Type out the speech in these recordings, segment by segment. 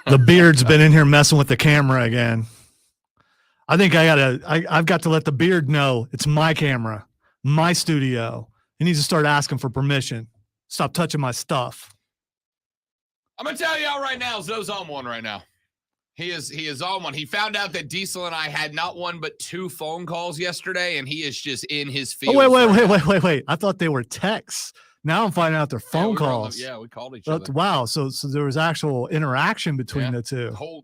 The beard's been in here messing with the camera again. I think I've got to let the beard know it's my camera, my studio. He needs to start asking for permission. Stop touching my stuff. I'm going to tell y'all right now, Zoe's on one right now. He is on one. He found out that Diesel and I had not one but 2 phone calls yesterday, and he is just in his field. Oh, wait. I thought they were texts. Now I'm finding out they're phone calls. We called each other. Wow. So there was actual interaction between the two. Whole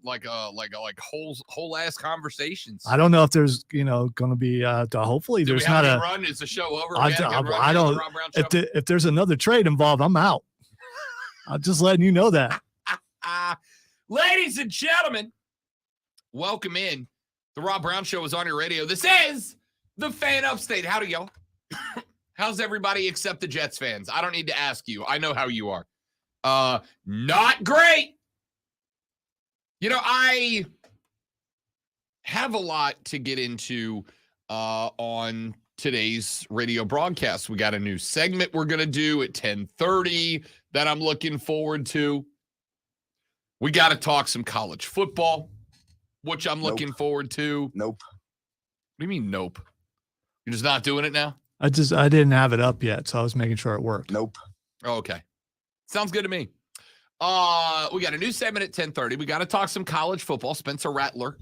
ass conversations. I don't know if there's going to be. Hopefully there's not a run. Is the show over? I don't. If there's another trade involved, I'm out. I'm just letting you know that. Ladies and gentlemen, welcome in. The Rob Brown Show is on your radio. This is the Fan Upstate. Howdy, y'all. How's everybody except the Jets fans? I don't need to ask you. I know how you are. Not great. I have a lot to get into on today's radio broadcast. We got a new segment we're going to do at 10:30 that I'm looking forward to. We got to talk some college football, which I'm looking forward to. Nope. What do you mean, nope? You're just not doing it now? I didn't have it up yet, so I was making sure it worked. Nope. Oh, okay. Sounds good to me. We got a new segment at 10:30. We got to talk some college football. Spencer Rattler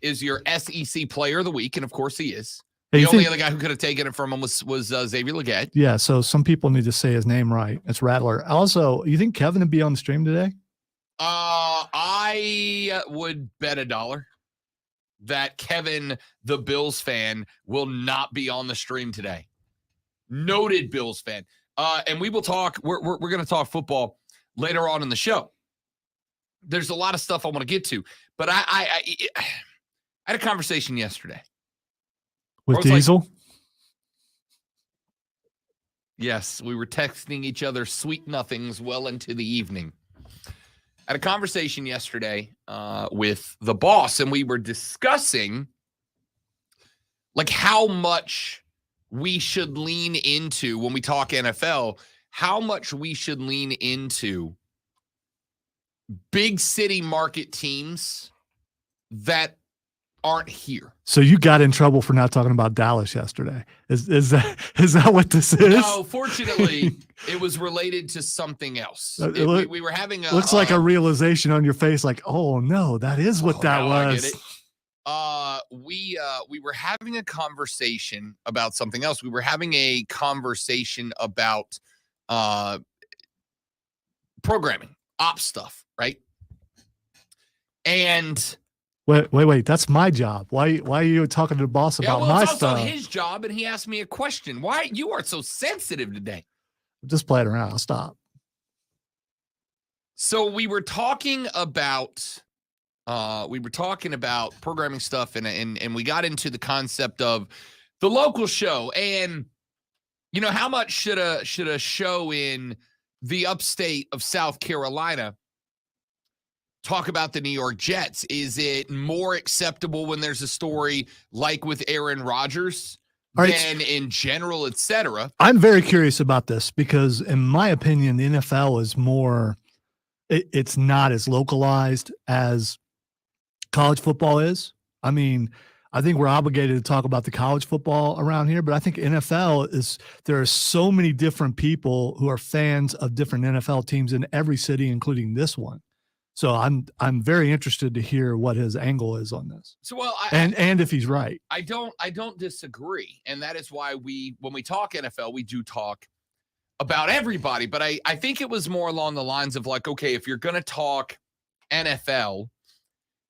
is your SEC player of the week, and of course he is. The only other guy who could have taken it from him was Xavier Legette. Yeah, so some people need to say his name right. It's Rattler. Also, you think Kevin would be on the stream today? I would bet $1 that Kevin, the Bills fan, will not be on the stream today. Noted Bills fan. And we will talk. We're going to talk football later on in the show. There's a lot of stuff I want to get to, but I had a conversation yesterday with Diesel. Yes, we were texting each other sweet nothings well into the evening. I had a conversation yesterday with the boss, and we were discussing how much we should lean into when we talk NFL, how much we should lean into big city market teams that aren't here. So you got in trouble for not talking about Dallas yesterday. Is that what this is? No, fortunately, it was related to something else. We were having a looks like a realization on your face, like, oh no, that is what that was. We were having a conversation about something else. We were having a conversation about programming, ops stuff, right? And Wait. That's my job. Why are you talking to the boss about my stuff? It's also his job, and he asked me a question. Why you are so sensitive today? I'm just playing around. I'll stop. So we were talking about programming stuff, and we got into the concept of the local show, and how much should a show in the upstate of South Carolina talk about the New York Jets? Is it more acceptable when there's a story like with Aaron Rodgers than in general, et cetera? I'm very curious about this because, in my opinion, the NFL is more. It's not as localized as college football is. I mean, I think we're obligated to talk about the college football around here, but I think NFL is. There are so many different people who are fans of different NFL teams in every city, including this one. So I'm very interested to hear what his angle is on this. So and if he's right. I don't disagree. And that is why when we talk NFL, we do talk about everybody. But I think it was more along the lines of okay, if you're gonna talk NFL,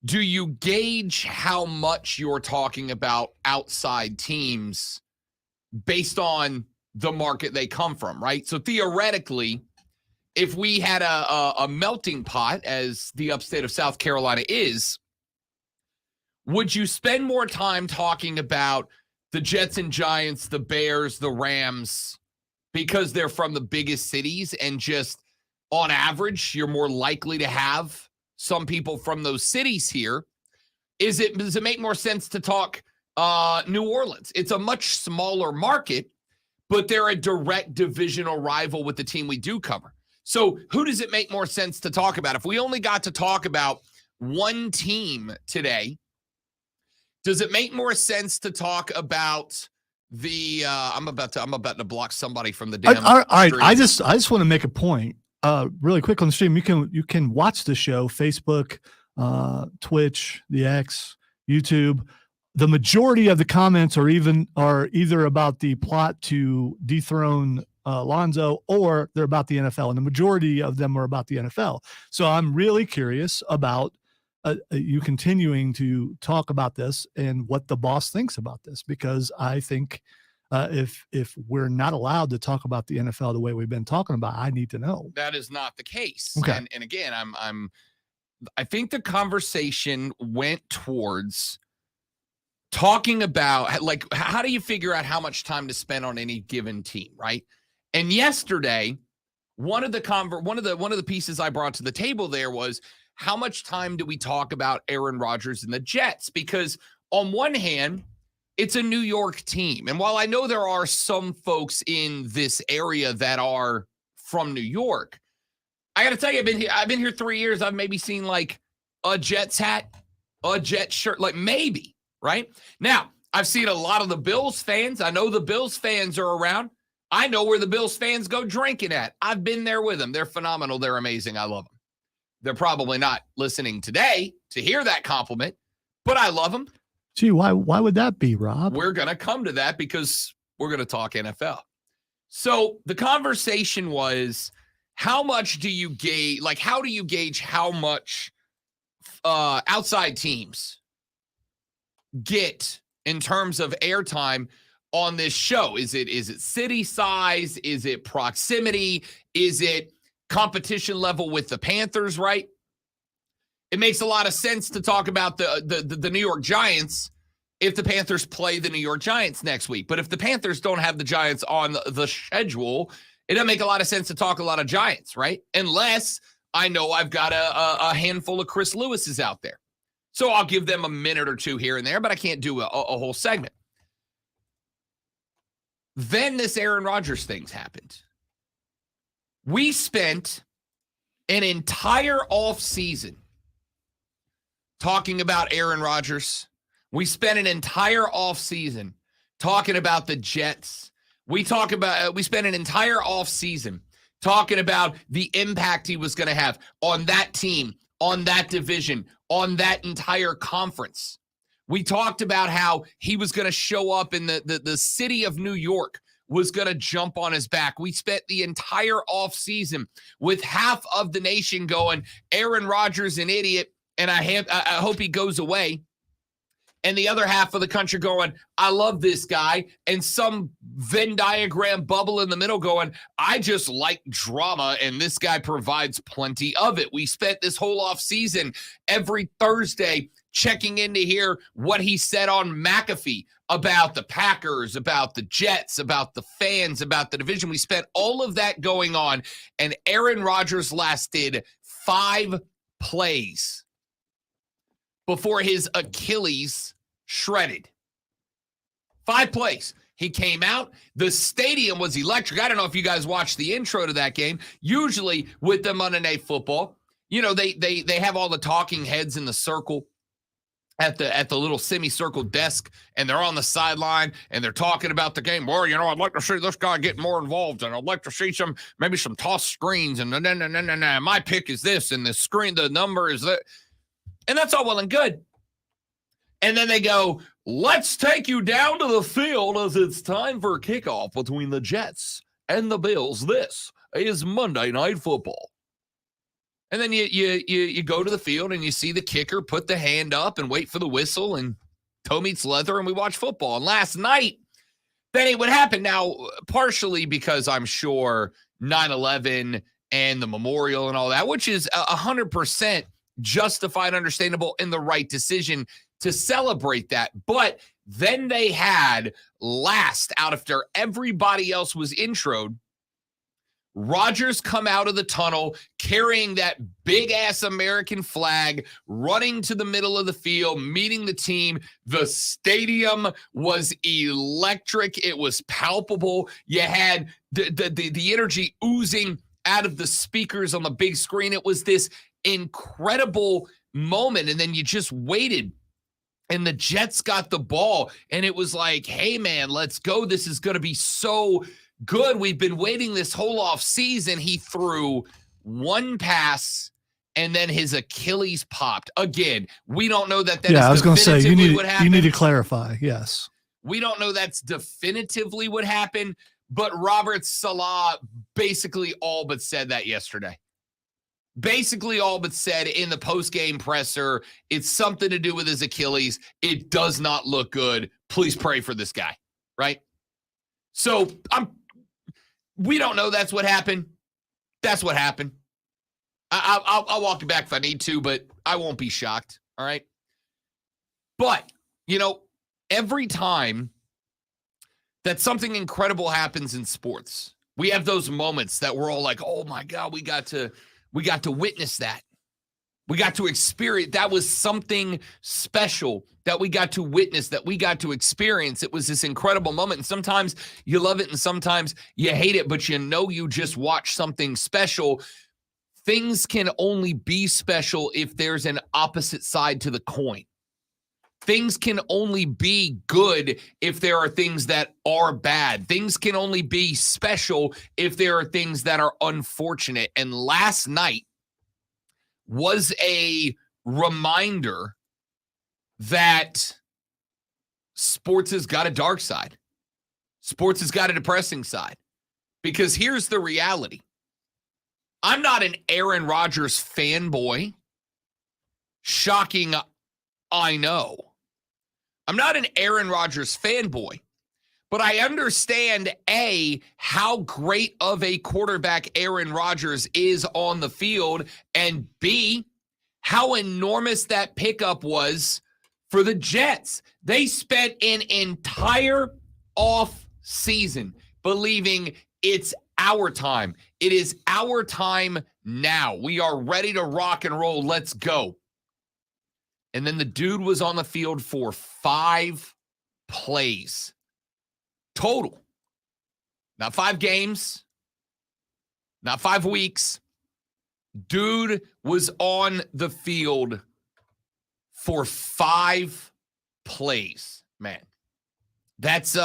do you gauge how much you're talking about outside teams based on the market they come from, right? So theoretically, if we had a melting pot, as the upstate of South Carolina is, would you spend more time talking about the Jets and Giants, the Bears, the Rams, because they're from the biggest cities, and just on average, you're more likely to have some people from those cities here? Does it make more sense to talk New Orleans? It's a much smaller market, but they're a direct divisional rival with the team we do cover. So who does it make more sense to talk about? If we only got to talk about one team today, does it make more sense to talk about the I'm about to block somebody from the damn all right. stream. I just want to make a point really quick on the stream. You can watch the show, Facebook, Twitch, the X, YouTube. The majority of the comments are either about the plot to dethrone Lonzo, or they're about the NFL, and the majority of them are about the NFL. So I'm really curious about you continuing to talk about this and what the boss thinks about this, because I think if we're not allowed to talk about the NFL the way we've been talking about, I need to know. That is not the case. Okay. And again, I think the conversation went towards talking about, like, how do you figure out how much time to spend on any given team, right? And yesterday, one of the pieces I brought to the table there was, how much time do we talk about Aaron Rodgers and the Jets? Because on one hand, it's a New York team. And while I know there are some folks in this area that are from New York, I got to tell you, I've been here 3 years. I've maybe seen like a Jets hat, a Jets shirt, like maybe, right? Now, I've seen a lot of the Bills fans. I know the Bills fans are around. I know where the Bills fans go drinking at. I've been there with them. They're phenomenal. They're amazing. I love them. They're probably not listening today to hear that compliment, but I love them. Gee, why would that be, Rob? We're going to come to that because we're going to talk NFL. So the conversation was, how much do you gauge, like, how do you gauge how much outside teams get in terms of airtime on this show? Is it city size? Is it proximity? Is it competition level with the Panthers, right? It makes a lot of sense to talk about the New York Giants if the Panthers play the New York Giants next week. But if the Panthers don't have the Giants on the schedule, it doesn't make a lot of sense to talk a lot of Giants, right? Unless I know I've got a handful of Chris Lewis's out there. So I'll give them a minute or two here and there, but I can't do a whole segment. Then this Aaron Rodgers thing's happened. We spent an entire offseason talking about Aaron Rodgers. We spent an entire offseason talking about the Jets. We spent an entire offseason talking about the impact he was going to have on that team, on that division, on that entire conference. We talked about how he was going to show up in the city of New York, was going to jump on his back. We spent the entire offseason with half of the nation going, Aaron Rodgers, an idiot, and I hope he goes away. And the other half of the country going, I love this guy. And some Venn diagram bubble in the middle going, I just like drama, and this guy provides plenty of it. We spent this whole offseason every Thursday checking in to hear what he said on McAfee about the Packers, about the Jets, about the fans, about the division. We spent all of that going on, and Aaron Rodgers lasted 5 plays before his Achilles shredded. 5 plays. He came out. The stadium was electric. I don't know if you guys watched the intro to that game. Usually with the Monday Night Football, you know, they have all the talking heads in the circle at the little semicircle desk, and they're on the sideline and they're talking about the game. Well, you know, I'd like to see this guy get more involved, and I'd like to see maybe some toss screens, and my pick is this, and the number is that. And that's all well and good. And then they go, let's take you down to the field as it's time for a kickoff between the Jets and the Bills. This is Monday Night Football. And then you go to the field and you see the kicker put the hand up and wait for the whistle, and toe meets leather, and we watch football. And last night, then it would happen. Now, partially because I'm sure 9/11 and the memorial and all that, which is 100% justified, understandable, and the right decision to celebrate that. But then they had last, out after everybody else was introed, Rodgers come out of the tunnel carrying that big-ass American flag, running to the middle of the field, meeting the team. The stadium was electric. It was palpable. You had the energy oozing out of the speakers on the big screen. It was this incredible moment. And then you just waited. And the Jets got the ball. And it was like, hey, man, let's go. This is going to be so good. We've been waiting this whole off season. He threw one pass and then his Achilles popped. Again, we don't know that is I was going to say, you need to clarify. Yes. We don't know that's definitively what happened, but Robert Saleh basically all but said that yesterday. Basically all but said in the post-game presser, it's something to do with his Achilles. It does not look good. Please pray for this guy, right? So we don't know that's what happened. That's what happened. I'll walk it back if I need to, but I won't be shocked, all right? But, every time that something incredible happens in sports, we have those moments that we're all like, oh, my God, we got to witness that. We got to experience. That was something special that we got to witness, that we got to experience. It was this incredible moment. And sometimes you love it and sometimes you hate it, but you just watched something special. Things can only be special if there's an opposite side to the coin. Things can only be good if there are things that are bad. Things can only be special if there are things that are unfortunate. And last night was a reminder that sports has got a dark side. Sports has got a depressing side. Because here's the reality. I'm not an Aaron Rodgers fanboy. Shocking, I know. I'm not an Aaron Rodgers fanboy, but I understand, A, how great of a quarterback Aaron Rodgers is on the field, and B, how enormous that pickup was for the Jets. They spent an entire off season believing it's our time. It is our time now. We are ready to rock and roll. Let's go. And then the dude was on the field for 5 plays total. Not 5 games, not 5 weeks. Dude was on the field for 5 plays. Man, that's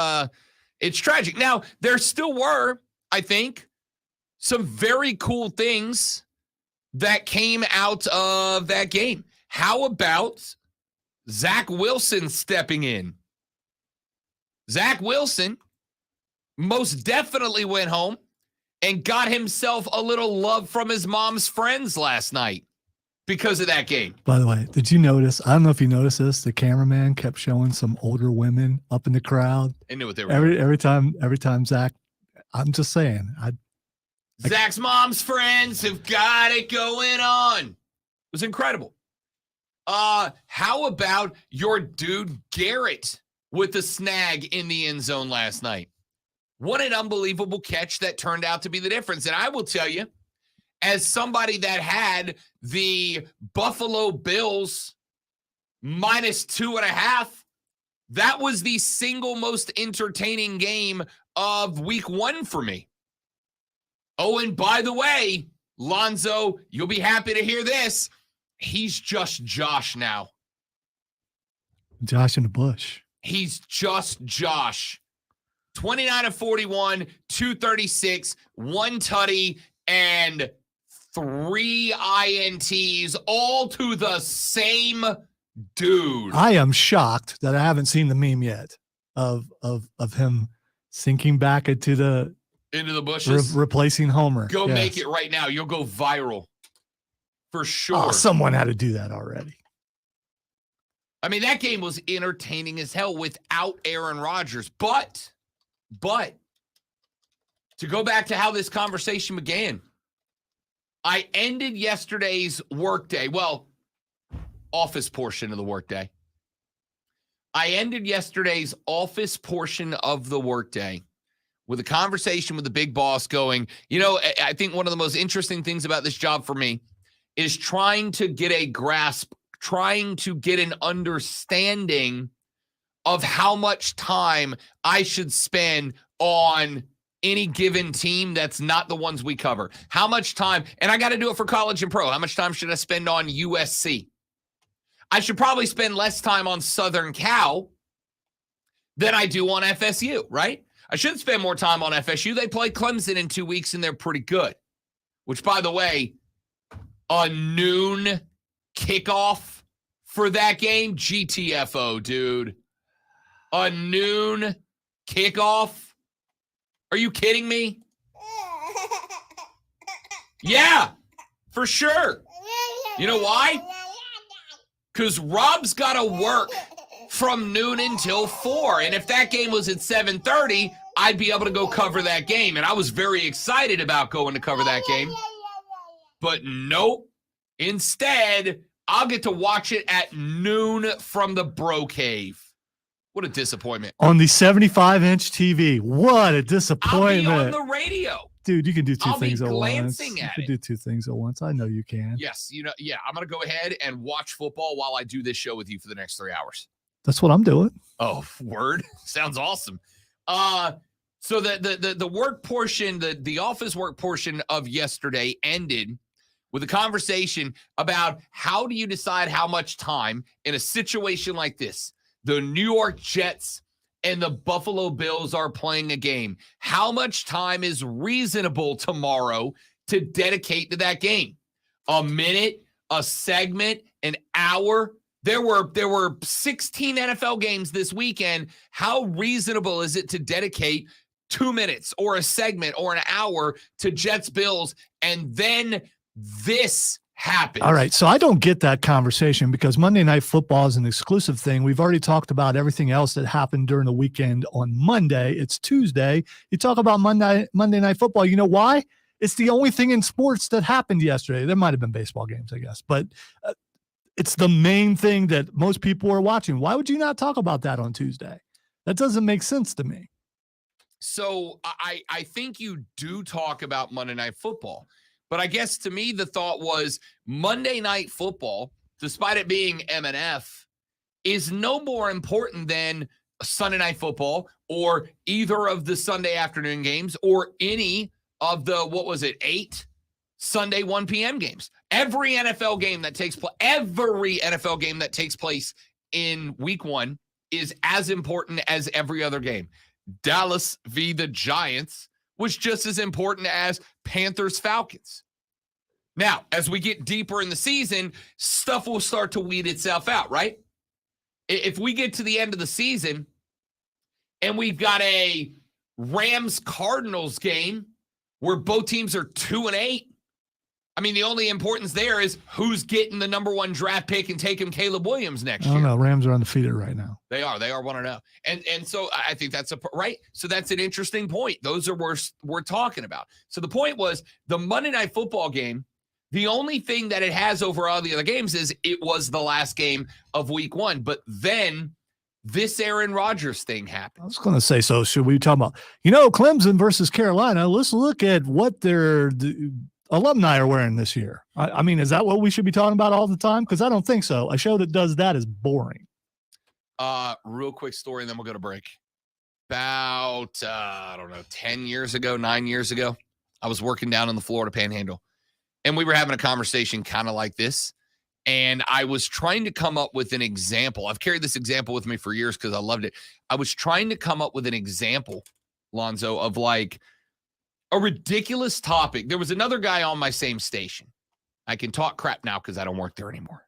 it's tragic. Now, there still were, I think, some very cool things that came out of that game. How about Zach Wilson stepping in? Zach Wilson most definitely went home and got himself a little love from his mom's friends last night because of that game. By the way, did you notice? I don't know if you noticed this. The cameraman kept showing some older women up in the crowd. I knew what they were doing. Every time Zach. I'm just saying. Zach's mom's friends have got it going on. It was incredible. How about your dude Garrett with the snag in the end zone last night? What an unbelievable catch that turned out to be the difference. And I will tell you, as somebody that had the Buffalo Bills -2.5, that was the single most entertaining game of week 1 for me. Oh, and by the way, Lonzo, you'll be happy to hear this. He's just Josh now. Josh in the bush. He's just Josh. 29 of 41, 236, 1 tutty, and 3 INTs, all to the same dude. I am shocked that I haven't seen the meme yet of him sinking back into the bushes, replacing Homer. Go make it right now. You'll go viral for sure. Oh, someone had to do that already. I mean, that game was entertaining as hell without Aaron Rodgers. But to go back to how this conversation began, I ended yesterday's workday. Well, office portion of the workday. I ended yesterday's office portion of the workday with a conversation with the big boss going, I think one of the most interesting things about this job for me is trying to get a grasp, trying to get an understanding of how much time I should spend on any given team that's not the ones we cover? How much time, and I got to do it for college and pro, how much time should I spend on USC? I should probably spend less time on Southern Cal than I do on FSU, right? I should spend more time on FSU. They play Clemson in 2 weeks, and they're pretty good. Which, by the way, a noon kickoff for that game, GTFO, dude. A noon kickoff? Are you kidding me? Yeah, for sure. You know why? Because Rob's got to work from noon until 4. And if that game was at 7:30, I'd be able to go cover that game. And I was very excited about going to cover that game. But nope. Instead, I'll get to watch it at noon from the Bro Cave. What a disappointment. On the 75-inch TV. What a disappointment. I'll be on the radio. Dude, you can do two things at once. glancing You at can it. do two things at once. I know you can. Yes, I'm going to go ahead and watch football while I do this show with you for the next 3 hours. That's what I'm doing. Oh, word. Sounds awesome. So the work portion, the office work portion of yesterday ended with a conversation about how do you decide how much time in a situation like this. The New York Jets and the Buffalo Bills are playing a game. How much time is reasonable tomorrow to dedicate to that game? A minute, a segment, an hour? There were 16 NFL games this weekend. How reasonable is it to dedicate 2 minutes or a segment or an hour to Jets Bills, and then this happens? All right. So I don't get that conversation because Monday Night Football is an exclusive thing. We've already talked about everything else that happened during the weekend on Monday. It's Tuesday. You talk about Monday Night Football. You know why? It's the only thing in sports that happened yesterday. There might have been baseball games, I guess, but it's the main thing that most people are watching. Why would you not talk about that on Tuesday? That doesn't make sense to me. So I think you do talk about Monday Night Football. But I guess to me, the thought was Monday Night Football, despite it being MNF, is no more important than Sunday Night Football or either of the Sunday afternoon games or any of the, 8 Sunday 1 p.m. games. Every NFL game that takes place in week 1 is as important as every other game. Dallas v. the Giants was just as important as Panthers-Falcons. Now, as we get deeper in the season, stuff will start to weed itself out, right? If we get to the end of the season and we've got a Rams-Cardinals game where both teams are 2-8, I mean, the only importance there is who's getting the number 1 draft pick and taking Caleb Williams next year. I don't know. Rams are undefeated right now. They are 1-0. And so I think that's right. So that's an interesting point. Those are we're talking about. So the point was the Monday Night Football game, the only thing that it has over all the other games is it was the last game of week 1. But then this Aaron Rodgers thing happened. I was going to say, so should we talk about, Clemson versus Carolina? Let's look at what their alumni are wearing this year. I mean, is that what we should be talking about all the time? Because I don't think so. A show that does that is boring. Real quick story, and then we'll go to break. About, 9 years ago, I was working down in the Florida Panhandle, and we were having a conversation kind of like this, and I was trying to come up with an example. I've carried this example with me for years because I loved it. I was trying to come up with an example, Lonzo, of like a ridiculous topic. There was another guy on my same station. I can talk crap now because I don't work there anymore.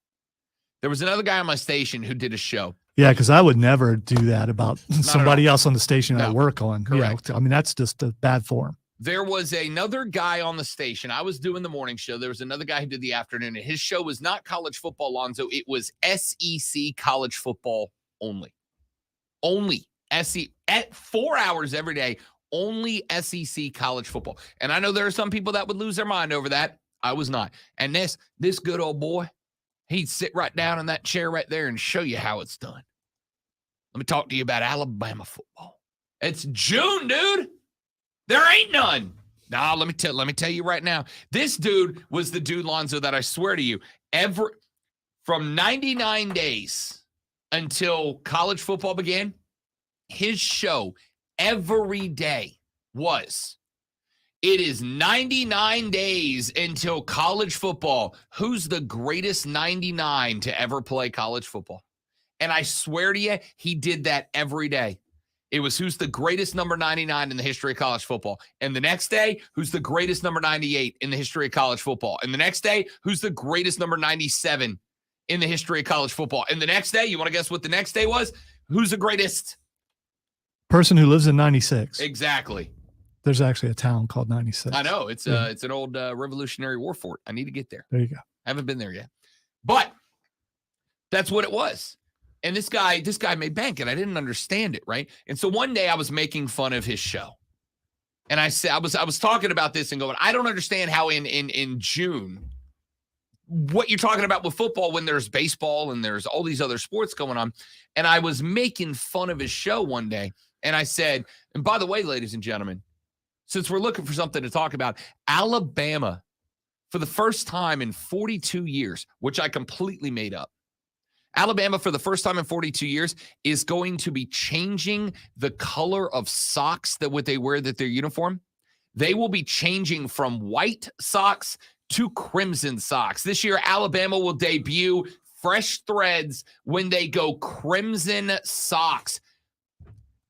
There was another guy on my station who did a show. Yeah, because I would never do that about somebody else on the station I No. work on. Correct. I mean, that's just a bad form. There was another guy on the station. I was doing the morning show. There was another guy who did the afternoon, and his show was not college football, Lonzo. It was SEC college football only. Only SEC at 4 hours every day. Only SEC college football. And I know there are some people that would lose their mind over that. I was not. And this good old boy, he'd sit right down in that chair right there and show you how it's done. Let me talk to you about Alabama football. It's June, dude. There ain't none. Nah, let me tell you right now. This dude was the dude, Lonzo, that I swear to you, from 99 days until college football began, his show every day was, it is 99 days until college football. Who's the greatest 99 to ever play college football? And I swear to you, he did that every day. It was who's the greatest number 99 in the history of college football. And the next day, who's the greatest number 98 in the history of college football. And the next day, who's the greatest number 97 in the history of college football. And the next day, you want to guess what the next day was? Who's the greatest? Person who lives in 96. Exactly. There's actually a town called 96. I know. It's an old Revolutionary War fort. I need to get there. There you go. I haven't been there yet. But that's what it was. And this guy made bank, and I didn't understand it, right? And so one day I was making fun of his show. And I said, I was talking about this and going, I don't understand how in June, what you're talking about with football when there's baseball and there's all these other sports going on. And I was making fun of his show one day. And I said, and by the way, ladies and gentlemen, since we're looking for something to talk about, Alabama, for the first time in 42 years, which I completely made up, Alabama, for the first time in 42 years, is going to be changing the color of socks that what they wear that their uniform. They will be changing from white socks to crimson socks. This year, Alabama will debut fresh threads when they go crimson socks.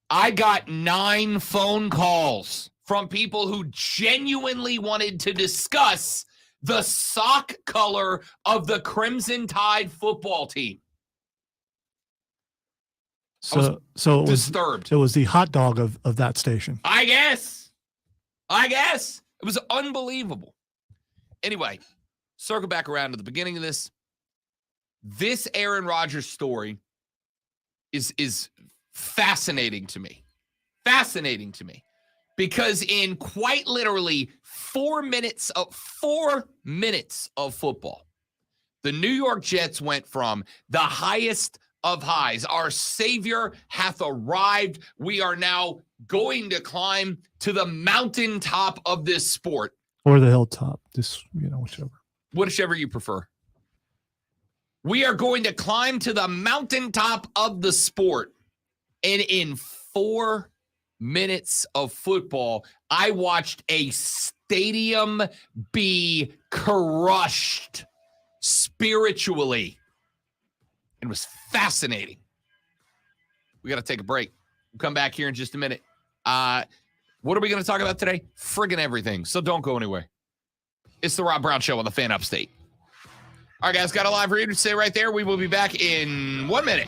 I got 9 phone calls from people who genuinely wanted to discuss the sock color of the Crimson Tide football team. So it was Disturbed. it was the hot dog of that station. I guess. It was unbelievable. Anyway, circle back around to the beginning of this. This Aaron Rodgers story is fascinating to me. Fascinating to me. Because in quite literally 4 minutes of football, the New York Jets went from the highest of highs. Our Savior hath arrived. We are now going to climb to the mountaintop of this sport. Or the hilltop. Just, whichever. Whichever you prefer. We are going to climb to the mountaintop of the sport. And in 4 minutes of football, I watched a stadium be crushed spiritually. It was fascinating. We got to take a break. We'll come back here in just a minute. What are we going to talk about today? Friggin' everything. So don't go anywhere. It's the Rob Brown Show on the Fan Upstate. All right, guys, got a live read to stay right there. We will be back in 1 minute.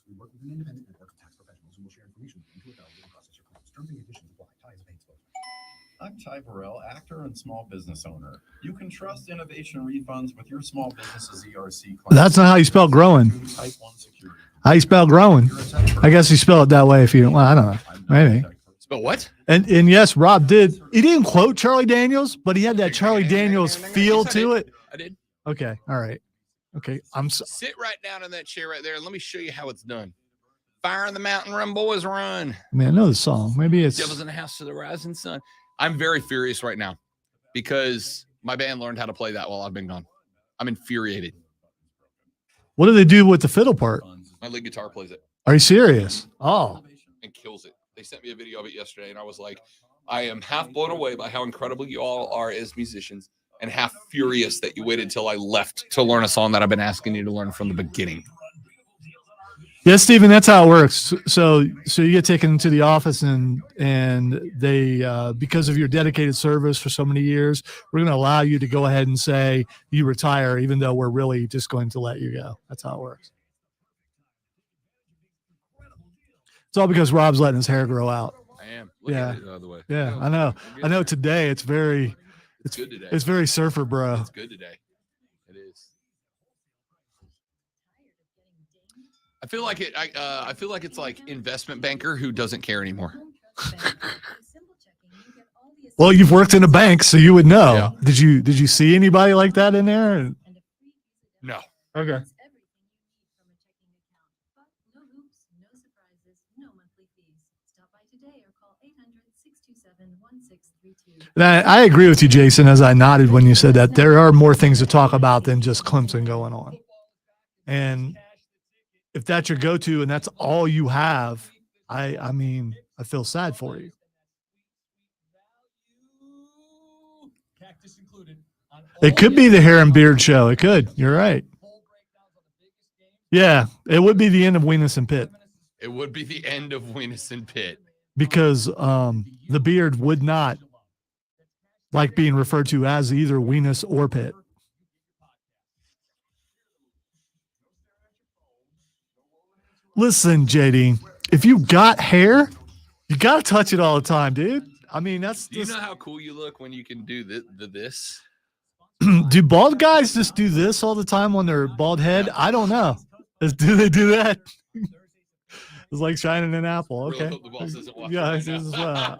We work with an independent network of tax professionals who will share information with you to evaluate and process your claims. Terms and conditions apply. Ty is a paid spokesman. I'm Ty Burrell, actor and small business owner. You can trust innovation refunds with your small business's ERC claim. That's not how you spell growing. Type 1 security. How you spell growing? I guess you spell it that way if you don't. Well, I don't know. Maybe. But what? And yes, Rob did. He didn't quote Charlie Daniels, but he had that Charlie Daniels feel Yes, I to did. it. I did. Okay. All right. Okay. Sit right down in that chair right there and let me show you how it's done. Fire in the mountain, run, boys, run. I mean, I know the song. Maybe it's. Devils in the house to the rising sun. I'm very furious right now because my band learned how to play that while I've been gone. I'm infuriated. What do they do with the fiddle part? My lead guitar plays it Are you serious? Oh, and kills it. They sent me a video of it yesterday, and I was like, I am half blown away by how incredible you all are as musicians and half furious that you waited till I left to learn a song that I've been asking you to learn from the beginning. yeah, Stephen. That's how it works. So you get taken into the office, and they because of your dedicated service for so many years, we're going to allow you to go ahead and say you retire, even though we're really just going to let you go. That's how it works. It's all because Rob's letting his hair grow out. I am. Look Yeah. at it the other way. Yeah, I know. I know. Today it's very, It's good today. it's very surfer bro. It's good today. It is. I feel like it. I feel like it's like investment banker who doesn't care anymore. Well, you've worked in a bank, so you would know. Yeah. Did you see anybody like that in there? No. Okay. And I agree with you, Jason, as I nodded when you said that. There are more things to talk about than just Clemson going on. And if that's your go-to and that's all you have, I mean, I feel sad for you. It could be the hair and beard show. It could. You're right. Yeah, it would be the end of Weenus and Pitt It would be the end of Weenus and Pitt. because the beard would not like being referred to as either Weenus or Pitt. Listen, JD, if you got hair, you got to touch it all the time, dude. I mean, that's Do you just, know how cool you look when you can do this? do bald guys just do this all the time on their bald head? I don't know. Do they do that? It's like shining an apple. Really Okay. hope the boss isn't watching Yeah, right this is now.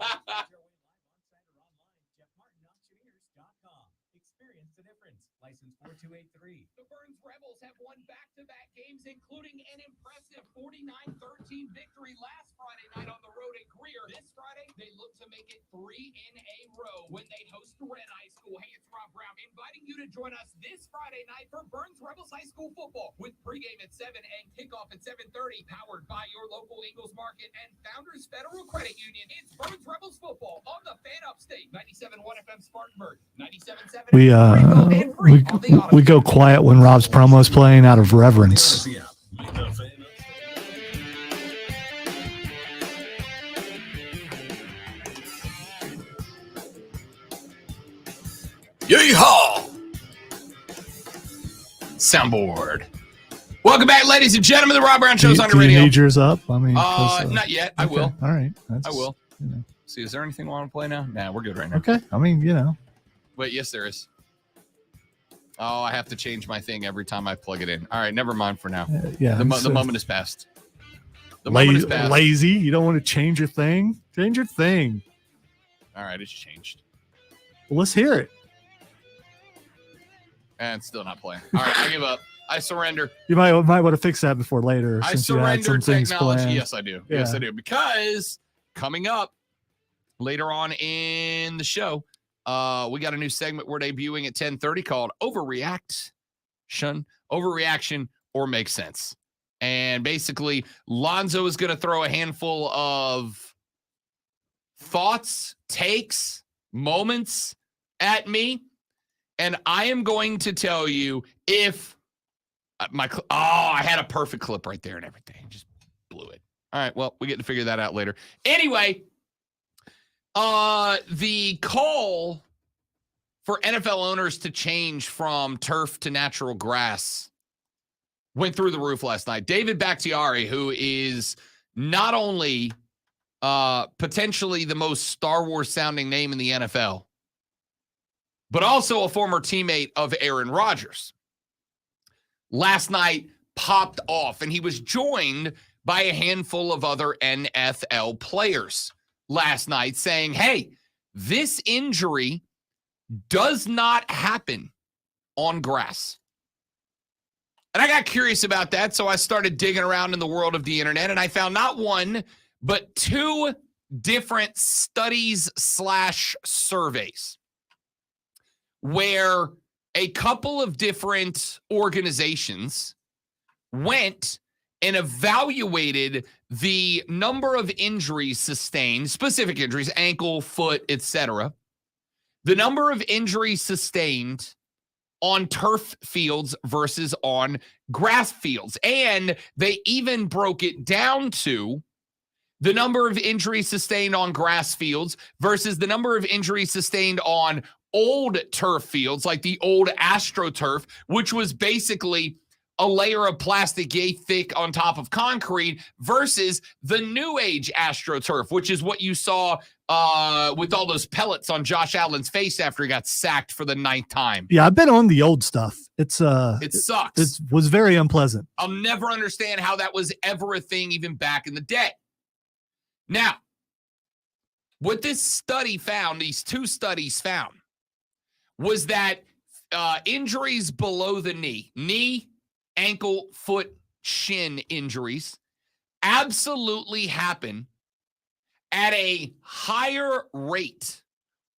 The Burns Rebels have won back-to-back games, including an impressive 49-13 victory last Friday night on the road at Greer. This Friday, they look to make it 3 in a row when they host Red High School. Hey, it's Rob Brown inviting you to join us this Friday night for Burns Rebels High School football with pregame at 7 and kickoff at 7:30, powered by your local Eagles Market and Founders Federal Credit Union. It's Burns Rebels football on the Fan Upstate, 97.1 FM Spartanburg, 97.7 We go quiet when Rob's promo is playing out of reverence. Yeehaw! Soundboard. Welcome back, ladies and gentlemen. The Rob Brown Show's on the Do you radio. need yours up? I mean, Not yet. I okay. will. All right. I will. You know. See, is there anything I want to play now? Nah, we're good right now. Okay. I mean, you know. Wait, yes, there is. Oh, I have to change my thing every time I plug it in. All right, never mind for now. Yeah. The moment has passed. The moment has passed. Lazy. You don't want to change your thing? Change your thing. All right, it's changed. Well, let's hear it. And it's still not playing. All right, I give up. I surrender. You might want to fix that before later. I Since you had surrender some things technology. planned. Yes, I do. Yes, Yeah. I do. Because coming up later on in the show, we got a new segment we're debuting at 10:30 called Overreaction or Make Sense. And basically, Lonzo is going to throw a handful of thoughts, takes, moments at me. And I am going to tell you if I had a perfect clip right there and everything. Just blew it. All right. Well, we get to figure that out later. Anyway, the call for NFL owners to change from turf to natural grass went through the roof last night. David Bakhtiari, who is not only potentially the most Star Wars sounding name in the NFL, but also a former teammate of Aaron Rodgers, last night popped off, and he was joined by a handful of other NFL players last night saying, hey, this injury does not happen on grass. And I got curious about that, so I started digging around in the world of the internet, and I found not one, but two different studies/surveys where a couple of different organizations went and evaluated the number of injuries sustained, specific injuries, ankle, foot, etc., the number of injuries sustained on turf fields versus on grass fields. And they even broke it down to the number of injuries sustained on grass fields versus the number of injuries sustained on old turf fields, like the old AstroTurf, which was basically a layer of plastic yay thick on top of concrete, versus the new age AstroTurf, which is what you saw with all those pellets on Josh Allen's face after he got sacked for the 9th time. Yeah, I've been on the old stuff. It sucks. It was very unpleasant. I'll never understand how that was ever a thing even back in the day. Now, what this study found, these two studies found, was that injuries below the knee, ankle, foot, shin injuries absolutely happen at a higher rate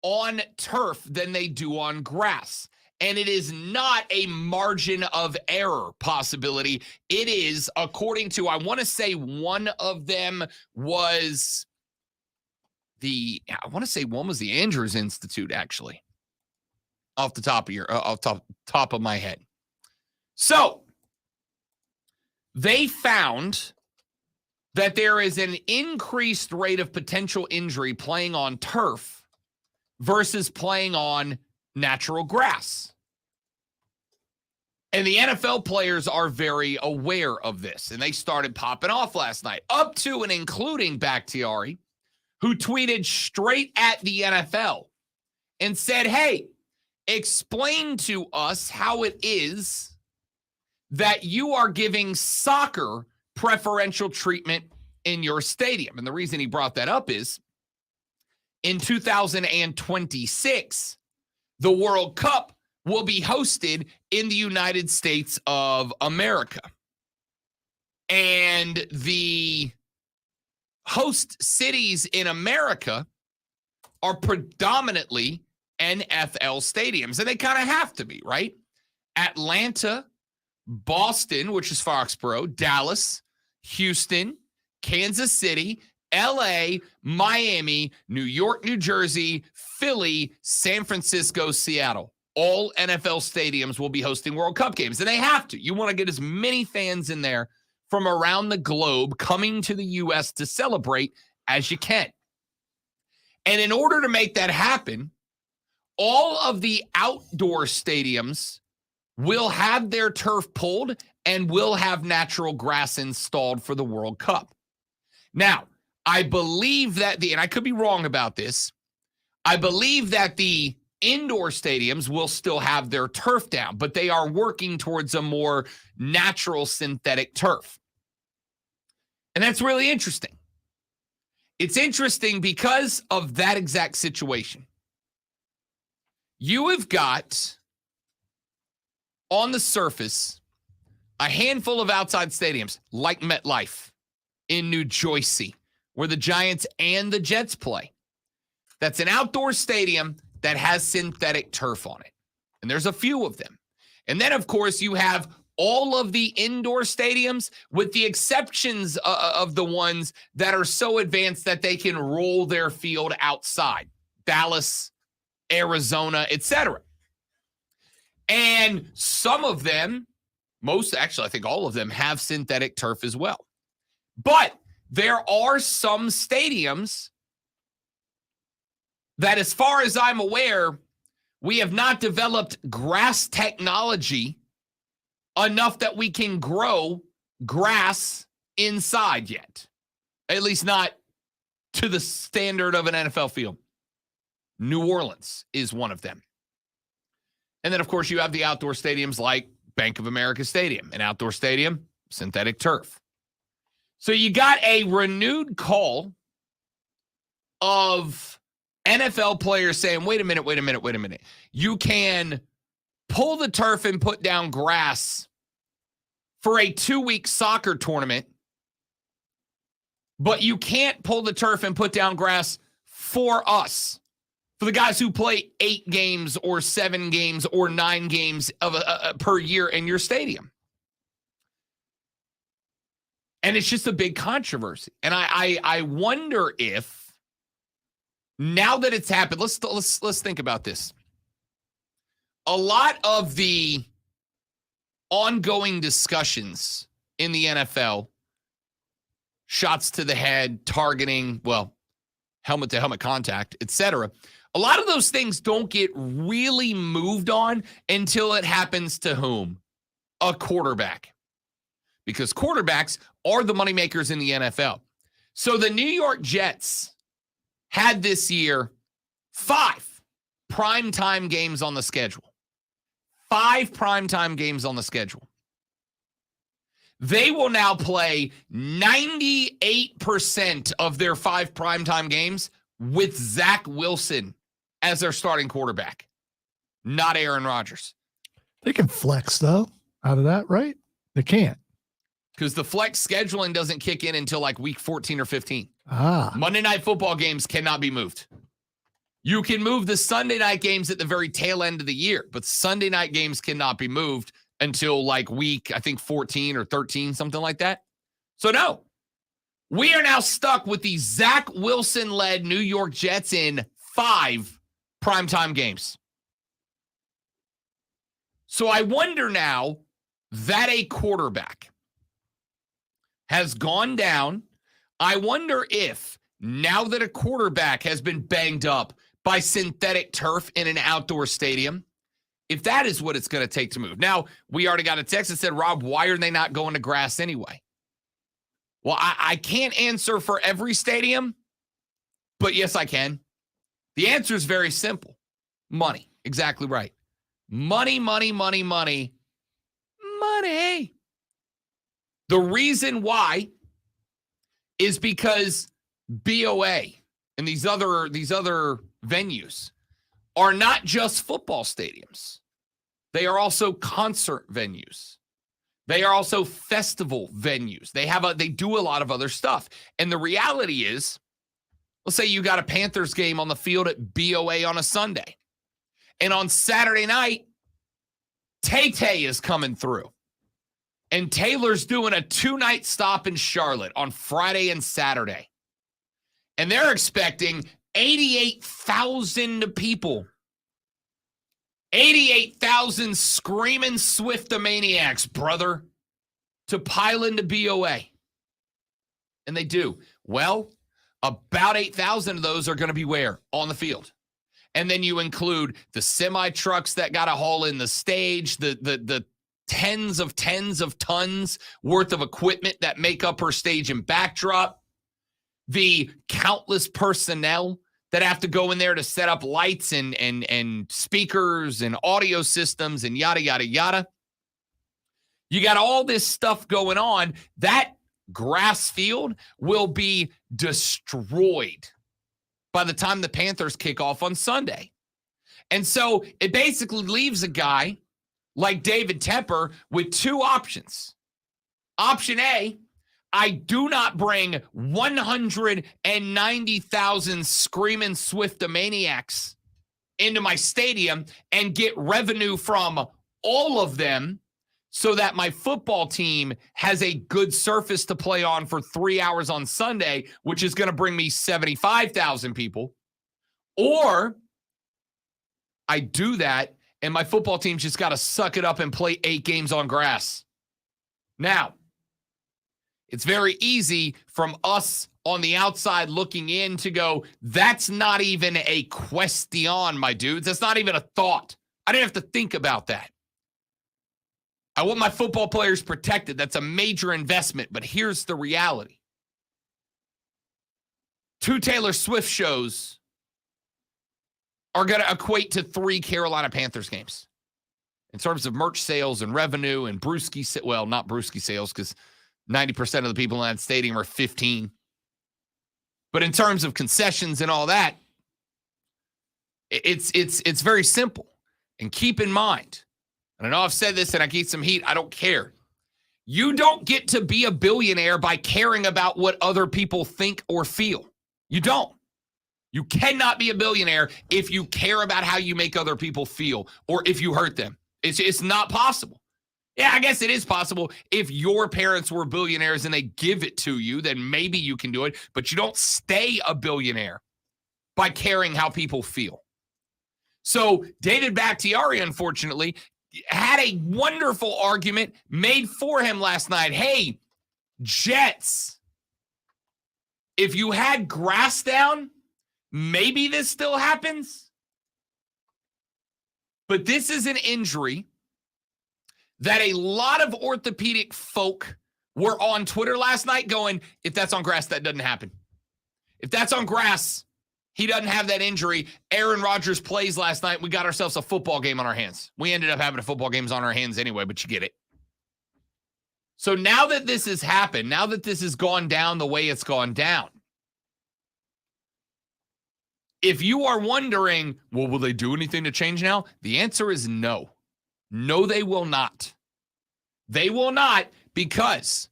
on turf than they do on grass. And it is not a margin of error possibility. It is, according to, I want to say one of them was the Andrews Institute, actually, off the top of my head. So they found that there is an increased rate of potential injury playing on turf versus playing on natural grass. And the NFL players are very aware of this, and they started popping off last night, up to and including Bakhtiari, who tweeted straight at the NFL and said, hey, explain to us how it is that you are giving soccer preferential treatment in your stadium. And the reason he brought that up is in 2026, the World Cup will be hosted in the United States of America. And the host cities in America are predominantly NFL stadiums. And they kind of have to be, right? Atlanta, Boston, which is Foxborough, Dallas, Houston, Kansas City, LA, Miami, New York, New Jersey, Philly, San Francisco, Seattle. All NFL stadiums will be hosting World Cup games, and they have to. You want to get as many fans in there from around the globe coming to the U.S. to celebrate as you can. And in order to make that happen, all of the outdoor stadiums will have their turf pulled and will have natural grass installed for the World Cup. Now, I believe that and I could be wrong about this, I believe that the indoor stadiums will still have their turf down, but they are working towards a more natural synthetic turf. And that's really interesting. It's interesting because of that exact situation. You have got, on the surface, a handful of outside stadiums like MetLife in New Jersey, where the Giants and the Jets play. That's an outdoor stadium that has synthetic turf on it. And there's a few of them. And then, of course, you have all of the indoor stadiums, with the exceptions of the ones that are so advanced that they can roll their field outside. Dallas, Arizona, etc. And some of them, I think all of them, have synthetic turf as well. But there are some stadiums that, as far as I'm aware, we have not developed grass technology enough that we can grow grass inside yet. At least not to the standard of an NFL field. New Orleans is one of them. And then, of course, you have the outdoor stadiums like Bank of America Stadium, an outdoor stadium, synthetic turf. So you got a renewed call of NFL players saying, wait a minute. You can pull the turf and put down grass for a 2-week soccer tournament, but you can't pull the turf and put down grass for us, for the guys who play 8 games or 7 games or 9 games of per year in your stadium. And it's just a big controversy. And I wonder if, now that it's happened, let's think about this. A lot of the ongoing discussions in the NFL, shots to the head, targeting, helmet-to-helmet contact, etc., a lot of those things don't get really moved on until it happens to whom? A quarterback. Because quarterbacks are the moneymakers in the NFL. So the New York Jets had this year 5 primetime games on the schedule. 5 primetime games on the schedule. They will now play 98% of their 5 primetime games with Zach Wilson as their starting quarterback, not Aaron Rodgers. They can flex, though, out of that, right? They can't. Because the flex scheduling doesn't kick in until like week 14 or 15. Ah. Monday night football games cannot be moved. You can move the Sunday night games at the very tail end of the year, but Sunday night games cannot be moved until like week, I think 14 or 13, something like that. So no, we are now stuck with the Zach Wilson-led New York Jets in 5 primetime games. So I wonder now that a quarterback has gone down. I wonder if, now that a quarterback has been banged up by synthetic turf in an outdoor stadium, if that is what it's going to take to move. Now, we already got a text that said, Rob, why are they not going to grass anyway? Well, I can't answer for every stadium, but yes, I can. The answer is very simple. Money. Exactly right. Money. The reason why is because BOA and these other venues are not just football stadiums. They are also concert venues. They are also festival venues. They do a lot of other stuff. And the reality is, let's say you got a Panthers game on the field at BOA on a Sunday. And on Saturday night, Tay-Tay is coming through. And Taylor's doing a 2-night stop in Charlotte on Friday and Saturday. And they're expecting 88,000 people. 88,000 screaming Swiftomaniacs, brother, to pile into BOA. And they do. Well, about 8,000 of those are going to be where? On the field. And then you include the semi-trucks that got to haul in the stage, the tens of tons worth of equipment that make up her stage and backdrop, the countless personnel that have to go in there to set up lights and speakers and audio systems and yada, yada, yada. You got all this stuff going on. That grass field will be destroyed by the time the Panthers kick off on Sunday. And so it basically leaves a guy like David Tepper with 2 options. Option A, I do not bring 190,000 screaming Swiftomaniacs into my stadium and get revenue from all of them so that my football team has a good surface to play on for 3 hours on Sunday, which is going to bring me 75,000 people. Or I do that and my football team's just got to suck it up and play 8 games on grass. Now, it's very easy from us on the outside looking in to go, that's not even a question, my dudes. That's not even a thought. I didn't have to think about that. I want my football players protected. That's a major investment. But here's the reality. 2 Taylor Swift shows are going to equate to 3 Carolina Panthers games in terms of merch sales and revenue and brewski. Well, not brewski sales because 90% of the people in that stadium are 15. But in terms of concessions and all that, it's very simple. And keep in mind, and I know I've said this and I get some heat. I don't care. You don't get to be a billionaire by caring about what other people think or feel. You don't. You cannot be a billionaire if you care about how you make other people feel or if you hurt them. It's not possible. Yeah, I guess it is possible. If your parents were billionaires and they give it to you, then maybe you can do it. But you don't stay a billionaire by caring how people feel. So David Bakhtiari, unfortunately, had a wonderful argument made for him last night. Hey, Jets, if you had grass down, maybe this still happens. But this is an injury that a lot of orthopedic folk were on Twitter last night going, if that's on grass, that doesn't happen. If that's on grass, he doesn't have that injury. Aaron Rodgers plays last night. We got ourselves a football game on our hands. We ended up having a football games on our hands anyway, but you get it. So now that this has happened, now that this has gone down the way it's gone down, if you are wondering, well, will they do anything to change now? The answer is no. No, they will not. They will not, because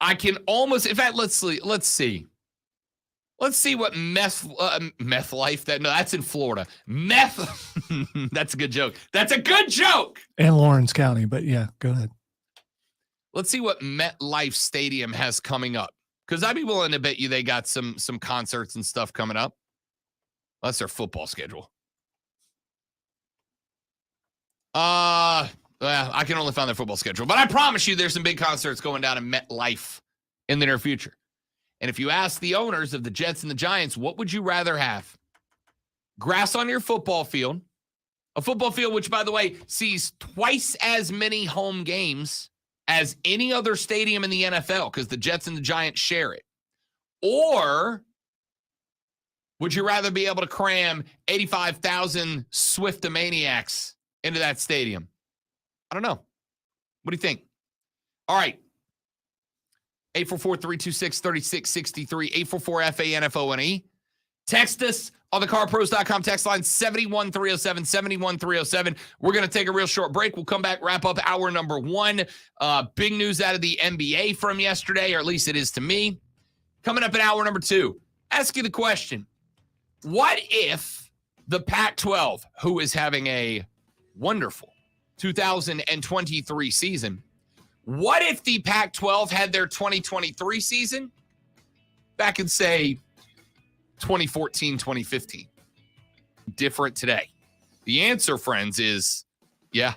I can almost, in fact, let's see. Let's see what meth life, that's in Florida. Meth, that's a good joke. That's a good joke. And Lawrence County, but yeah, go ahead. Let's see what MetLife Stadium has coming up, because I'd be willing to bet you they got some concerts and stuff coming up. That's their football schedule. Well, I can only find their football schedule, but I promise you there's some big concerts going down in MetLife in the near future. And if you ask the owners of the Jets and the Giants, what would you rather have? Grass on your football field, a football field which, by the way, sees twice as many home games as any other stadium in the NFL because the Jets and the Giants share it. Or would you rather be able to cram 85,000 Swiftomaniacs into that stadium? I don't know. What do you think? All right. 844-326-3663, 844-FANFONE. Text us on the CarPros.com text line 71307, 71307. We're going to take a real short break. We'll come back, wrap up hour number 1. Big news out of the NBA from yesterday, or at least it is to me. Coming up in hour number 2, ask you the question. What if the Pac-12, who is having a wonderful 2023 season, what if the Pac-12 had their 2023 season back in, say, 2014, 2015? Different today. The answer, friends, is yeah,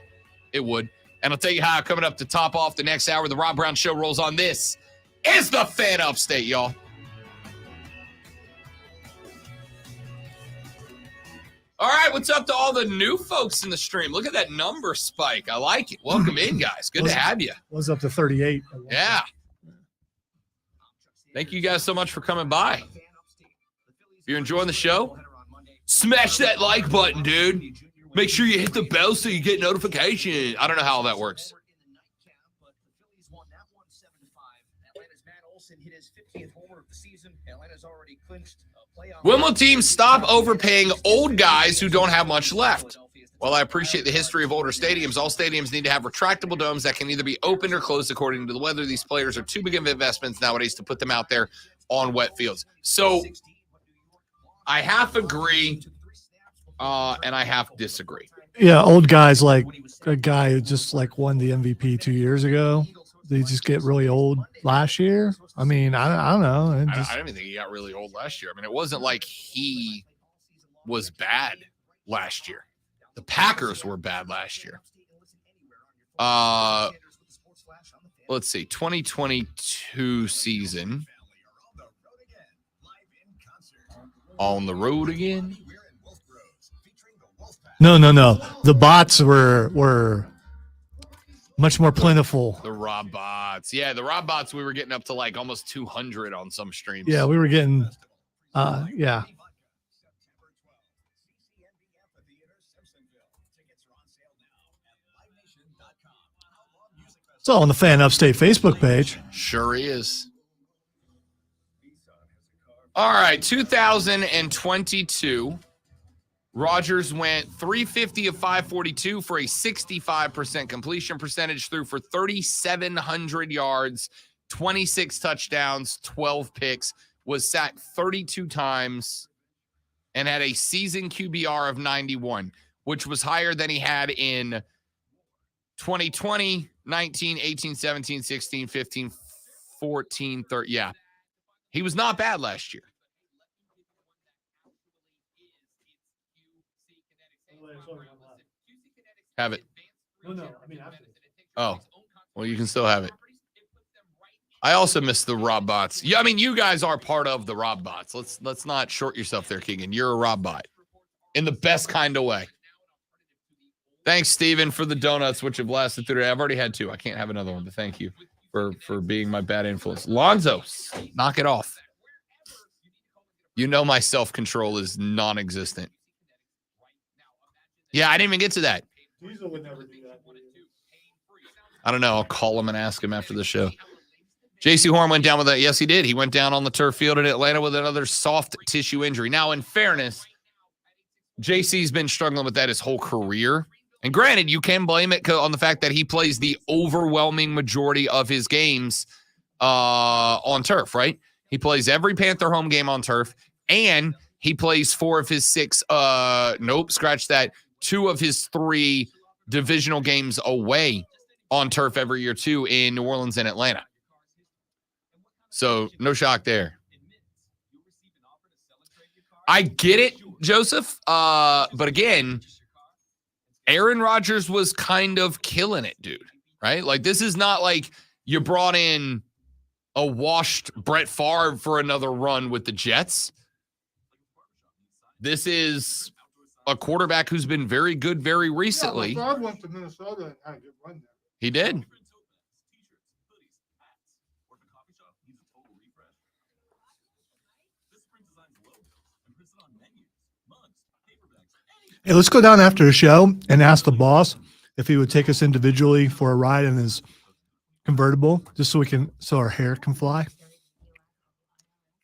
it would. And I'll tell you how, coming up to top off the next hour, the Rob Brown Show rolls on. This is the Fan Upstate, y'all. All right, what's up to all the new folks in the stream? Look at that number spike. I like it. Welcome in, guys. Good to have you. Was up to 38. Yeah. Thank you guys so much for coming by. If you're enjoying the show, smash that like button, dude. Make sure you hit the bell so you get notification. I don't know how all that works. When will teams stop overpaying old guys who don't have much left? Well, I appreciate the history of older stadiums. All stadiums need to have retractable domes that can either be opened or closed according to the weather. These players are too big of investments nowadays to put them out there on wet fields. So I half agree and I half disagree. Yeah, old guys like a guy who just like won the MVP 2 years ago. They just get really old last year. I mean, I don't know. I don't even think he got really old last year. I mean, it wasn't like he was bad last year. The Packers were bad last year. Let's see, 2022 season. On the road again? No. The bots were much more plentiful. The Rob bots. Yeah, the Rob bots, we were getting up to like almost 200 on some streams. Yeah, we were getting, yeah. It's all on the Fan Upstate Facebook page. Sure is. All right, 2022. Rodgers went 350 of 542 for a 65% completion percentage, threw for 3,700 yards, 26 touchdowns, 12 picks, was sacked 32 times, and had a season QBR of 91, which was higher than he had in 2020, 19, 18, 17, 16, 15, 14, 13. Yeah. He was not bad last year. Have it. Oh, well, you can still have it. I also miss the Rob bots. Yeah, I mean, you guys are part of the Rob bots. Let's not short yourself there, Keegan. You're a Rob bot in the best kind of way. Thanks, Steven, for the donuts, which have lasted through today. I've already had two. I can't have another one, but thank you for being my bad influence. Lonzo, knock it off. You know my self-control is non-existent. Yeah, I didn't even get to that. I don't know. I'll call him and ask him after the show. J.C. Horn went down with that. Yes, he did. He went down on the turf field in Atlanta with another soft tissue injury. Now, in fairness, J.C.'s been struggling with that his whole career. And granted, you can blame it on the fact that he plays the overwhelming majority of his games on turf, right? He plays every Panther home game on turf, and he plays 4 of his 6, scratch that, 2 of his 3 divisional games away on turf every year, too, in New Orleans and Atlanta. So, no shock there. I get it, Joseph, but again, Aaron Rodgers was kind of killing it, dude, right? Like, this is not like you brought in a washed Brett Favre for another run with the Jets. This is a quarterback who's been very good very recently. Yeah, Favre went to Minnesota and had a good run there. He did. Hey, let's go down after the show and ask the boss if he would take us individually for a ride in his convertible, just so our hair can fly.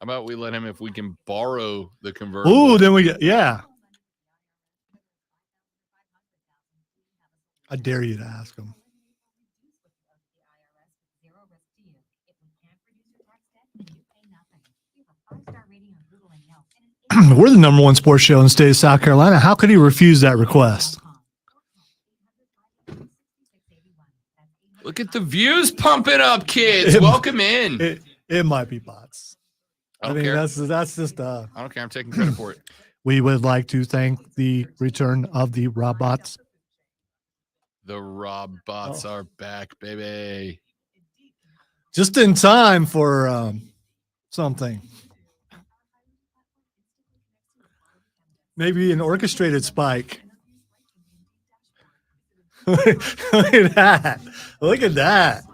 How about we let him, if we can borrow the convertible? Ooh, then yeah. I dare you to ask him. We're the #1 sports show in the state of South Carolina. How could he refuse that request? Look at the views pumping up, kids. Welcome in. It might be bots. I don't care. That's just I don't care. I'm taking credit for it. We would like to thank the return of the Robots. The Rob bots are back, baby. Just in time for something. Maybe an orchestrated spike. Look at that. Look at that.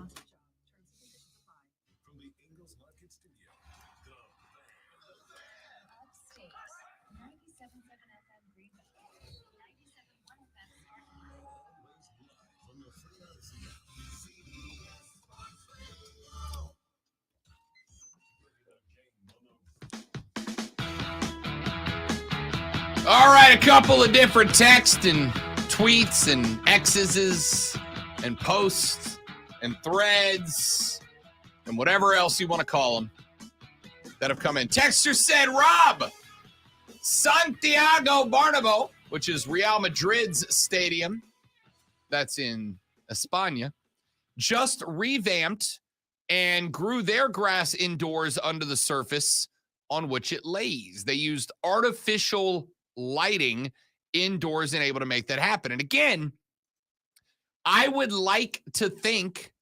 All right, a couple of different texts and tweets and X's and posts and threads and whatever else you want to call them that have come in. Texter said, Rob, Santiago Bernabéu, which is Real Madrid's stadium, that's in España, just revamped and grew their grass indoors under the surface on which it lays. They used artificial lighting indoors and able to make that happen. And again, I would like to think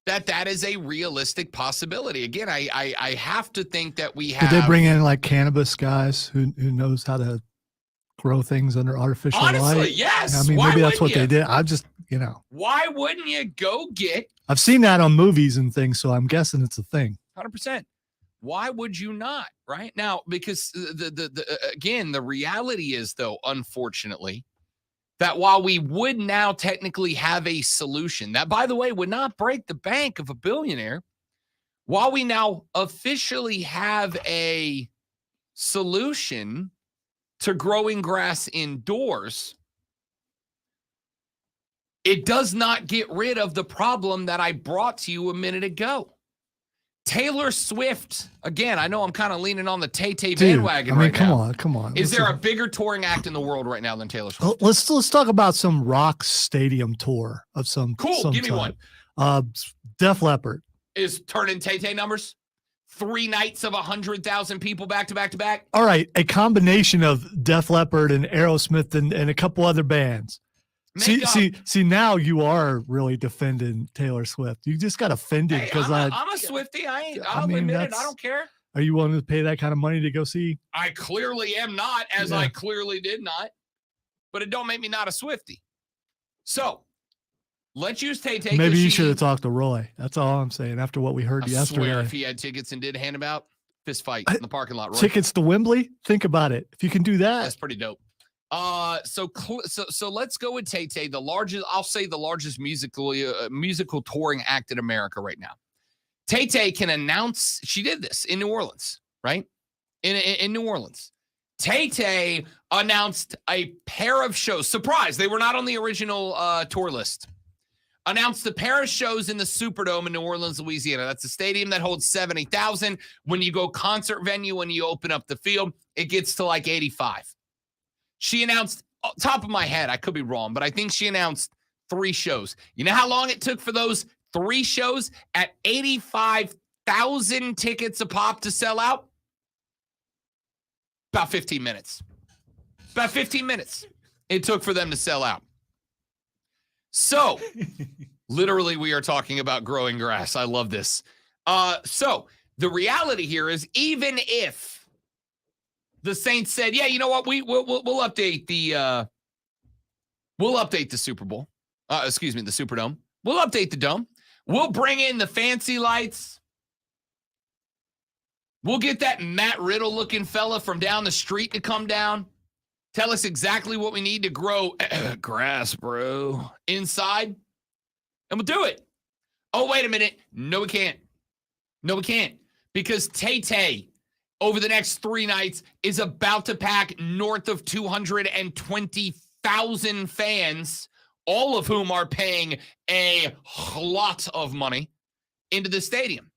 that that is a realistic possibility. Again, I have to think that we have. Did they bring in like cannabis guys who knows how to grow things under artificial light? Honestly, yes. I mean, Why maybe that's what wouldn't they you? did. I just, you know. Why wouldn't you go get I've seen that on movies and things, so I'm guessing it's a thing. 100%? Why would you not? Right now, because again, the reality is, though, unfortunately, that while we would now technically have a solution that, by the way, would not break the bank of a billionaire, while we now officially have a solution to growing grass indoors, it does not get rid of the problem that I brought to you a minute ago. Taylor Swift, again, I know I'm kind of leaning on the Tay-Tay bandwagon I mean, right now. come on. Is there a bigger touring act in the world right now than Taylor Swift? Let's talk about some rock stadium tour of some Cool, some give me type. one. Def Leppard. Is turning Tay-Tay numbers? 3 nights of 100,000 people back to back to back? All right, a combination of Def Leppard and Aerosmith and a couple other bands. See, now you are really defending Taylor Swift. You just got offended Hey, because I'm a Swiftie. I'll admit it. I don't care. Are you willing to pay that kind of money to go see? I clearly am not, as Yeah. I clearly did not. But it don't make me not a Swiftie. So, let's use Tay-Tay. Maybe you should have talked to Roy. That's all I'm saying. After what we heard I swear, yesterday, if he had tickets and did hand them out, fist fight in the parking lot. Roy. tickets to Wembley. Think about it. If you can do that, That's pretty dope. So let's go with Tay-Tay, the largest musical touring act in America right now. Tay-Tay can announce, she did this in New Orleans, right? In New Orleans. Tay-Tay announced a pair of shows. Surprise, they were not on the original tour list. Announced a pair of shows in the Superdome in New Orleans, Louisiana. That's a stadium that holds 70,000. When you go concert venue, when you open up the field, it gets to like 85. She announced, top of my head, I could be wrong, but I think she announced 3 shows. You know how long it took for those 3 shows at 85,000 tickets a pop to sell out? About 15 minutes. About 15 minutes it took for them to sell out. So, literally, we are talking about growing grass. I love this. So, the reality here is, even if the Saints said, yeah, you know what? We'll update the Super Bowl. The Superdome. We'll update the dome. We'll bring in the fancy lights. We'll get that Matt Riddle looking fella from down the street to come down. Tell us exactly what we need to grow grass, bro, inside. And we'll do it. Oh, wait a minute. No, we can't. No, we can't. Because Tay-Tay, over the next 3 nights, is about to pack north of 220,000 fans, all of whom are paying a lot of money, into the stadium.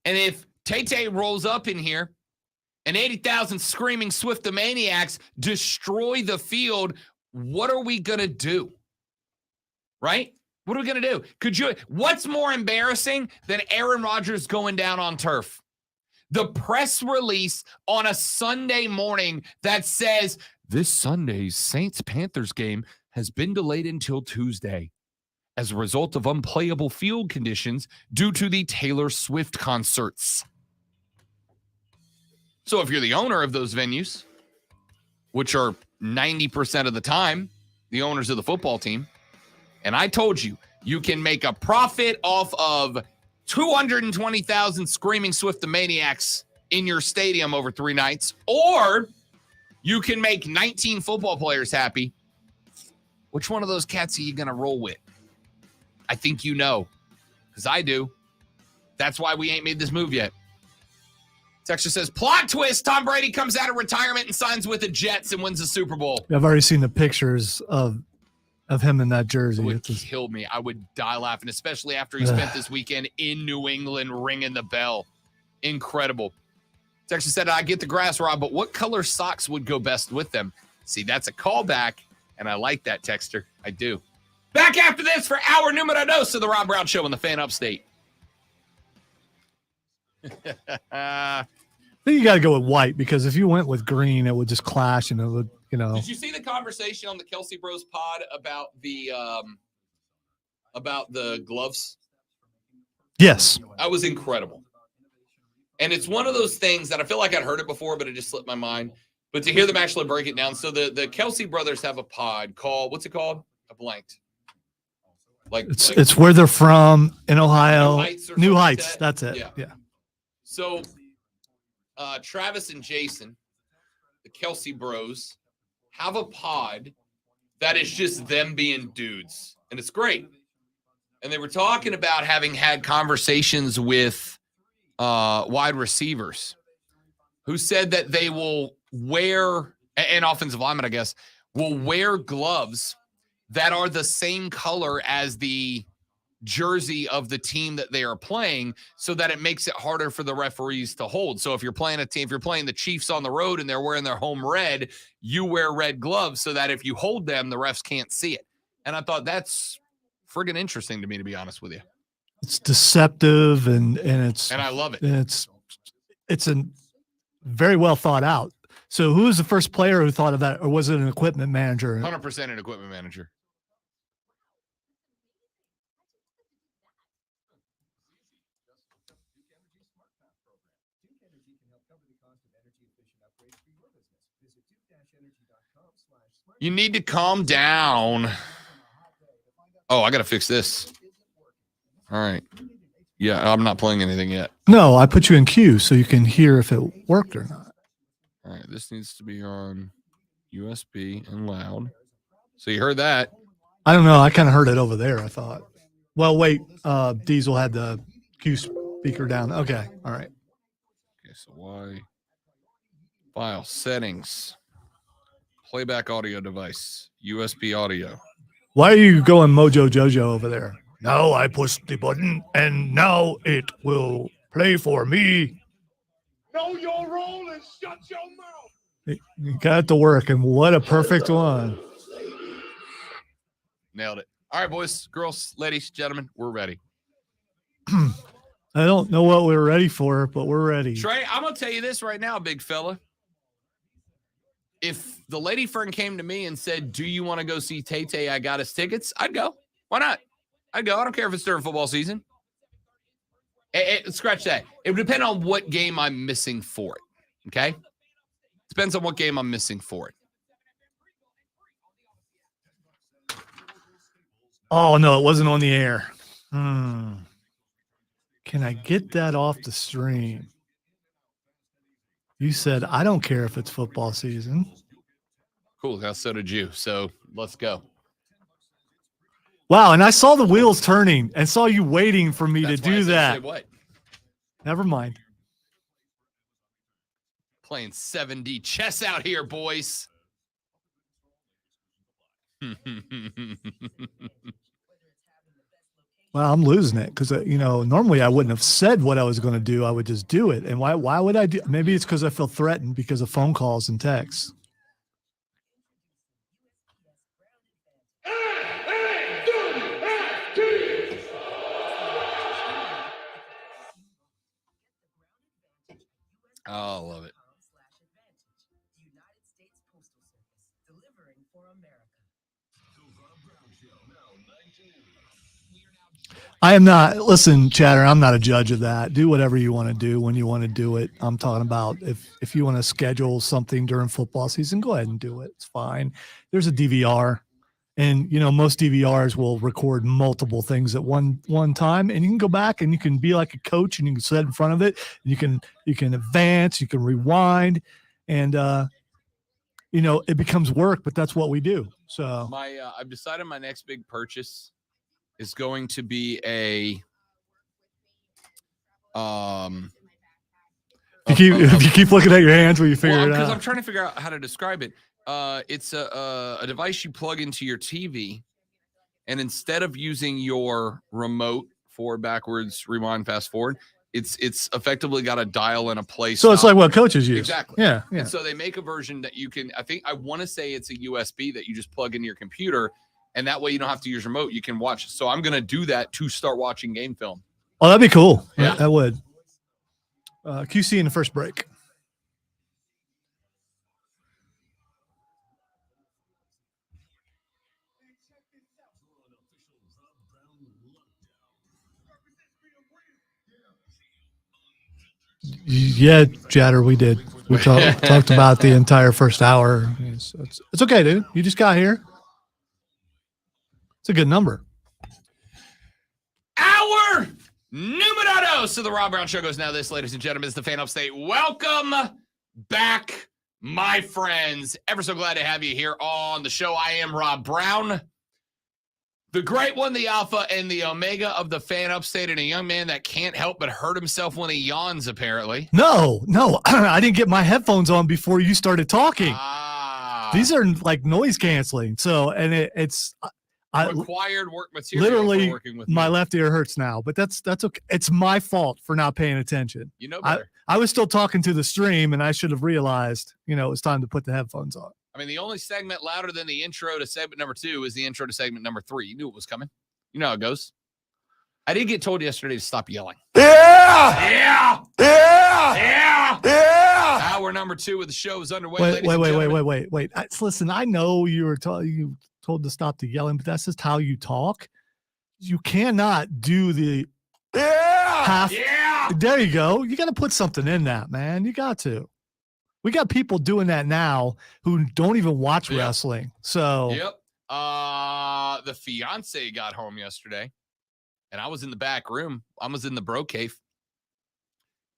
And if Tay-Tay rolls up in here and 80,000 screaming Swiftomaniacs destroy the field, what are we going to do? Right? What are we going to do? What's more embarrassing than Aaron Rodgers going down on turf? The press release on a Sunday morning that says, this Sunday's Saints-Panthers game has been delayed until Tuesday as a result of unplayable field conditions due to the Taylor Swift concerts. So if you're the owner of those venues, which are 90% of the time the owners of the football team, and I told you, you can make a profit off of 220,000 screaming Swiftomaniacs in your stadium over 3 nights, or you can make 19 football players happy. Which one of those cats are you going to roll with? I think you know, because I do. That's why we ain't made this move yet. Texture says, plot twist, Tom Brady comes out of retirement and signs with the Jets and wins the Super Bowl. I've already seen the pictures of him in that jersey. It would It's just- kill me. I would die laughing, especially after he spent this weekend in New England ringing the bell. Incredible. Texture said, I get the grass, Rob, but what color socks would go best with them? See, that's a callback, and I like that, Texter. I do. Back after this for hour numero dos of the Rob Brown Show in the Fan Upstate. I think you got to go with white, because if you went with green, it would just clash and it would, you know. Did you see the conversation on the Kelsey Bros pod about the gloves? Yes. That was incredible. And it's one of those things that I feel like I'd heard it before, but it just slipped my mind. But to hear them actually break it down. So the Kelsey brothers have a pod called, what's it called? I blanked. It's where they're from in Ohio. New Heights or New something like Heights. that? That's it. Yeah. Yeah. So, Travis and Jason, the Kelsey Bros, have a pod that is just them being dudes, and it's great. And they were talking about having had conversations with wide receivers who said that they will wear, and offensive linemen, I guess, will wear gloves that are the same color as the jersey of the team that they are playing, so that it makes it harder for the referees to hold. So if you're playing a team, if you're playing the Chiefs on the road and they're wearing their home red, you wear red gloves so that if you hold them, the refs can't see it. And I thought that's friggin' interesting to me, to be honest with you. It's deceptive and And I love it. it's a very well thought out. So who was the first player who thought of that, or was it an equipment manager? 100% an equipment manager. Duke Energy can help cover the cost of energy-efficient upgrades for your business. Visit duke-energy.com/smart. You need to calm down. Oh, I got to fix this. All right. Yeah, I'm not playing anything yet. No, I put you in queue so you can hear if it worked or not. All right, this needs to be on USB and loud. So you heard that. I don't know. I kind of heard it over there, I thought. Well, wait. Diesel had the Q speaker down. Okay. All right. Okay, so why? File settings. Playback audio device. USB audio. Why are you going Mojo Jojo over there? Now I push the button and now it will play for me. Know your role and shut your mouth. You got it to work, and what a perfect one. Nailed it. All right, boys, girls, ladies, gentlemen, we're ready. I don't know what we're ready for, but we're ready. Trey, I'm going to tell you this right now, big fella. If the lady friend came to me and said, do you want to go see Tay-Tay? I got us tickets. I'd go. Why not? I'd go. I don't care if it's during football season. Scratch that. It would depend on what game I'm missing for it. Okay? Depends on what game I'm missing for it. Oh, no, it wasn't on the air. Can I get that off the stream? You said, I don't care if it's football season. Cool. So did you. So let's go. Wow, and I saw the wheels turning and saw you waiting for me That's to why I do said, that. say what? Never mind. Playing 7D chess out here, boys. Well, I'm losing it because, normally I wouldn't have said what I was going to do. I would just do it. And why would I do? Maybe it's because I feel threatened because of phone calls and texts. Oh, I love it. I am not, listen, Chatter, I'm not a judge of that. Do whatever you want to do when you want to do it. I'm talking about if you want to schedule something during football season, go ahead and do it. It's fine. There's a DVR, and most DVRs will record multiple things at one time, and you can go back and you can be like a coach and you can sit in front of it. And you can advance, you can rewind, and it becomes work, but that's what we do. So I've decided my next big purchase is going to be a if you keep looking at your hands, will you figure it because out? I'm trying to figure out how to describe it. It's a device you plug into your TV, and instead of using your remote forward, backwards, rewind, fast forward, it's effectively got a dial and a play. So it's like what coaches use. Exactly. Yeah. And so they make a version that you can. I want to say it's a USB that you just plug into your computer. And that way you don't have to use your remote. You can watch. So I'm going to do that to start watching game film. Oh, that'd be cool. Yeah. That would. QC in the first break. Yeah, Jatter, we did. We talked about the entire first hour. It's okay, dude. You just got here. It's a good number. Numerados. So the Rob Brown Show goes now. This, ladies and gentlemen, is the Fan Upstate. Welcome back, my friends. Ever so glad to have you here on the show. I am Rob Brown, the great one, the alpha and the omega of the Fan Upstate, and a young man that can't help but hurt himself when he yawns, apparently. No, I didn't get my headphones on before you started talking. These are like noise canceling. So, and it's required work material literally for working with my me. left ear hurts now, but that's okay. It's my fault for not paying attention. You know better. I was still talking to the stream, and I should have realized, it was time to put the headphones on. I mean, the only segment louder than the intro to segment number 2 is the intro to segment number 3. You knew it was coming. You know how it goes. I did get told yesterday to stop yelling. Yeah! Hour number 2 of the show is underway. Wait. Listen, I know you told to stop the yelling, but that's just how you talk. You cannot do the half. Yeah! There you go. You got to put something in that, man. You got to. We got people doing that now who don't even watch wrestling. So, Yep. The fiance got home yesterday, and I was in the back room. I was in the bro cave.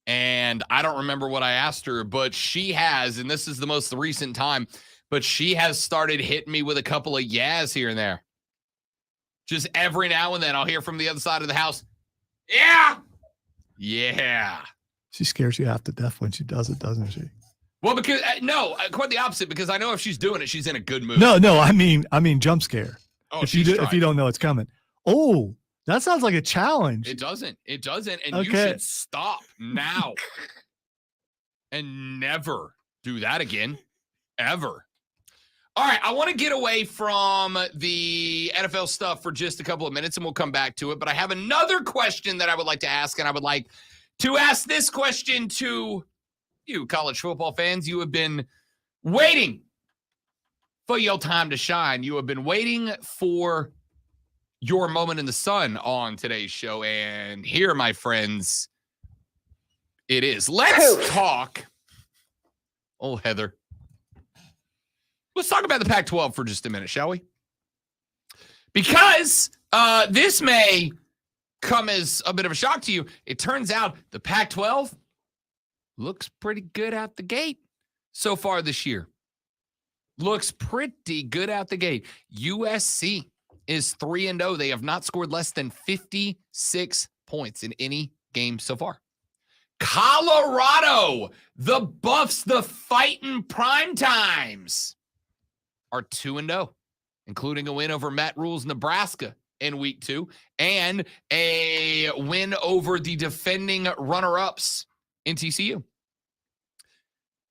And I don't remember what I asked her, but she has, and this is the most recent time, but she has started hitting me with a couple of yas here and there. Just every now and then I'll hear from the other side of the house, yeah. she scares you half to death when she does it, doesn't she? Well, because, no, quite the opposite, because I know if she's doing it, she's in a good mood. No, I mean jump scare. Oh, if you don't know it's coming. Oh, that sounds like a challenge. It doesn't. And you Okay. should stop now and never do that again, ever. All right, I want to get away from the NFL stuff for just a couple of minutes, and we'll come back to it. But I have another question that I would like to ask, and I would like to ask this question to you, college football fans. You have been waiting for your time to shine. You have been waiting for your moment in the sun on today's show. And here, my friends, it is. Let's talk. Oh, Heather. Let's talk about the Pac-12 for just a minute, shall we? Because this may come as a bit of a shock to you. It turns out the Pac-12 looks pretty good out the gate so far this year. Looks pretty good out the gate. USC is 3-0. They have not scored less than 56 points in any game so far. Colorado, the Buffs, the fighting prime times, are 2-0, including a win over Matt Rule's Nebraska in week 2 and a win over the defending runner-ups in TCU.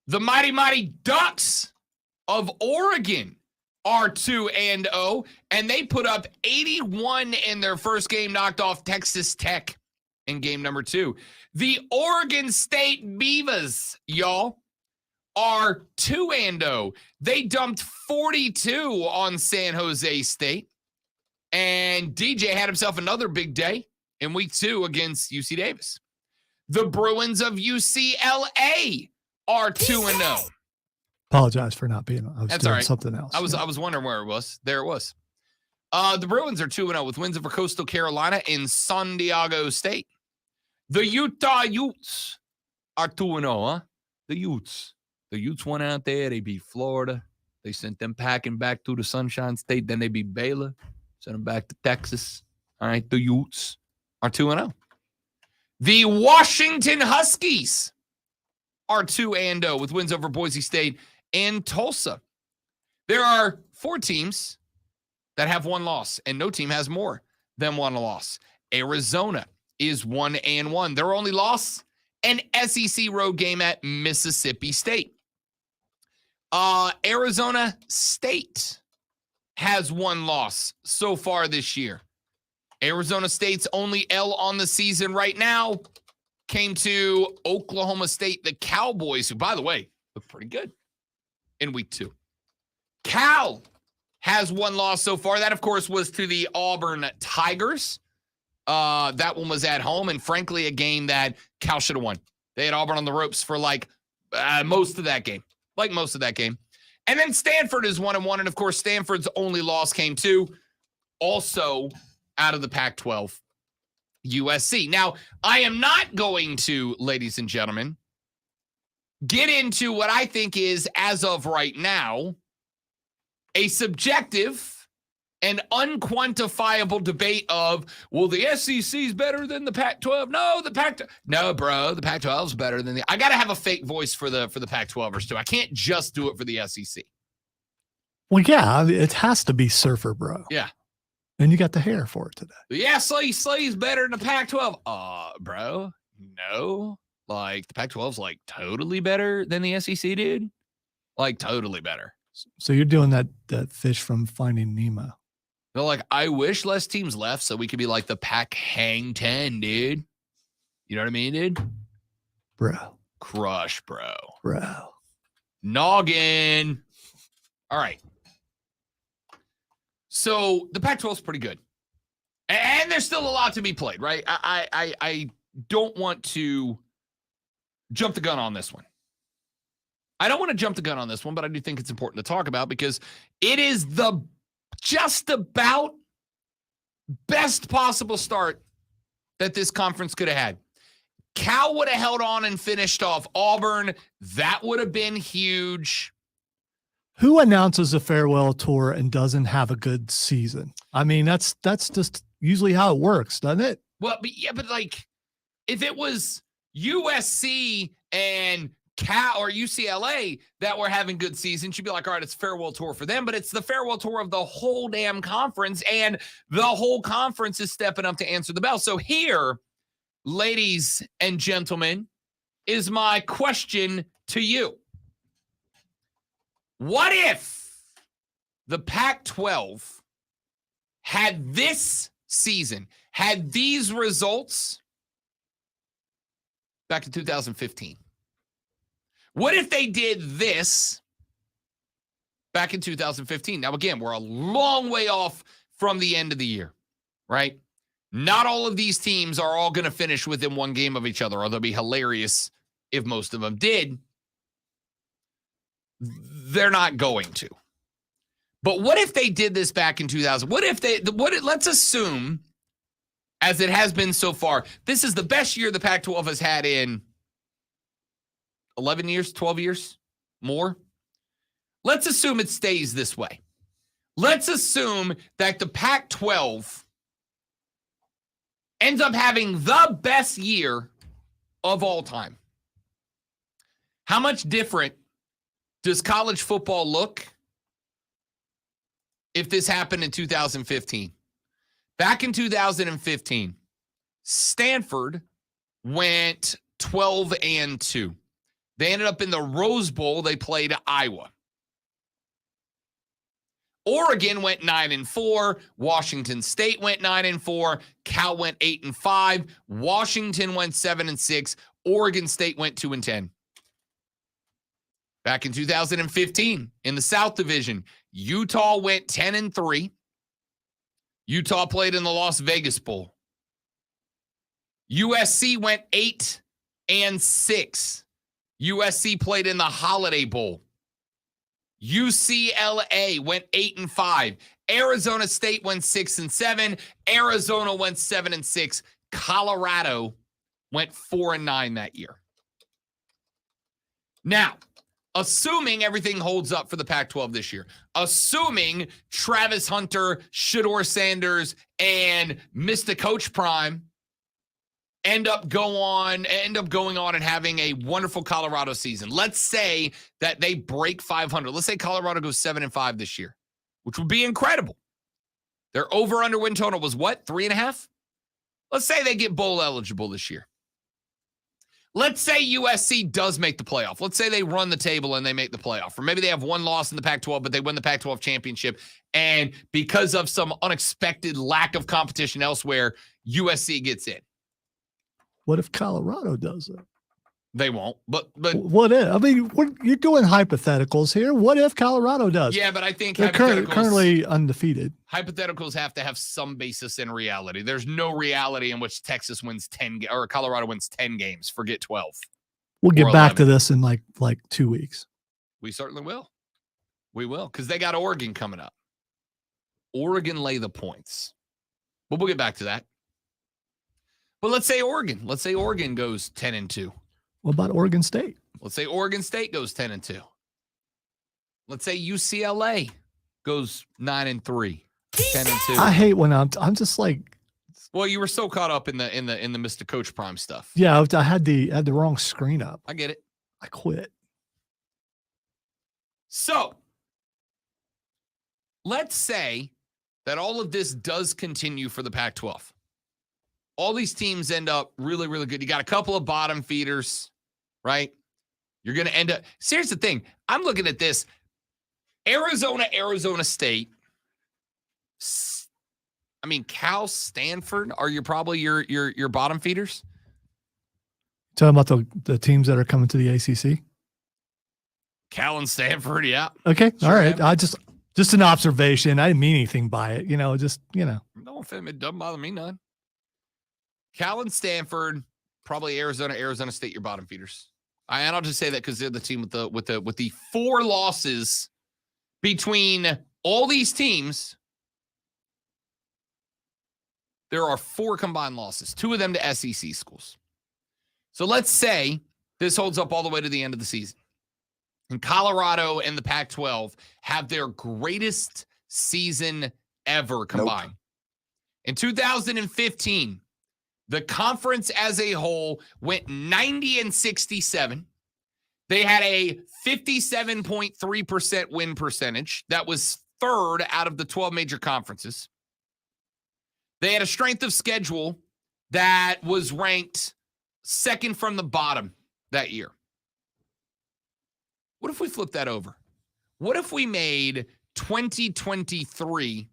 The mighty Ducks of Oregon are 2-0, and they put up 81 in their first game, knocked off Texas Tech in game number 2. The Oregon State Beavers, y'all, are 2-0. They dumped 42 on San Jose State, and DJ had himself another big day in week 2 against UC Davis. The Bruins of UCLA are 2-0. Apologize for not being. I was That's doing all right. something else. I was wondering where it was. There it was. The Bruins are 2-0 with wins over Coastal Carolina and San Diego State. The Utah Utes are 2-0, huh? The Utes. The Utes went out there. They beat Florida. They sent them packing back to the Sunshine State. Then they beat Baylor. Sent them back to Texas. All right, the Utes are 2-0. The Washington Huskies are 2-0 with wins over Boise State and Tulsa. There are 4 teams that have 1 loss, and no team has more than 1 loss. Arizona is 1-1. Their only loss, an SEC road game at Mississippi State. Arizona State has 1 loss so far this year. Arizona State's only L on the season right now came to Oklahoma State, the Cowboys, who, by the way, look pretty good in week 2. Cal has 1 loss so far. That, of course, was to the Auburn Tigers. That one was at home, and frankly, a game that Cal should have won. They had Auburn on the ropes for most of that game. And then Stanford is 1-1, and of course, Stanford's only loss came to also out of the Pac-12. USC. Now, I am not going to, ladies and gentlemen, get into what I think is, as of right now, a subjective and unquantifiable debate of, well, the SEC is better than the Pac-12. No, no, bro, the Pac-12 is better than I got to have a fake voice for the Pac-12ers too. I can't just do it for the SEC. Well, yeah, it has to be Surfer Bro. Yeah. And you got the hair for it today. Yeah, Slay's better than the Pac-12. Bro, no. Like, the Pac-12's like totally better than the SEC, dude. Like, totally better. So you're doing that fish from Finding Nemo. They're like, I wish less teams left so we could be like the Pac Hang 10, dude. You know what I mean, dude? Bro. Crush, bro. Noggin. All right. So the Pac-12 is pretty good. And there's still a lot to be played, right? I don't want to jump the gun on this one. I don't want to jump the gun on this one, but I do think it's important to talk about because it is the just about best possible start that this conference could have had. Cal would have held on and finished off Auburn. That would have been huge. Who announces a farewell tour and doesn't have a good season? I mean, that's just usually how it works, doesn't it? Well, but like, if it was USC and Cal or UCLA that were having good seasons, you'd be like, all right, it's farewell tour for them, but it's the farewell tour of the whole damn conference, and the whole conference is stepping up to answer the bell. So here, ladies and gentlemen, is my question to you. What if the Pac-12 had this season, had these results back in 2015? What if they did this back in 2015? Now, again, we're a long way off from the end of the year, right? Not all of these teams are all going to finish within one game of each other, although it'd be hilarious if most of them did. They're not going to. But what if they did this back in 2000? Let's assume, as it has been so far, this is the best year the Pac-12 has had in 11 years, 12 years, more. Let's assume it stays this way. Let's assume that the Pac-12 ends up having the best year of all time. How much different does college football look if this happened in 2015? Back in 2015, Stanford went 12-2. They ended up in the Rose Bowl. They played Iowa. Oregon went 9-4. Washington State went 9-4. Cal went 8-5. Washington went 7-6. Oregon State went 2-10. Back in 2015, in the South Division, Utah went 10-3. Utah played in the Las Vegas Bowl. USC went 8-6. USC played in the Holiday Bowl. UCLA went 8-5. Arizona State went 6-7. Arizona went 7-6. Colorado went 4-9 that year. Now, assuming everything holds up for the Pac-12 this year, assuming Travis Hunter, Shedeur Sanders, and Mr. Coach Prime end up going on and having a wonderful Colorado season. Let's say that they break 500. Let's say Colorado goes 7-5 this year, which would be incredible. Their over-under win total was what? 3.5? Let's say they get bowl eligible this year. Let's say USC does make the playoff. Let's say they run the table and they make the playoff. Or maybe they have one loss in the Pac-12, but they win the Pac-12 championship. And because of some unexpected lack of competition elsewhere, USC gets in. What if Colorado does it? They won't. But what if? I mean, you're doing hypotheticals here. What if Colorado does? Yeah, but I think they're currently undefeated. Hypotheticals have to have some basis in reality. There's no reality in which Texas wins 10 or Colorado wins 10 games. Forget 12. We'll get back 11. to this in like 2 weeks. We certainly will. We will, because they got Oregon coming up. Oregon lay the points. But we'll get back to that. But let's say Oregon. Let's say Oregon goes 10-2. What about Oregon State? Let's say Oregon State goes 10-2. Let's say UCLA goes 9-3, 10-2. I hate when I'm just like, Well, you were so caught up in the Mr. Coach Prime stuff. yeah, I had the wrong screen up. I get it. I quit. So let's say that all of this does continue for the Pac-12. All these teams end up really, really good. You got a couple of bottom feeders, right? You're going to end up. So here's the thing. I'm looking at this. Arizona State. I mean, Cal, Stanford are probably your bottom feeders. Talking about the teams that are coming to the ACC. Cal and Stanford, yeah. Okay, Sure, all right. yeah. I just an observation. I didn't mean anything by it. No, it doesn't bother me none. Cal and Stanford, probably Arizona State, your bottom feeders. And I'll just say that because they're the team with the 4 losses between all these teams. There are 4 combined losses, 2 of them to SEC schools. So let's say this holds up all the way to the end of the season. And Colorado and the Pac-12 have their greatest season ever combined. In 2015, the conference as a whole went 90-67. They had a 57.3% win percentage. That was 3rd out of the 12 major conferences. They had a strength of schedule that was ranked 2nd from the bottom that year. What if we flip that over? What if we made 2023,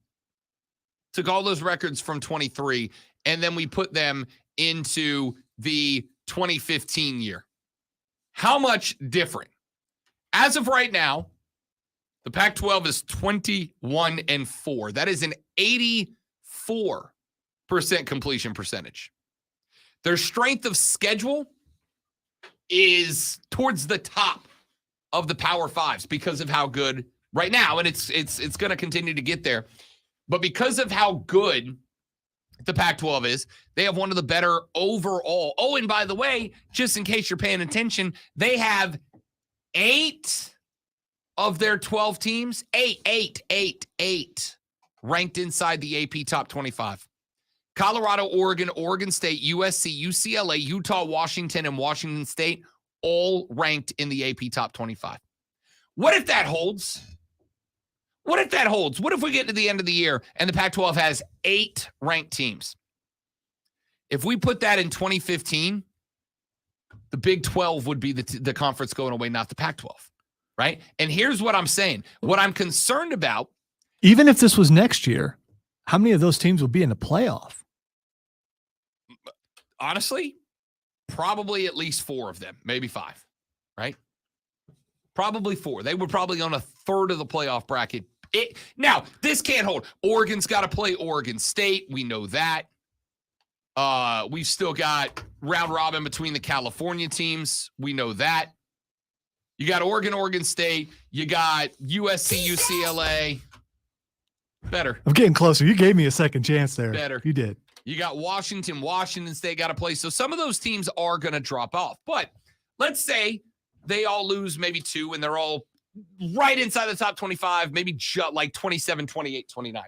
took all those records from 23, and then we put them into the 2015 year? How much different? As of right now, the Pac-12 is 21-4. That is an 84% completion percentage. Their strength of schedule is towards the top of the Power Fives because of how good right now, and it's going to continue to get there. But because of how good the Pac-12 is, they have one of the better overall. Oh, and by the way, just in case you're paying attention, they have 8 of their 12 teams, 8 ranked inside the AP top 25. Colorado, Oregon, Oregon State, USC, UCLA, Utah, Washington, and Washington State all ranked in the AP top 25. What if that holds? What if that holds? What if we get to the end of the year and the Pac-12 has 8 ranked teams? If we put that in 2015, the Big 12 would be the conference going away, not the Pac-12, right? And here's what I'm saying. What I'm concerned about. Even if this was next year, how many of those teams will be in the playoff? Honestly, probably at least 4 of them, maybe 5, right? Probably 4. They were probably on a third of the playoff bracket. Now, this can't hold. Oregon's got to play Oregon State. We know that. We've still got round robin between the California teams. We know that. You got Oregon State. You got USC, UCLA. Better. I'm getting closer. You gave me a second chance there. Better. You did. You got Washington State got to play. So some of those teams are going to drop off. But let's say they all lose maybe 2 and they're all right inside the top 25, maybe just like 27, 28, 29.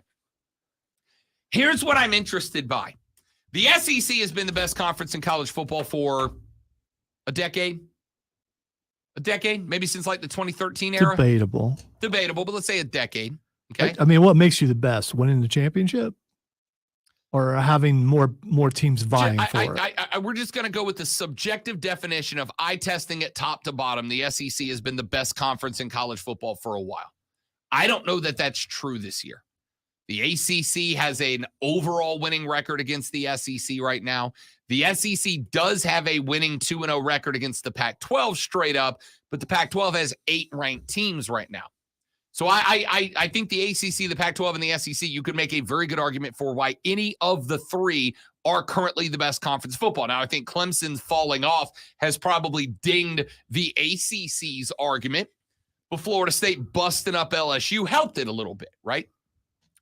Here's what I'm interested by. The SEC has been the best conference in college football for a decade. Maybe since like the 2013 era. Debatable, but let's say a decade. Okay. I mean, what makes you the best? Winning the championship, or having more teams vying for it? We're just going to go with the subjective definition of eye testing it top to bottom. The SEC has been the best conference in college football for a while. I don't know that that's true this year. The ACC has an overall winning record against the SEC right now. The SEC does have a winning 2-0 record against the Pac-12 straight up, but the Pac-12 has 8 ranked teams right now. So I think the ACC, the Pac-12, and the SEC, you could make a very good argument for why any of the 3 are currently the best conference football. Now, I think Clemson's falling off has probably dinged the ACC's argument, but Florida State busting up LSU helped it a little bit, right?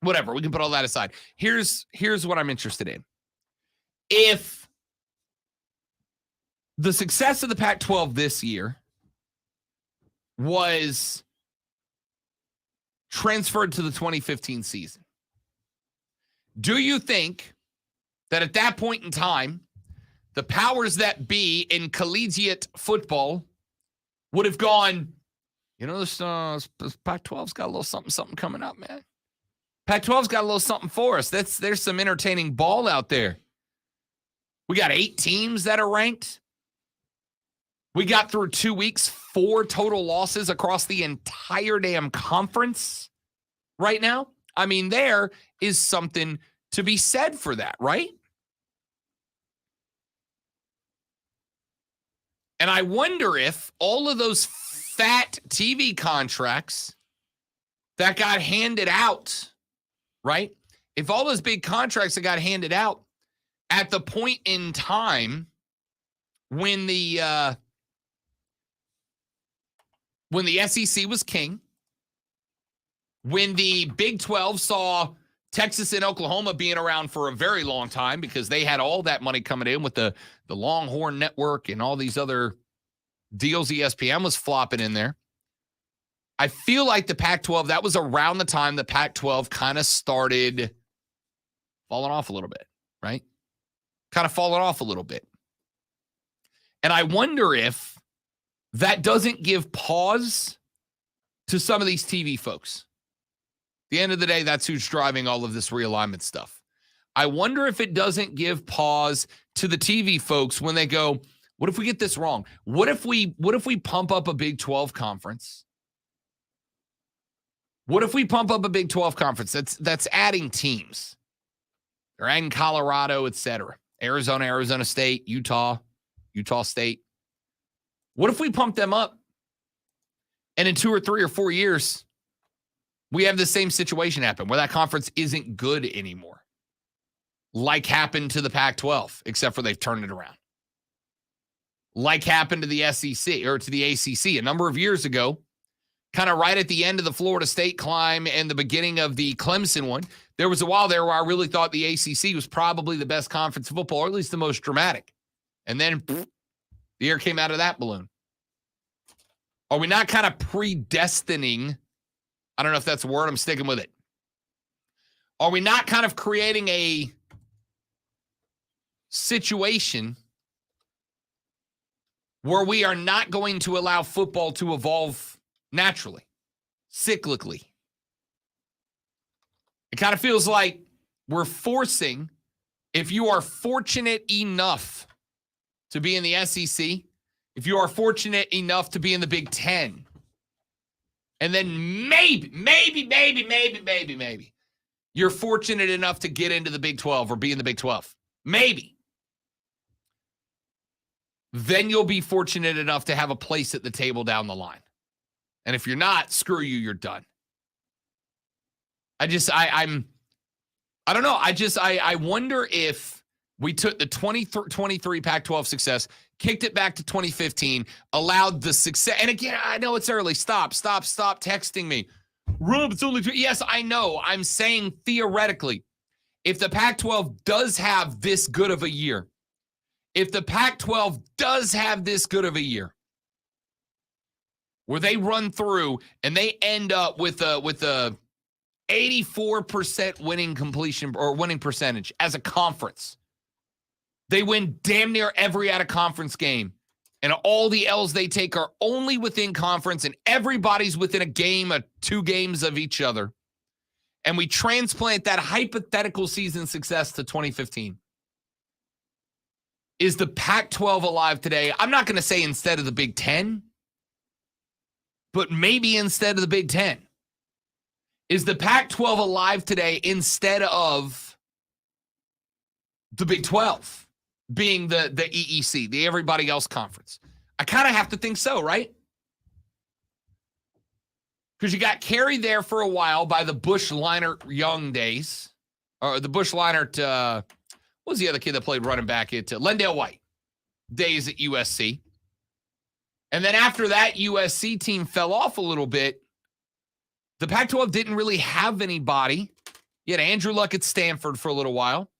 Whatever, we can put all that aside. Here's what I'm interested in. If the success of the Pac-12 this year was transferred to the 2015 season. Do you think that at that point in time, the powers that be in collegiate football would have gone, this Pac-12's got a little something coming up, man. Pac-12's got a little something for us. There's some entertaining ball out there. We got 8 teams that are ranked. We got through 2 weeks, 4 total losses across the entire damn conference right now. I mean, there is something to be said for that, right? And I wonder if all of those fat TV contracts that got handed out, right? If all those big contracts that got handed out at the point in time when the SEC was king, when the Big 12 saw Texas and Oklahoma being around for a very long time because they had all that money coming in with the Longhorn Network and all these other deals ESPN was flopping in there. I feel like the Pac-12, that was around the time the Pac-12 kind of started falling off a little bit, right? Kind of falling off a little bit. And I wonder if that doesn't give pause to some of these TV folks. At the end of the day, that's who's driving all of this realignment stuff. I wonder if it doesn't give pause to the TV folks when they go, what if we get this wrong? What if we pump up a Big 12 conference? What if we pump up a Big 12 conference? That's adding teams. They're adding Colorado, etc. Arizona State, Utah State. What if we pump them up? And in 2 or 3 or 4 years, we have the same situation happen where that conference isn't good anymore. Like happened to the Pac-12, except for they've turned it around. Like happened to the SEC or to the ACC a number of years ago, kind of right at the end of the Florida State climb and the beginning of the Clemson one. There was a while there where I really thought the ACC was probably the best conference of football, or at least the most dramatic. And then the air came out of that balloon. Are we not kind of predestining? I don't know if that's a word. I'm sticking with it. Are we not kind of creating a situation where we are not going to allow football to evolve naturally, cyclically? It kind of feels like we're forcing, if you are fortunate enough to be in the SEC, if you are fortunate enough to be in the Big 10, and then maybe, you're fortunate enough to get into the Big 12 or be in the Big 12. Maybe. Then you'll be fortunate enough to have a place at the table down the line. And if you're not, screw you, you're done. I don't know. I wonder if we took the 2023 Pac-12 success, kicked it back to 2015, allowed the success. And again, I know it's early. Stop texting me. Rob, it's only 2. Yes, I know. I'm saying theoretically, if the Pac-12 does have this good of a year, if the Pac-12 does have this good of a year, where they run through and they end up with a 84% winning completion or winning percentage as a conference. They win damn near every out of conference game. And all the L's they take are only within conference, and everybody's within a game or 2 games of each other. And we transplant that hypothetical season success to 2015. Is the Pac-12 alive today? I'm not going to say instead of the Big 10, but maybe instead of the Big 10. Is the Pac-12 alive today instead of the Big 12 being the EEC, the everybody else conference? I kind of have to think so, right? Because you got carried there for a while by the Bush Leinart Young days, or the Bush Leinart, what was the other kid that played running back at Lendale White days at USC. And then after that USC team fell off a little bit, the Pac-12 didn't really have anybody. You had Andrew Luck at Stanford for a little while.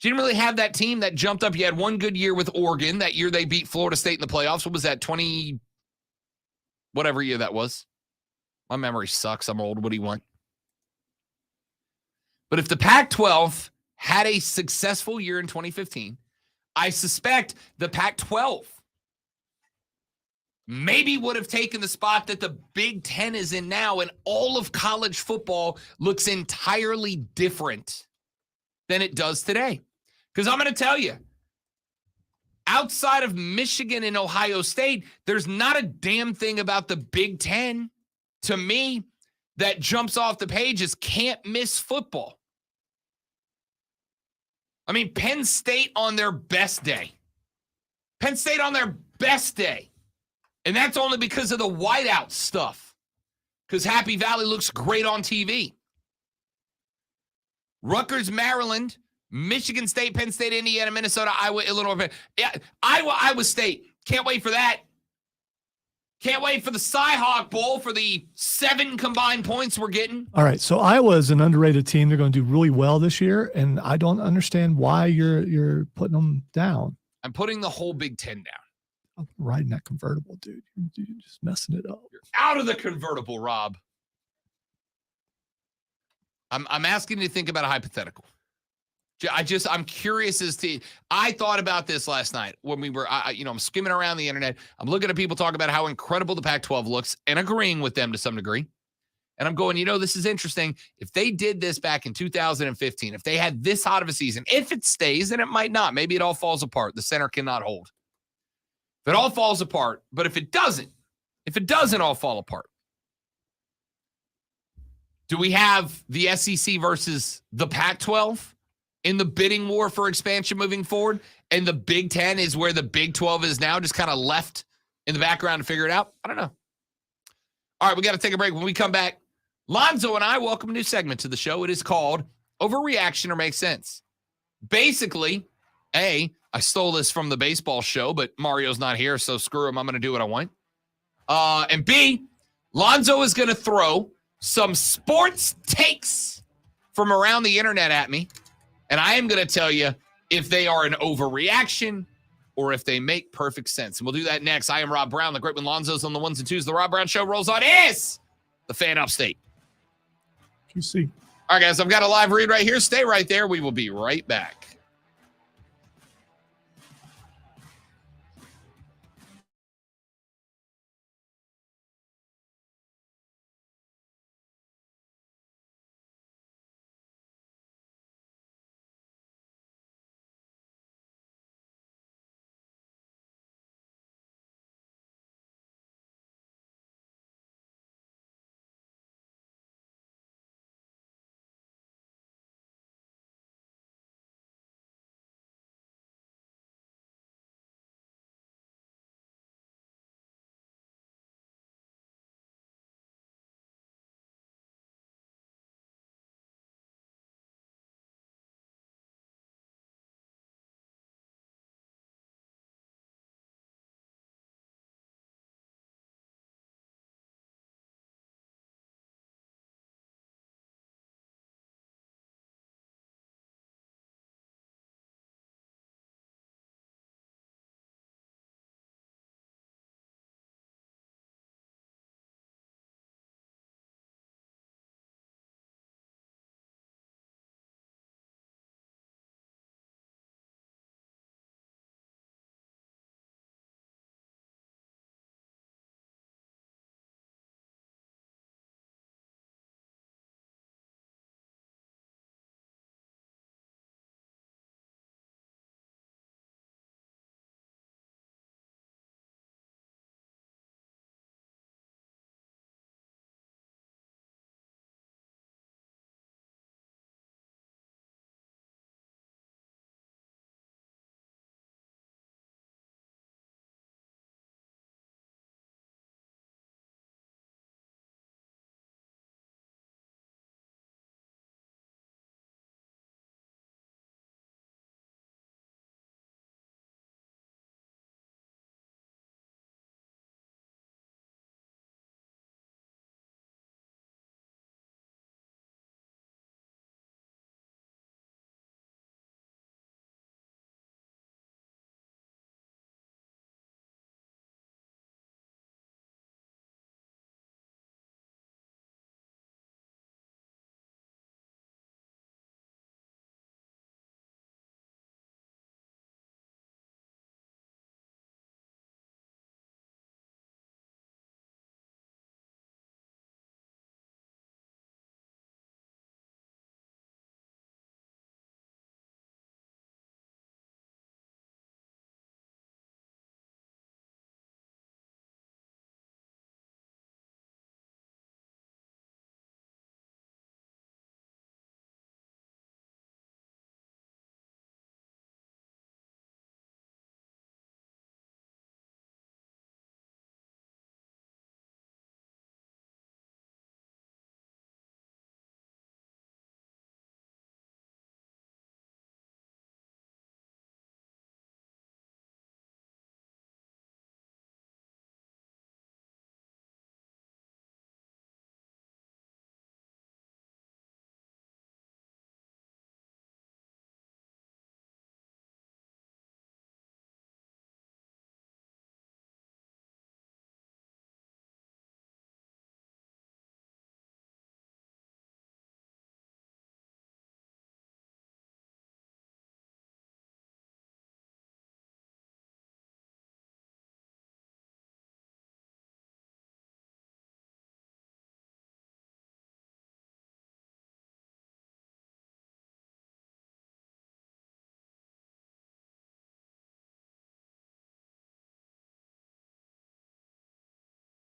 She didn't really have that team that jumped up. You had one good year with Oregon. That year they beat Florida State in the playoffs. What was that, 20, whatever year that was? My memory sucks. I'm old. What do you want? But if the Pac-12 had a successful year in 2015, I suspect the Pac-12 maybe would have taken the spot that the Big Ten is in now, and all of college football looks entirely different than it does today. Because I'm going to tell you, outside of Michigan and Ohio State, there's not a damn thing about the Big Ten, to me, that jumps off the page as can't miss football. I mean, Penn State on their best day. Penn State on their best day. And that's only because of the whiteout stuff. Because Happy Valley looks great on TV. Rutgers, Maryland, Michigan State, Penn State, Indiana, Minnesota, Iowa, Illinois. Yeah, Iowa State. Can't wait for that. Can't wait for the Cy-Hawk Bowl for the 7 combined points we're getting. All right, so Iowa is an underrated team. They're going to do really well this year, and I don't understand why you're putting them down. I'm putting the whole Big Ten down. I'm riding that convertible, dude. You're just messing it up. You're out of the convertible, Rob. I'm asking you to think about a hypothetical. I'm curious as to, I thought about this last night when we were, I'm skimming around the internet. I'm looking at people talk about how incredible the Pac-12 looks and agreeing with them to some degree. And I'm going, this is interesting. If they did this back in 2015, if they had this hot of a season, if it stays, and it might not, maybe it all falls apart. The center cannot hold. If it all falls apart, but if it doesn't all fall apart, do we have the SEC versus the Pac-12 in the bidding war for expansion moving forward? And the Big Ten is where the Big 12 is now, just kind of left in the background to figure it out? I don't know. All right, we got to take a break. When we come back, Lonzo and I welcome a new segment to the show. It is called Overreaction or Make Sense. Basically, I stole this from the baseball show, but Mario's not here, so screw him. I'm going to do what I want. And B, Lonzo is going to throw some sports takes from around the internet at me, and I am going to tell you if they are an overreaction or if they make perfect sense. And we'll do that next. I am Rob Brown. The great when Lonzo's on the ones and twos. The Rob Brown Show rolls on is the Fan Upstate. QC. All right, guys, I've got a live read right here. Stay right there. We will be right back.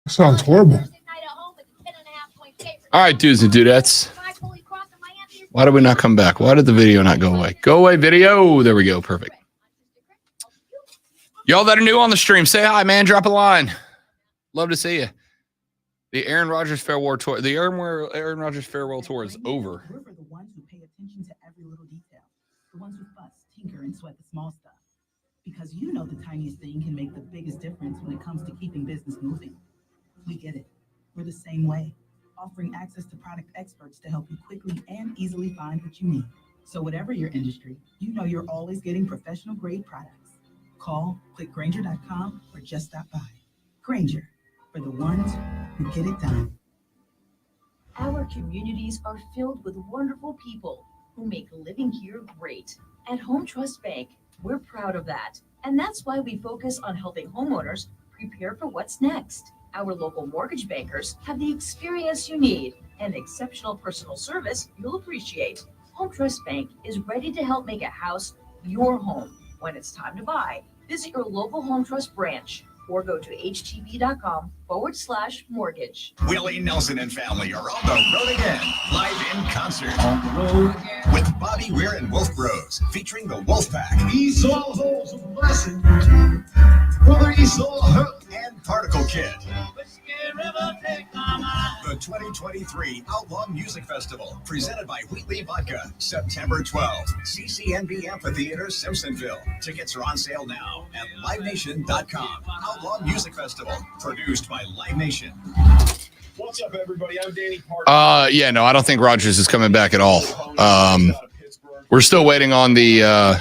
Sounds horrible. All right, dudes and dudettes. Why did we not come back? Why did the video not go away? Go away, video. There we go. Perfect. Y'all that are new on the stream, say hi, man. Drop a line. Love to see you. The Aaron Rodgers farewell tour. The Aaron Rodgers farewell tour is over. We're for the ones who pay attention to every little detail. The ones who fuss, tinker, and sweat the small stuff. Because you know the tiniest thing can make the biggest difference when it comes to keeping business moving. We get it. We're the same way, offering access to product experts to help you quickly and easily find what you need. So whatever your industry, you know you're always getting professional grade products. Call, click Grainger.com, or just stop by. Grainger, for the ones who get it done. Our communities are filled with wonderful people who make living here great. At Home Trust Bank, we're proud of that. And that's why we focus on helping homeowners prepare for what's next. Our local mortgage bankers have the experience you need and exceptional personal service you'll appreciate. Home Trust Bank is ready to help make a house your home. When it's time to buy, visit your local Home Trust branch or go to htb.com/mortgage. Willie Nelson and family are on the road again, live in concert. On the road again. With Bobby Weir and Wolf Bros, featuring the Wolf Pack. Esau holds a blessing. Brother Esau and Particle Kid. The 2023 Outlaw Music Festival, presented by Wheatley Vodka, September 12th, CCNB Amphitheater, Simpsonville. Tickets are on sale now at livenation.com. Outlaw Music Festival, produced by Live Nation. What's up, everybody? I'm Danny Parker. Yeah, no, I don't think Rodgers is coming back at all. We're still waiting on the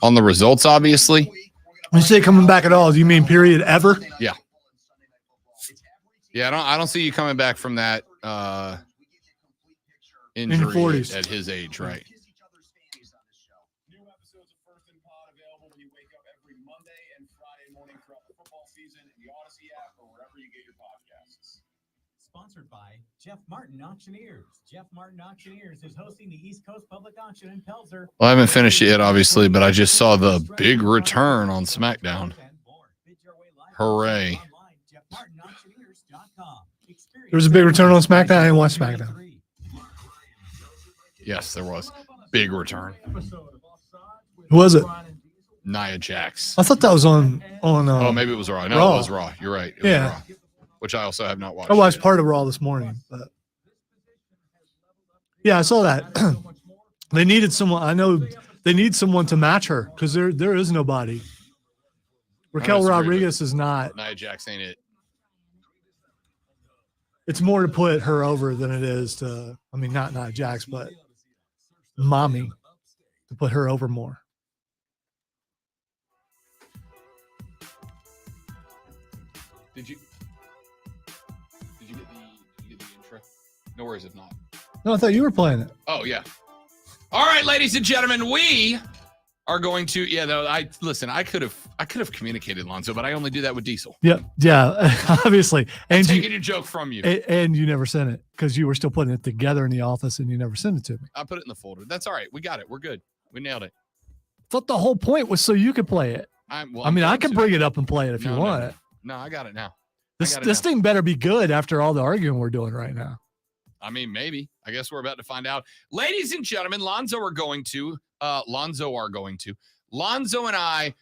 results, obviously. When you say coming back at all, do you mean period ever? Yeah. Yeah, I don't see you coming back from that injury 40s. at his age, right? New episodes of First and Pod available when you wake up every Monday and Friday morning throughout the football season in the Odyssey app or wherever you get your podcasts. Sponsored by Jeff Martin Auctioneers. Jeff Martin Auctioneers is hosting the East Coast Public Auction in Pelzer. Well, I haven't finished it yet, obviously, but I just saw the big return on SmackDown. Hooray. There was a big return on SmackDown. I didn't watch SmackDown. Yes, there was. Big return. Who was it? Nia Jax. I thought that was on Oh, maybe it was Raw. No, Raw. it was Raw. You're right. It was Yeah. Raw, which I also have not watched. I watched yet. part of Raw this morning, but yeah, I saw that. They needed someone. I know they need someone to match her because there is nobody. Raquel disagree, Rodriguez is not. Nia Jax ain't it. It's more to put her over than it is to. I mean, not Jax, but Mommy to put her over more. Did you get the intro? No worries if not. No, I thought you were playing it. Oh yeah. All right, ladies and gentlemen, we are going to. Yeah, though. I could have communicated, Lonzo, but I only do that with Diesel. Yep. Yeah. Obviously. And Taking your joke from you. And you never sent it because you were still putting it together in the office and you never sent it to me. I put it in the folder. That's all right. We got it. We're good. We nailed it. Thought the whole point was so you could play it. I can bring it up and play it if you want it. No, I got it now. This thing better be good after all the arguing we're doing right now. I mean, maybe. I guess we're about to find out. Ladies and gentlemen, Lonzo and I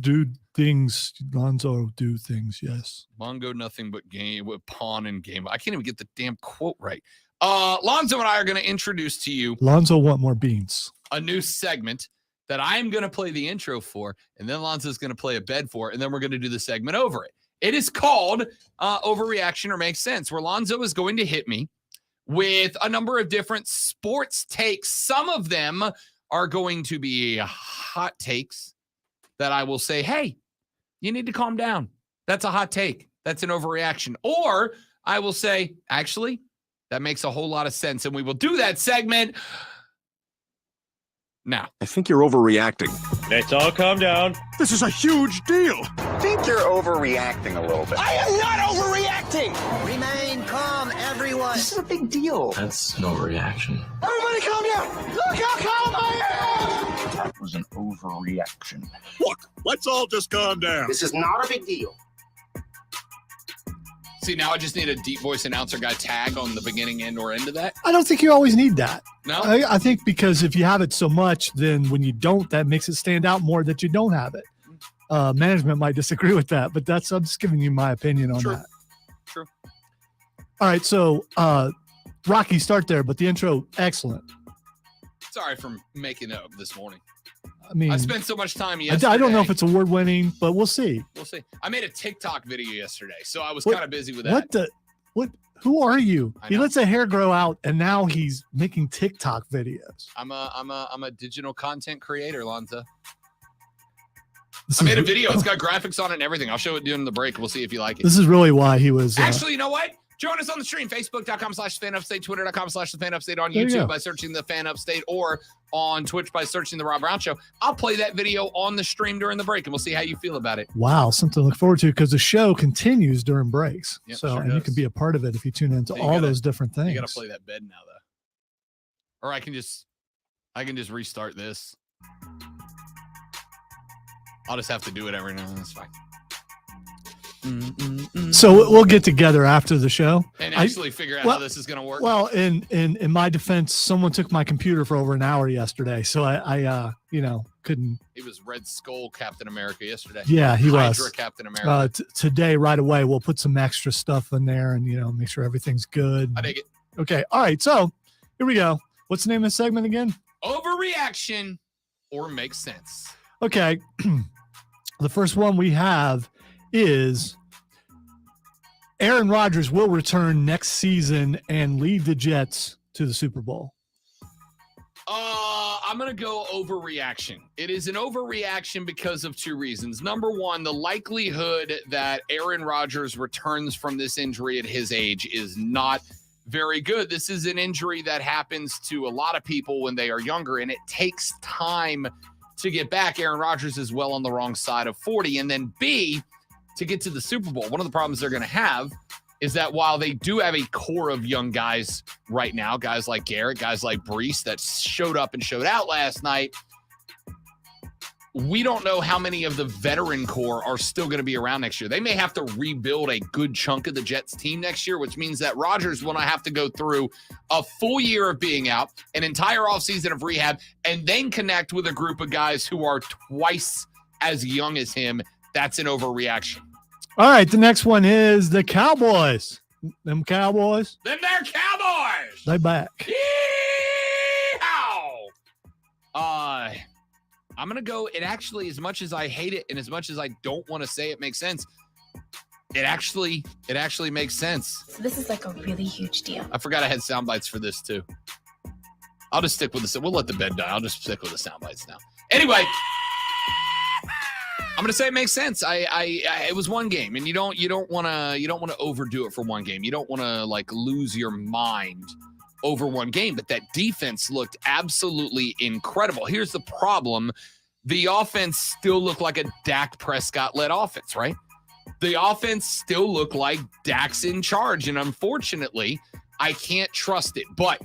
do things. Lonzo do things, yes. Mongo nothing but game with pawn and game. I can't even get the damn quote right. Lonzo and I are going to introduce to you Lonzo want more beans. a new segment that I'm going to play the intro for, and then Lonzo's going to play a bed for, and then we're going to do the segment over it. It is called Overreaction or Makes Sense, where Lonzo is going to hit me with a number of different sports takes. Some of them are going to be hot takes that I will say, hey, you need to calm down. That's a hot take. That's an overreaction. Or I will say, actually, that makes a whole lot of sense, and we will do that segment now. I think you're overreacting. Let's all calm down. This is a huge deal. I think you're overreacting a little bit. I am not overreacting. Remain calm, everyone. This is a big deal. That's an overreaction. Everybody calm down. Look how calm I am. That was an overreaction. Look, let's all just calm down. This is not a big deal. See, now I just need a deep voice announcer guy tag on the beginning, end, or end of that. I don't think you always need that. No? I think because if you have it so much, then when you don't, that makes it stand out more that you don't have it. Management might disagree with that, but I'm just giving you my opinion on that. True. All right, so Rocky, start there, but the intro, excellent. Sorry for making it up this morning. I mean, I spent so much time yesterday. I don't know if it's award winning, but we'll see. We'll see. I made a TikTok video yesterday, so I was kind of busy with that. Who are you? I He know. lets the hair grow out, and now he's making TikTok videos. I'm a digital content creator, Lonzo. This I made a is- video. It's got graphics on it and everything. I'll show it during the break. We'll see if you like it. This is really why he was. Actually, you know what? Join us on the stream, facebook.com/fanupstate, twitter.com/thefanupstate, on There you go. YouTube by searching the Fan Upstate, or on Twitch by searching the Rob Brown Show. I'll play that video on the stream during the break, and we'll see how you feel about it. Wow, something to look forward to because the show continues during breaks. Yep, so, sure and you does. can be a part of it if you tune into So you all gotta- those different things. You got to play that bed now, though. Or I can just restart this. I'll just have to do it every now and then. It's fine. So we'll get together after the show. And I- actually figure out how this is going to work. Well, in my defense, someone took my computer for over an hour yesterday, so I couldn't. He was Red Skull Captain America yesterday. Yeah, he Hydra was. Captain America. Today, right away, we'll put some extra stuff in there and make sure everything's good. I dig it. Okay, all right. So here we go. What's the name of the segment again? Overreaction or makes sense. Okay, the first one we have is Aaron Rodgers will return next season and lead the Jets to the Super Bowl. I'm going to go overreaction. It is an overreaction because of two reasons. Number one, the likelihood that Aaron Rodgers returns from this injury at his age is not very good. This is an injury that happens to a lot of people when they are younger, and it takes time to get back. Aaron Rodgers is well on the wrong side of 40. And then B, to get to the Super Bowl, one of the problems they're going to have is that while they do have a core of young guys right now, guys like Garrett, guys like Brees that showed up and showed out last night, we don't know how many of the veteran core are still going to be around next year. They may have to rebuild a good chunk of the Jets team next year, which means that Rodgers will not have to go through a full year of being out, an entire offseason of rehab, and then connect with a group of guys who are twice as young as him. That's an overreaction. All right, the next one is the Cowboys. Them Cowboys, Then they're Cowboys. they back. Yeehaw! I'm going to go, it actually, as much as I hate it and as much as I don't want to say it makes sense, it actually makes sense. So this is like a really huge deal. I forgot I had sound bites for this too. I'll just stick with this. We'll let the bed die. I'll just stick with the sound bites now. Anyway, I'm gonna say it makes sense. It was one game, and you don't want to overdo it for one game. You don't want to like lose your mind over one game. But that defense looked absolutely incredible. Here's the problem: the offense still looked like a Dak Prescott led offense, right? The offense still looked like Dak's in charge, and unfortunately, I can't trust it. But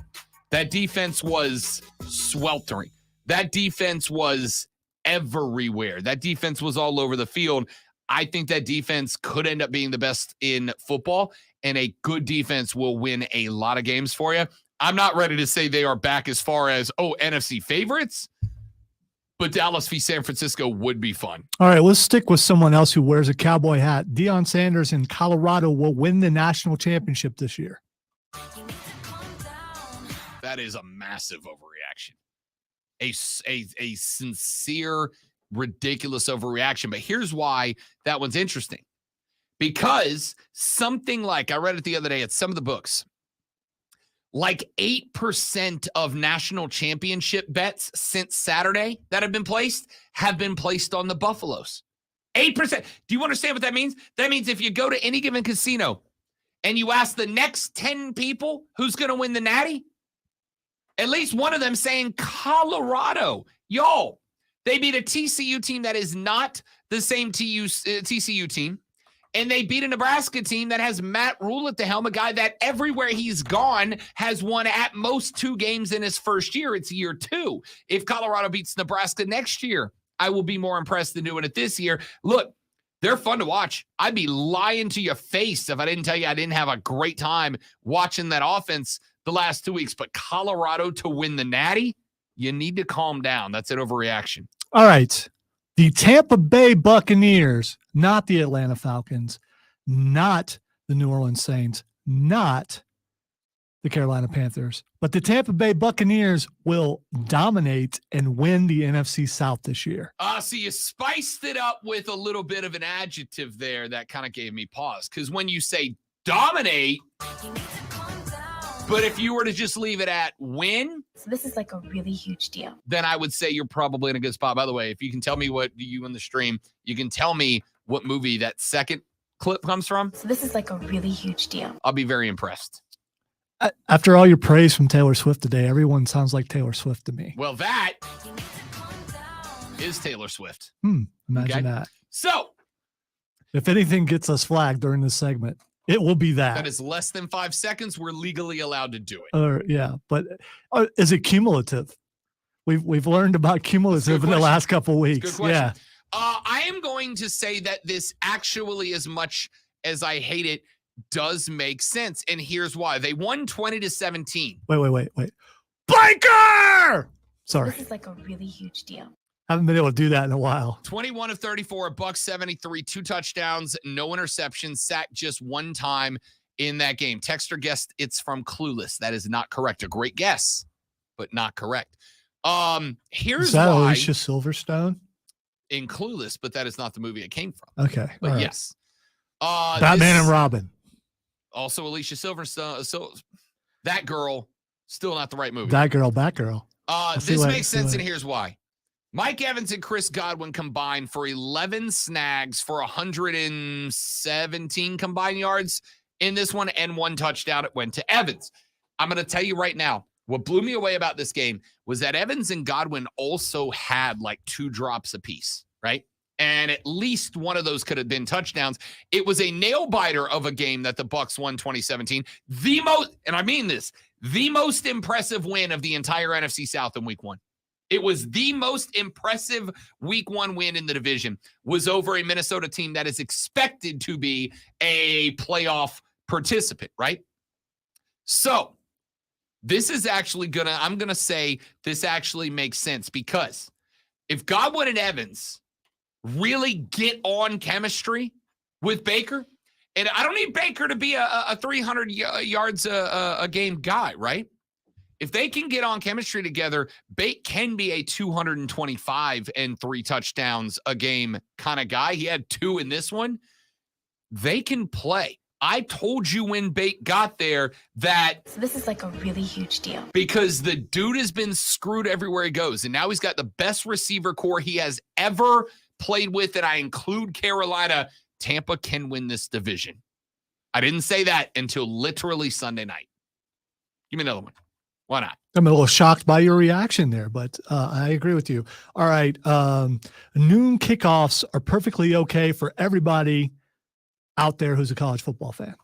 that defense was sweltering. That defense was everywhere. That defense was all over the field. I think that defense could end up being the best in football, and a good defense will win a lot of games for you. I'm not ready to say they are back as far as, NFC favorites, but Dallas v. San Francisco would be fun. All right, let's stick with someone else who wears a cowboy hat. Deion Sanders in Colorado will win the national championship this year. That is a massive overreaction. A sincere, ridiculous overreaction. But here's why that one's interesting. Because something like, I read it the other day at some of the books, like 8% of national championship bets since Saturday that have been placed on the Buffaloes. 8%. Do you understand what that means? That means if you go to any given casino and you ask the next 10 people who's going to win the Natty, at least one of them saying Colorado. Yo, they beat a TCU team that is not the same TCU team. And they beat a Nebraska team that has Matt Rule at the helm, a guy that everywhere he's gone has won at most 2 games in his first year. It's year 2. If Colorado beats Nebraska next year, I will be more impressed than doing it this year. Look, They're fun to watch. I'd be lying to your face if I didn't tell you I didn't have a great time watching that offense the last 2 weeks. But Colorado to win the Natty, you need to calm down. That's an overreaction. All right. The Tampa Bay Buccaneers, not the Atlanta Falcons, not the New Orleans Saints, not the Carolina Panthers, but the Tampa Bay Buccaneers will dominate and win the NFC South this year. So you spiced it up with a little bit of an adjective there that kind of gave me pause. Because when you say dominate, but if you were to just leave it at win, So this is like a really huge deal. then I would say you're probably in a good spot. By the way, if you can tell me what you in the stream, you can tell me what movie that second clip comes from. So this is like a really huge deal. I'll be very impressed. After all your praise from Taylor Swift today, everyone sounds like Taylor Swift to me. Well, that is Taylor Swift. Imagine Okay. that. So If anything gets us flagged during this segment, it will be that. that is less than 5 seconds. We're legally allowed to do it. Yeah, but is it cumulative? We've learned about cumulative in the question. last couple of It's a weeks. good question. Yeah. I am going to say that this actually, as much as I hate it, does make sense. And here's why. They won 20-17. Wait. Biker! Sorry. This is like a really huge deal. Haven't been able to do that in a while. 21 of 34, $173, 2 touchdowns, no interceptions, sacked just one time in that game. Texter guessed it's from Clueless. That is not correct. A great guess, but not correct. Here's Is that why Alicia Silverstone? in Clueless, but that is not the movie it came from. Okay. But all right. yes. Batman this- and Robin. Also, Alicia Silverstone. So that girl, still not the right movie. That girl, Batgirl. See This what- makes see sense, what- and here's why. Mike Evans and Chris Godwin combined for 11 snags for 117 combined yards in this one, and 1 touchdown. It went to Evans. I'm going to tell you right now, what blew me away about this game was that Evans and Godwin also had like 2 drops apiece, right? And at least one of those could have been touchdowns. It was a nail biter of a game that the Bucs won 2017. The most, and I mean this, the most impressive win of the entire NFC South in week 1. It was the most impressive week 1 win in the division, was over a Minnesota team that is expected to be a playoff participant, right? So this is actually I'm going to say this actually makes sense, because if Godwin and Evans really get on chemistry with Baker, and I don't need Baker to be a 300 yards a game guy, right? If they can get on chemistry together, Bate can be a 225 and 3 touchdowns a game kind of guy. He had 2 in this one. They can play. I told you when Bate got there that So this is like a really huge deal. because the dude has been screwed everywhere he goes, and now he's got the best receiver core he has ever played with, and I include Carolina. Tampa can win this division. I didn't say that until literally Sunday night. Give me another one. Why not? I'm a little shocked by your reaction there, but I agree with you. All right. Noon kickoffs are perfectly okay for everybody out there who's a college football fan.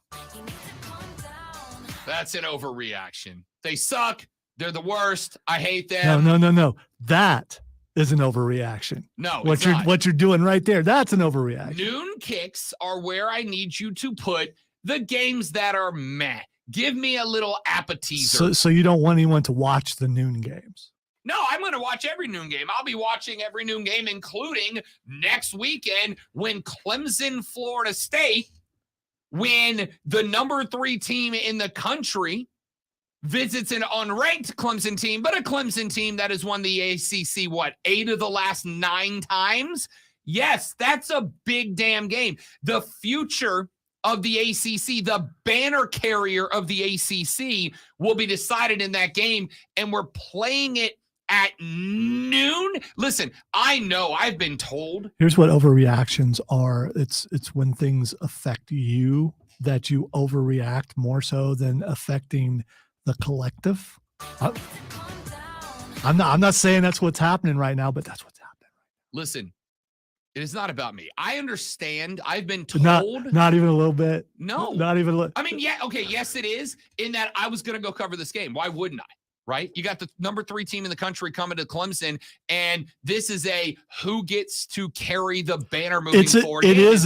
That's an overreaction. They suck. They're the worst. I hate them. No. That is an overreaction. No, What it's you're not. what you're doing right there, that's an overreaction. Noon kicks are where I need you to put the games that are meh. Give me a little appetizer. So you don't want anyone to watch the noon games. No, I'm going to watch every noon game. I'll be watching every noon game, including next weekend when Clemson, Florida State, when the number 3 team in the country visits an unranked Clemson team, but a Clemson team that has won the ACC, 8 of the last 9 times? Yes, that's a big damn game. The future of the ACC, the banner carrier of the ACC, will be decided in that game, and we're playing it at noon. Listen, I know I've been told. Here's what overreactions are. It's when things affect you that you overreact more so than affecting the collective. I'm not saying that's what's happening right now, but that's what's happening. Listen, it is not about me. I understand. I've been told. Not even a little bit. No. Not even a little. I mean, yeah, okay, yes, it is, in that I was going to go cover this game. Why wouldn't I? right? You got the number 3 team in the country coming to Clemson, and this is a who gets to carry the banner moving forward. It's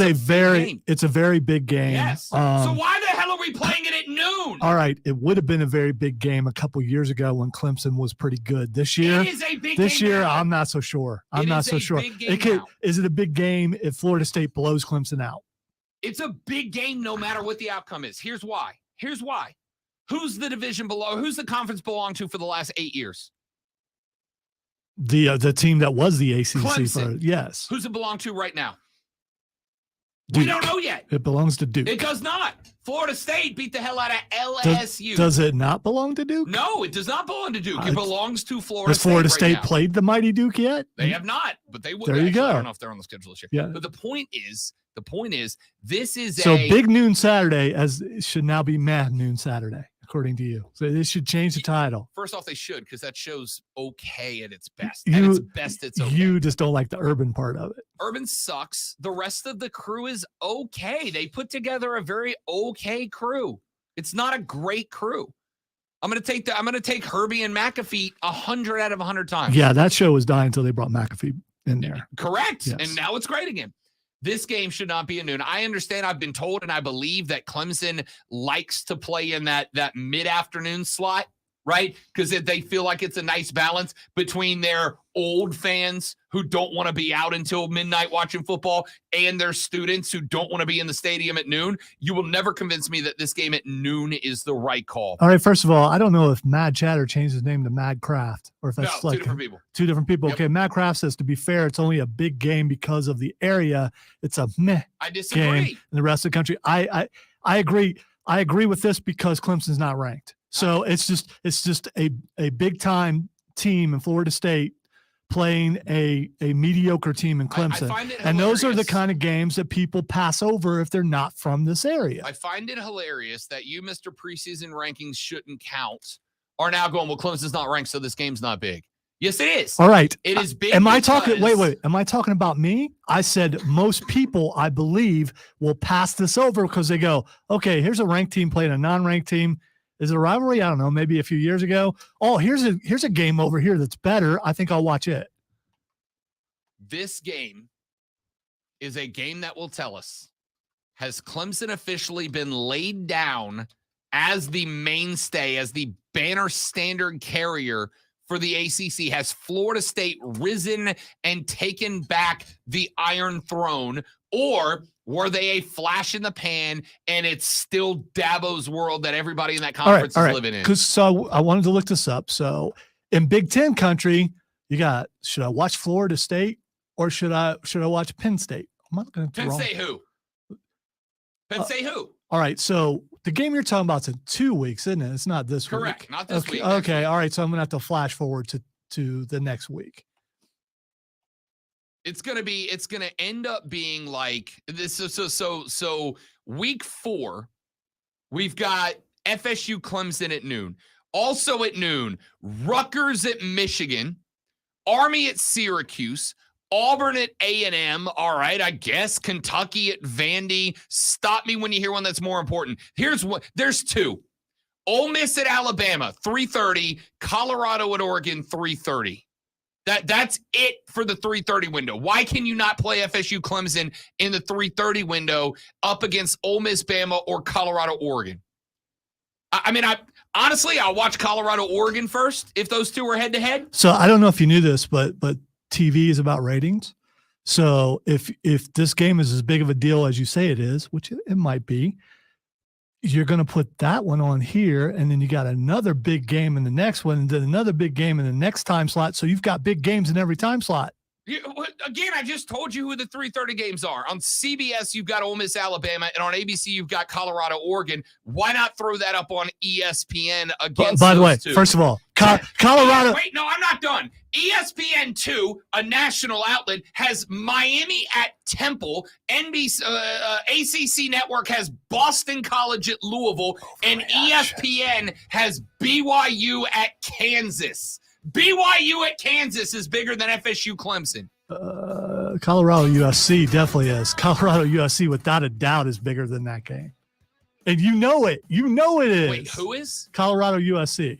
a very big game. Yes. So why the hell are we playing it at noon? All right, it would have been a very big game a couple years ago when Clemson was pretty good. This year, it is a big game now. I'm not so sure. Is it a big game if Florida State blows Clemson out? It's a big game no matter what the outcome is. Here's why. Who's the division below? Who's the conference belong to for the last 8 years? The team that was the ACC. Clemson. Yes. Who's it belong to right now? Duke. We don't know yet. It belongs to Duke. It does not. Florida State beat the hell out of LSU. Does it not belong to Duke? No, it does not belong to Duke. It belongs to Florida State. Has Florida right State now. played the mighty Duke yet? They have not, but they will. There you go. I don't know if they're on the schedule this year. Yeah. But the point is, this is so big noon Saturday as it should now be Mad Noon Saturday, according to you. So they should change the title. First off, they should, because that show's okay at its best. At its best, it's okay. You just don't like the urban part of it. Urban sucks. The rest of the crew is okay. They put together a very okay crew. It's not a great crew. I'm gonna take Herbie and McAfee 100 out of 100 times. Yeah, that show was dying until they brought McAfee in there. Correct. Yes. And now it's great again. This game should not be at noon. I understand. I've been told, and I believe that Clemson likes to play in that mid-afternoon slot, right? Because they feel like it's a nice balance between their old fans who don't want to be out until midnight watching football and their students who don't want to be in the stadium at noon. You will never convince me that this game at noon is the right call. All right, first of all, I don't know if Mad Chatter changed his name to Mad Craft or if that's No, like two different people. Two different people. Yep. Okay, Mad Craft says, to be fair, it's only a big game because of the area. It's a meh I disagree. game in the rest of the country. I agree. I agree with this because Clemson's not ranked. So it's just a big time team in Florida State playing a mediocre team in Clemson. I find it and those are the hilarious. kind of games that people pass over if they're not from this area. I find it hilarious that you, Mr. Preseason Rankings shouldn't count, are now going, well, Clemson's not ranked, so this game's not big. Yes, it is. All right. It is big. Am I talking? because- Wait. Am I talking about me? I said most people, I believe, will pass this over because they go, okay, here's a ranked team playing a non-ranked team. Is it a rivalry? I don't know. Maybe a few years ago. Oh, here's a game over here that's better. I think I'll watch it. This game is a game that will tell us, has Clemson officially been laid down as the mainstay, as the banner standard carrier for the ACC? Has Florida State risen and taken back the Iron Throne? Or were they a flash in the pan and it's still Dabo's world that everybody in that conference is living in? Because so I wanted to look this up. So in Big Ten country, you got, should I watch Florida State or should I watch Penn State? I'm not going to Penn State who? Penn State who? All right. So the game you're talking about is in 2 weeks, isn't it? It's not this week. Correct. Not this Okay. week. next Okay. week. All right. So I'm going to have to flash forward to the next week. It's gonna end up being like this. So week 4, we've got FSU Clemson at noon. Also at noon, Rutgers at Michigan, Army at Syracuse, Auburn at A&M. All right, I guess Kentucky at Vandy. Stop me when you hear one that's more important. There's 2. Ole Miss at Alabama, 3:30. Colorado at Oregon, 3:30. That's it for the 3:30 window. Why can you not play FSU Clemson in the 3:30 window up against Ole Miss, Bama, or Colorado, Oregon? I mean, honestly, I'll watch Colorado, Oregon first if those two are head to head. So I don't know if you knew this, but TV is about ratings. So if this game is as big of a deal as you say it is, which it might be, you're going to put that one on here, and then you got another big game in the next one, and then another big game in the next time slot. So you've got big games in every time slot. Again, I just told you who the 3:30 games are. On CBS, you've got Ole Miss, Alabama, and on ABC, you've got Colorado, Oregon. Why not throw that up on ESPN against By the way, those two? first of all, Colorado. Wait, no, I'm not done. ESPN2, a national outlet, has Miami at Temple. NBC, ACC Network has Boston College at Louisville, and ESPN has BYU at Kansas. BYU at Kansas is bigger than FSU Clemson. Colorado USC definitely is. Colorado USC, without a doubt, is bigger than that game. And you know it. You know it is. Wait, who is? Colorado USC.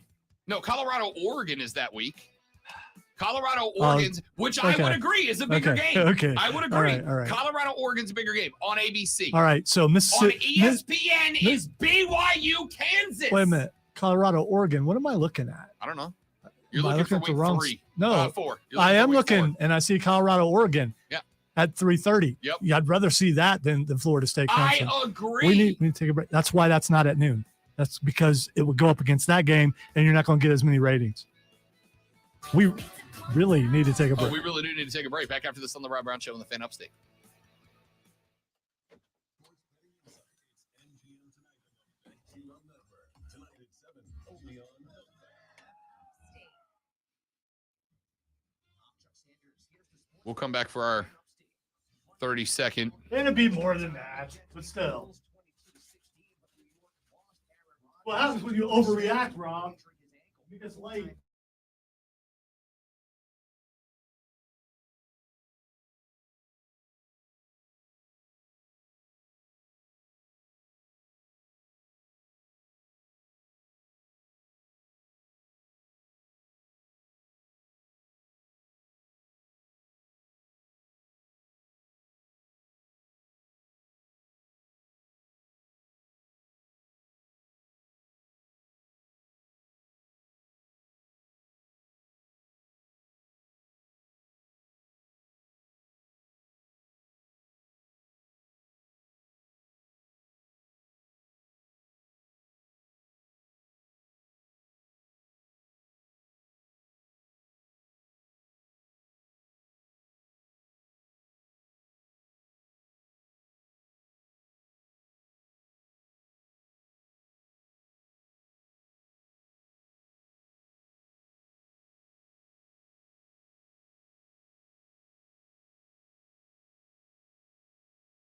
No, Colorado, Oregon is that week. Colorado, Oregon's, which I would agree is a bigger game. Okay. I would agree. All right. Colorado, Oregon's a bigger game on ABC. All right. So On Mississippi. ESPN is BYU, Kansas. Wait a minute. Colorado, Oregon. What am I looking at? I don't know. You're Am I looking for at the week wrong 3. No, 4. You're I for am week looking, 4. and I see Colorado, Oregon. Yep. At 3:30. Yep. Yeah, I'd rather see that than Florida State. Clemson. I agree. We need to take a break. That's why that's not at noon. That's because it would go up against that game, and you're not going to get as many ratings. We really need to take a break. We really do need to take a break. Back after this on the Rob Brown Show on the Fan Upstate. We'll come back for our 30-second. It'd be more than that, but still. What happens when you overreact, Rob? It gets late.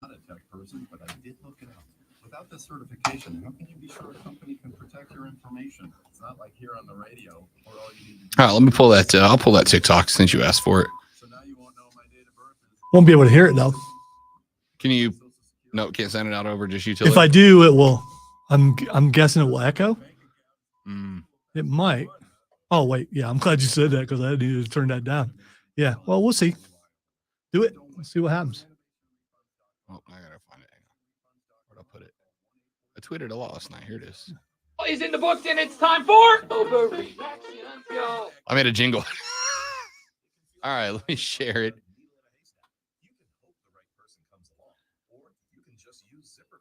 Not a tech person, but I did look it up. Without this certification, how can you be sure a company can protect your information? It's not like here on the radio, where all you need to do. All right, let me pull that. I'll pull that TikTok since you asked for it. So now you won't know my date of birth. Won't be able to hear it though. Can you? No, can't send it out over just you. If I do, it will. I'm guessing it will echo. It might. Oh wait, yeah. I'm glad you said that because I needed to turn that down. Yeah. Well, we'll see. Do it. Let's see what happens. Oh, I gotta find it. Hang on. Where'd I put it? I tweeted a lot last night. Here it is. Is in the books, and it's time for Overreactions. Yo. I made a jingle. All right, let me share it.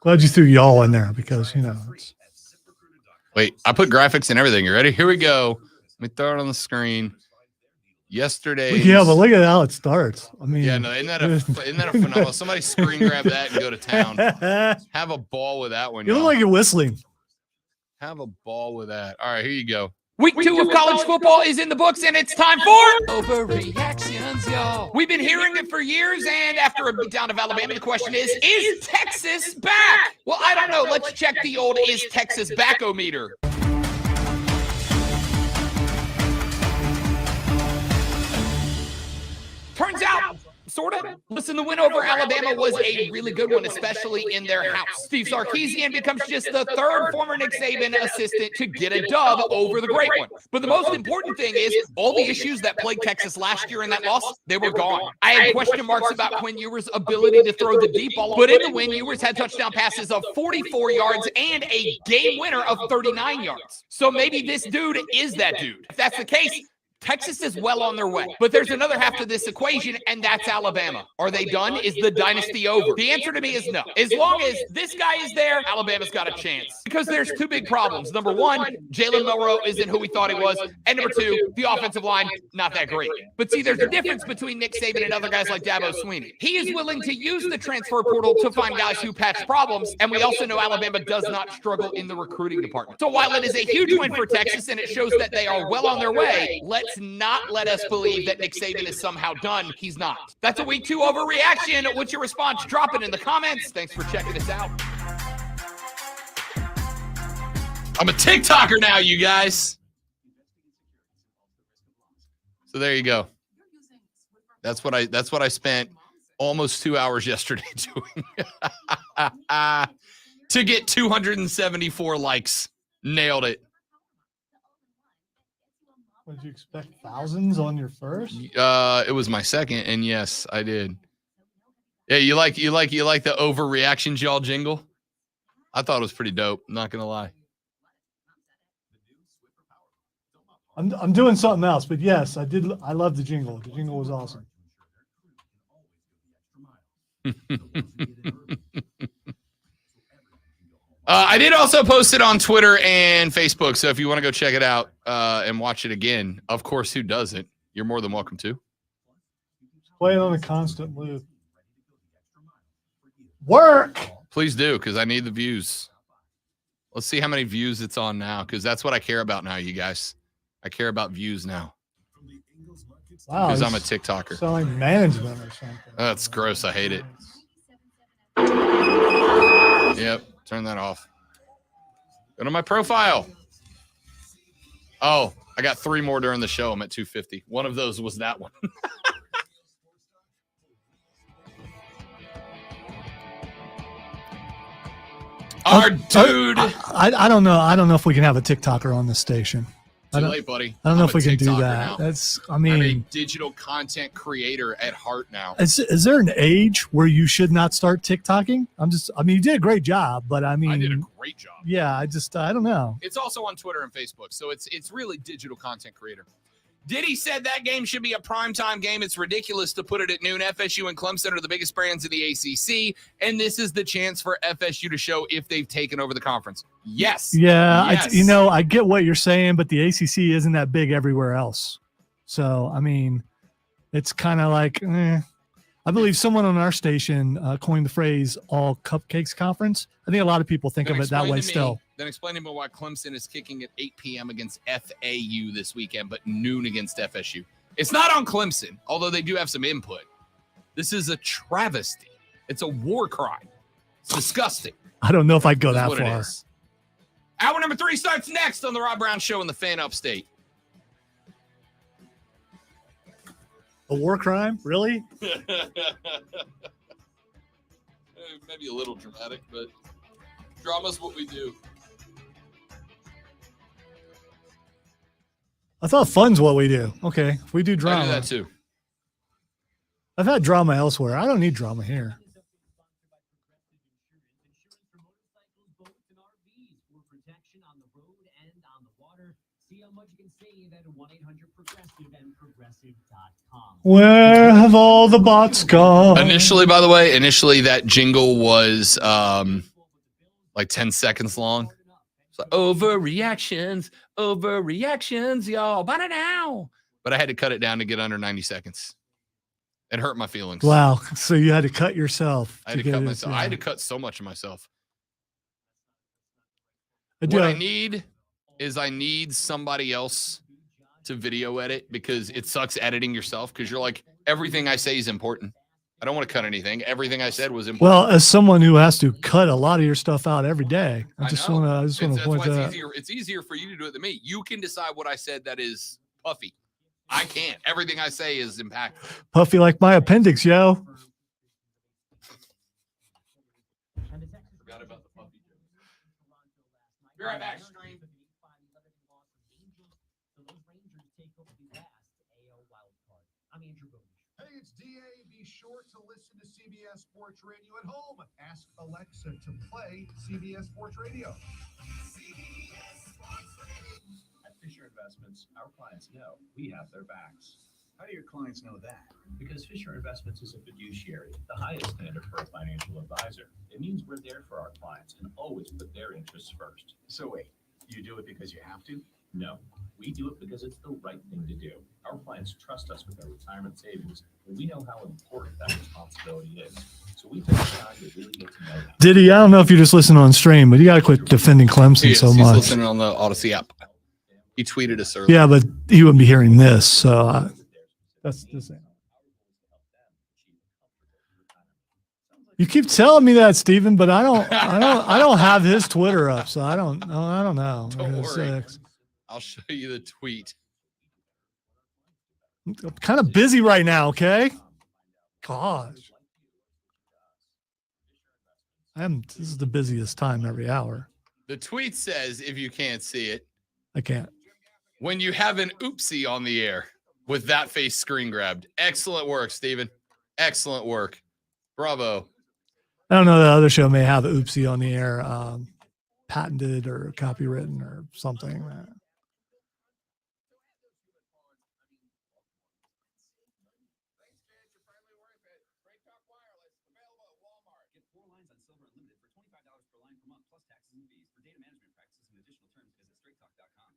Glad you threw y'all in there because it's Wait, I put graphics and everything. You ready? Here we go. Let me throw it on the screen. Yesterday. yeah, but look at how it starts. I mean, yeah, no, isn't that a phenomenal? Somebody screen grab that and go to town. Have a ball with that one. You look y'all. like you're whistling. Have a ball with that. All right, here you go. Week 2 of college football is in the books, and it's time for Overreactions, y'all. We've been hearing it for years, and after a beatdown of Alabama, the question is Texas back? Well, I don't know. Let's check the old Is Texas Back-O-meter. Turns out, sort of. Listen, the win over Alabama was a really good one, especially in their house. Steve Sarkisian becomes just the third former Nick Saban assistant to get a dub over the Great One. But the most important thing is all the issues that plagued Texas last year in that loss, they were gone. I had question marks about Quinn Ewers' ability to throw the deep ball, but in the win, Ewers had touchdown passes of 44 yards and a game winner of 39 yards. So maybe this dude is that dude. If that's the case, Texas is well on their way. But there's another half to this equation, and that's Alabama. Are they done? Is the dynasty over? The answer to me is no. As long as this guy is there, Alabama's got a chance. Because there's two big problems. Number one, Jalen Milroe isn't who we thought he was. And number two, the offensive line, not that great. But see, there's a difference between Nick Saban and other guys like Dabo Swinney. He is willing to use the transfer portal to find guys who patch problems. And we also know Alabama does not struggle in the recruiting department. So while it is a huge win for Texas and it shows that they are well on their way, let's not let us believe that Nick Saban is somehow done. He's not. That's a week 2 overreaction. What's your response? Drop it in the comments. Thanks for checking us out. I'm a TikToker now, you guys. So there you go. That's what I spent almost 2 hours yesterday doing to get 274 likes. Nailed it. What did you expect? Thousands on your first? It was my second, and yes, I did. Yeah, you like the overreactions y'all jingle? I thought it was pretty dope. I'm not gonna lie. I'm doing something else, but yes, I did. I love the jingle. The jingle was awesome. I did also post it on Twitter and Facebook, so if you want to go check it out and watch it again, of course, who doesn't? You're more than welcome to. Play it on a constant loop. Work. Please do, because I need the views. Let's see how many views it's on now, because that's what I care about now, you guys. I care about views now. Wow, because I'm a TikToker. Sound like management or something. That's gross. I hate it. Yep. Turn that off. Go to my profile. Oh, I got 3 more during the show. I'm at 250. One of those was that one. Our dude. I don't know. I don't know if we can have a TikToker on this station. Too late, buddy. I don't know I'm if we a can do TikToker that. now. That's. I I'm a mean, digital content creator at heart now. is there an age where you should not start TikToking? I mean, you did a great job, but I mean, I did a great job. Yeah, I don't know. It's also on Twitter and Facebook, so it's really digital content creator. Diddy said that game should be a primetime game. It's ridiculous to put it at noon. FSU and Clemson are the biggest brands in the ACC, and this is the chance for FSU to show if they've taken over the conference. Yes. Yeah, Yes. I get what you're saying, but the ACC isn't that big everywhere else. So, I mean, it's kind of like, I believe someone on our station coined the phrase all cupcakes conference. I think a lot of people think Then of it that explain way to me- still. Then explain to me why Clemson is kicking at 8 p.m. against FAU this weekend, but noon against FSU. It's not on Clemson, although they do have some input. This is a travesty. It's a war crime. It's disgusting. I don't know if I'd go That's that what it far. is. Hour number 3 starts next on the Rob Brown Show in the Fan Upstate. A war crime? Really? Maybe a little dramatic, but drama's what we do. I thought fun's what we do. Okay, if we do I drama. do that too. I've had drama elsewhere. I don't need drama here. Where have all the bots gone? Initially, by the way, that jingle was like 10 seconds long. It's like, overreactions, y'all. Buy it now. But I had to cut it down to get under 90 seconds. It hurt my feelings. Wow. So you had to cut yourself. I had to get cut it, myself. yeah. I had to cut so much of myself. I do What I have- need is I need somebody else to video edit because it sucks editing yourself because you're like, everything I say is important. I don't want to cut anything. Everything I said was important. Well, as someone who has to cut a lot of your stuff out every day, I just know. want to That's point why that out. it's easier for you to do it than me. You can decide what I said that is puffy. I can't. Everything I say is impactful. Puffy like my appendix, yo. Forgot about the puffy joke. Be right back, stream. Hey, it's DA. Be sure to listen to CBS Sports Radio at home. Ask Alexa to play CBS Sports Radio. At Fisher Investments, our clients know we have their backs. How do your clients know that? Because Fisher Investments is a fiduciary, the highest standard for a financial advisor. It means we're there for our clients and always put their interests first. So wait, you do it because you have to? No, we do it because it's the right thing to do. Our clients trust us with their retirement savings, and we know how important that responsibility is. So we take the time to really get to know them. Diddy, I don't know if you just listen on stream, but you got to quit defending Clemson He's so much. listening on the Odyssey app. He tweeted us earlier. Yeah, but he wouldn't be hearing this. So that's the same. You keep telling me that, Steven, but I don't have his Twitter up, so I don't know. Don't It's, worry. I'll show you the tweet. I'm kind of busy right now. Okay. Gosh. This is the busiest time every hour. The tweet says, if you can't see it, I can't. when you have an oopsie on the air with that face screen grabbed. Excellent work, Steven. Excellent work. Bravo. I don't know. The other show may have oopsie on the air, patented or copywritten or something.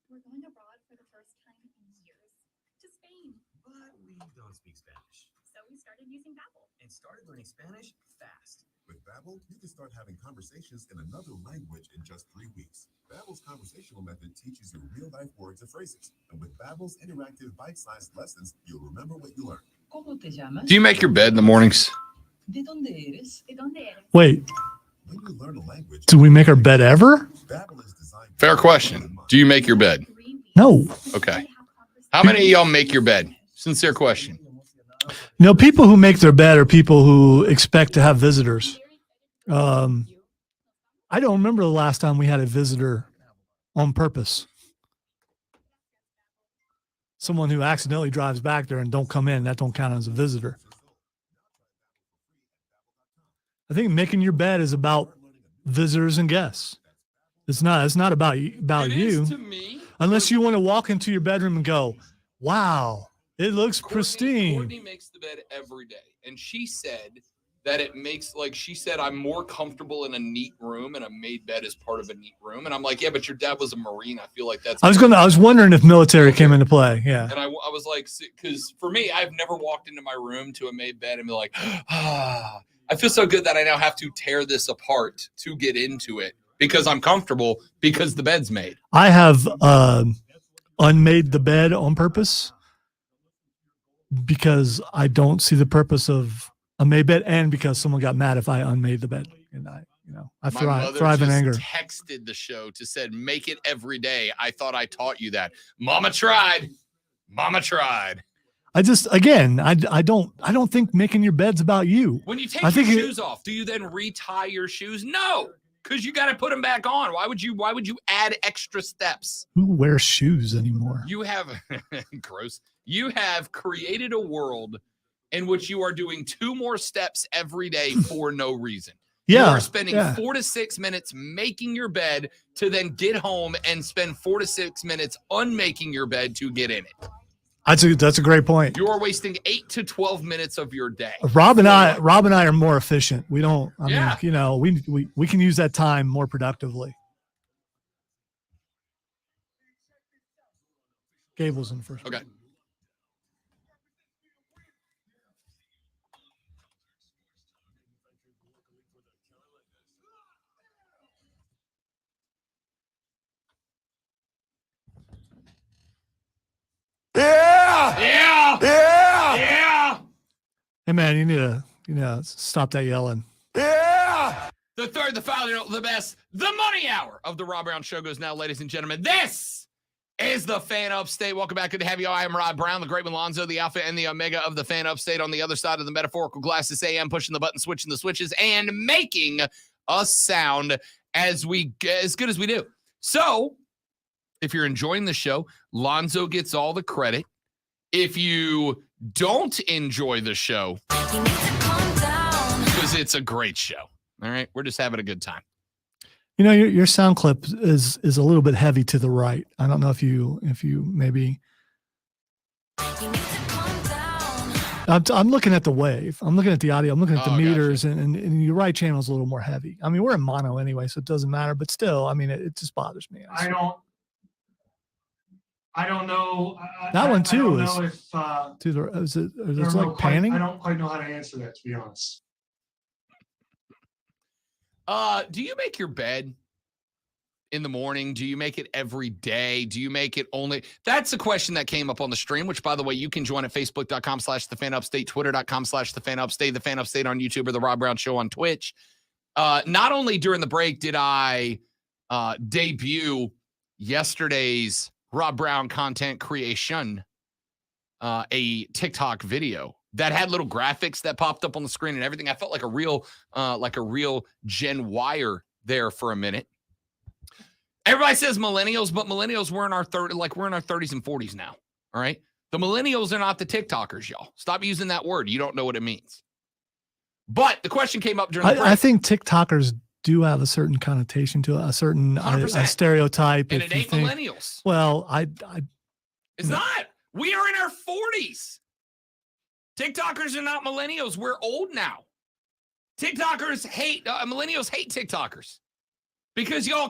We're going abroad for the first time in years to Spain. But we don't speak Spanish. So we started using Babbel. And started learning Spanish fast. With Babbel, you can start having conversations in another language in just 3 weeks. Babbel's conversational method teaches you real-life words and phrases. And with Babbel's interactive bite-sized lessons, you'll remember what you learned. ¿Cómo te llamas? Do you make your bed in the mornings? ¿De dónde eres? ¿De dónde eres? Wait, When you learn a language, do we make our bed ever? Babbel is designed. Fair question. Do you make your bed? No. Okay. How many of y'all make your bed? Sincere question. You know, people who make their bed are people who expect to have visitors. I don't remember the last time we had a visitor on purpose. Someone who accidentally drives back there and don't come in, that don't count as a visitor. I think making your bed is about visitors and guests. It's not about you. To me. Unless you want to walk into your bedroom and go, wow, it looks pristine. Courtney makes the bed every day. And she said that it makes, like she said, I'm more comfortable in a neat room, and a made bed is part of a neat room. And I'm like, yeah, but your dad was a Marine. I feel like that's. I was wondering if military came into play. Yeah. And I was like, because for me, I've never walked into my room to a made bed and be like, ah, I feel so good that I now have to tear this apart to get into it because I'm comfortable because the bed's made. I have unmade the bed on purpose because I don't see the purpose of a made bed, and because someone got mad if I unmade the bed, and I My thrive in just anger. texted the show to said, make it every day. I thought I taught you that. Mama tried. Mama tried. I don't think making your bed's about you. When you take I your think shoes off, do you then retie your shoes? No, because you got to put them back on. Why would you add extra steps? Who wears shoes anymore? You have gross. You have created a world in which you are doing 2 more steps every day for no reason. Yeah, You are spending yeah. 4 to 6 minutes making your bed to then get home and spend 4 to 6 minutes unmaking your bed to get in it. That's a great point. You are wasting 8 to 12 minutes of your day. Rob and I are more efficient. We don't. I Yeah. mean, we can use that time more productively. Gable's in first. Okay. Yeah. Hey man, you need to stop that yelling. The third, the final, the best, the money hour of the Rob Brown Show goes now, ladies and gentlemen. This is the Fan Upstate. Welcome back. Good to have you. I am Rob Brown, the great Lonzo, the alpha and the omega of the Fan Upstate. On the other side of the metaphorical glasses, AM, pushing the button, switching the switches, and making us sound as good as we do. So, if you're enjoying the show, Lonzo gets all the credit. If you don't enjoy the show, because it's a great show. All right, we're just having a good time. You know, your sound clip is a little bit heavy to the right. I don't know if you maybe. I'm looking at the wave. I'm looking at the audio. I'm looking at the meters, and your right channel is a little more heavy. I mean, we're in mono anyway, so it doesn't matter. But still, I mean, it just bothers me. I don't know. That one too I don't know if, to the is it I don't it's know like quite- panning? I don't quite know how to answer that, to be honest. Do you make your bed in the morning? Do you make it every day? Do you make it only? That's a question that came up on the stream, which, by the way, you can join at facebook.com/thefanupstate, twitter.com/thefanupstate, the Fan Upstate on YouTube, or the Rob Brown Show on Twitch. Not only during the break did I debut yesterday's Rob Brown content creation, a TikTok video that had little graphics that popped up on the screen and everything. I felt like a real Gen Wire there for a minute. Everybody says millennials, but millennials we're in our 30s and 40s now. All right. The millennials are not the TikTokers, y'all. Stop using that word. You don't know what it means. But the question came up during the break. I think TikTokers do have a certain connotation to it, a certain a stereotype. And if it you ain't think- millennials. Well, It's not. We are in our 40s. TikTokers are not millennials. We're old now. TikTokers hate, millennials hate TikTokers because y'all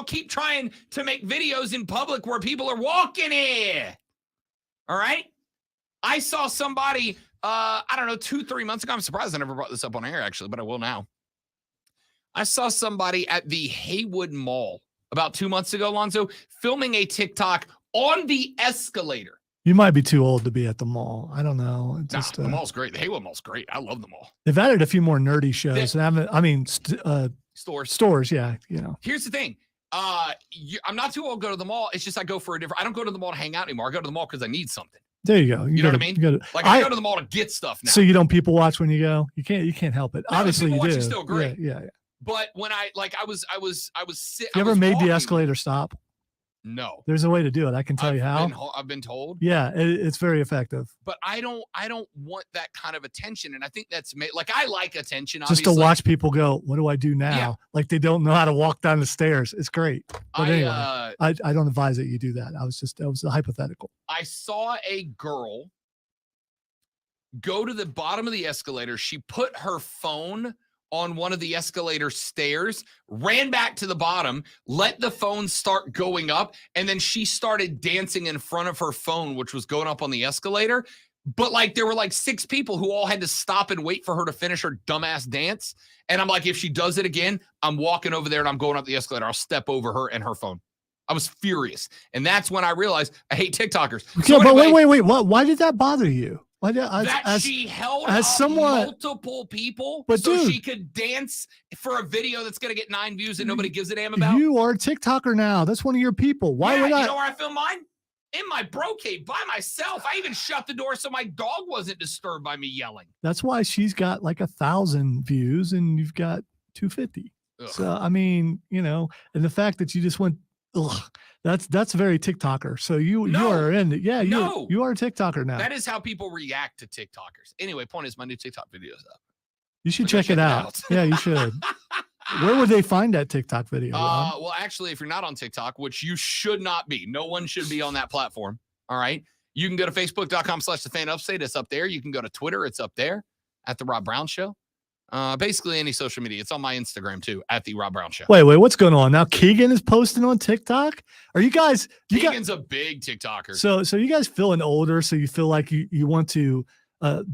keep trying to make videos in public where people are walking in. All right. I saw somebody, I don't know, 2-3 months ago. I'm surprised I never brought this up on air, actually, but I will now. I saw somebody at the Haywood Mall about 2 months ago, Lonzo, filming a TikTok on the escalator. you might be too old to be at the mall. I don't know. It's just, the mall's great. The Haywood Mall's great. I love the mall. they've added a few more nerdy shows. Stores. Yeah. You know, Here's the thing. I'm not too old to go to the mall. It's just I go for a different. I don't go to the mall to hang out anymore. I go to the mall because I need something. there you go. You know what I mean? Like I go to the mall to get stuff now. So you don't people watch when you go? You can't help it. No, Obviously people you watch do. is still great. Yeah. But when I was sitting. You ever made the escalator stop? No. There's a way to do it. I can tell you how. I've been told. Yeah, it's very effective. But I don't want that kind of attention, and I think that's like I like attention. Just Obviously. to watch people go, what do I do now? Yeah. Like they don't know how to walk down the stairs. It's great. But anyway, I I don't advise that you do that. That was a hypothetical. I saw a girl go to the bottom of the escalator. She put her phone on one of the escalator stairs, ran back to the bottom, let the phone start going up, and then she started dancing in front of her phone, which was going up on the escalator. But like there were like 6 people who all had to stop and wait for her to finish her dumbass dance. And I'm like, if she does it again, I'm walking over there and I'm going up the escalator. I'll step over her and her phone. I was furious. And that's when I realized I hate TikTokers. Yeah, but wait. Why did that bother you? Why did She held as up someone- multiple people But so dude- she could dance for a video that's going to get 9 views and nobody gives a damn about? You are a TikToker now. That's one of your people. Why Yeah, would I? you know where I film mine? In my bro cave by myself. I even shut the door so my dog wasn't disturbed by me yelling. That's why she's got like 1,000 views and you've got 250. Ugh. So I mean, you know, and the fact that you just went, that's very TikToker. So you are in it. Yeah, you are a TikToker now. That is how people react to TikTokers. Anyway, point is my new TikTok video is up. You should So go check it out. Yeah, you should. Where would they find that TikTok video? Ron? Well, actually, if you're not on TikTok, which you should not be, no one should be on that platform. All right. You can go to facebook.com/thefanupstate. It's up there. You can go to Twitter. It's up there at The Rob Brown Show. Basically any social media. It's on my Instagram too, at The Rob Brown Show. Wait, what's going on now? Keegan is posting on TikTok. Are you guys? Keegan's a big TikToker. So you guys feeling older? So you feel like you want to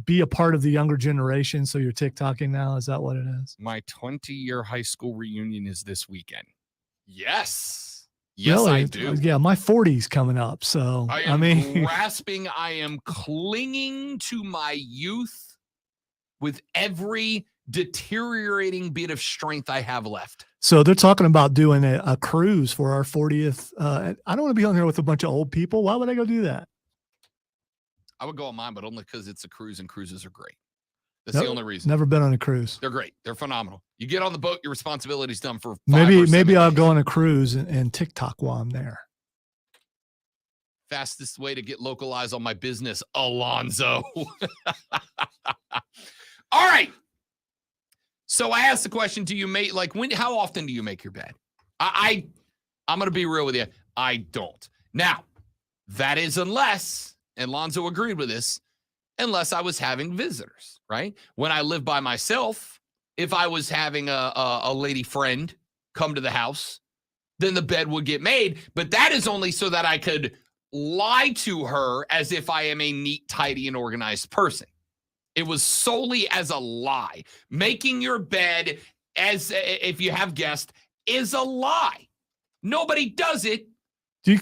be a part of the younger generation? So you're TikToking now? Is that what it is? My 20-year high school reunion is this weekend. Yes. Yes, Really? I do. Yeah, my 40's coming up. So I am clinging to my youth with every deteriorating bit of strength I have left. So they're talking about doing a cruise for our 40th. I don't want to be on here with a bunch of old people. Why would I go do that? I would go on mine, but only because it's a cruise and cruises are great. That's the only reason. Never been on a cruise. They're great. They're phenomenal. You get on the boat, your responsibility's done for 5 Maybe or 7 I'll days. go on a cruise and TikTok while I'm there. Fastest way to get localized on my business, Alonzo. All right. So I asked the question, do you make, how often do you make your bed? I'm going to be real with you. I don't. Now, that is unless, and Lonzo agreed with this, unless I was having visitors, right? When I live by myself, if I was having a lady friend come to the house, then the bed would get made. But that is only so that I could lie to her as if I am a neat, tidy, and organized person. It was solely as a lie. Making your bed, as if you have guests, is a lie. Nobody does it. Do you?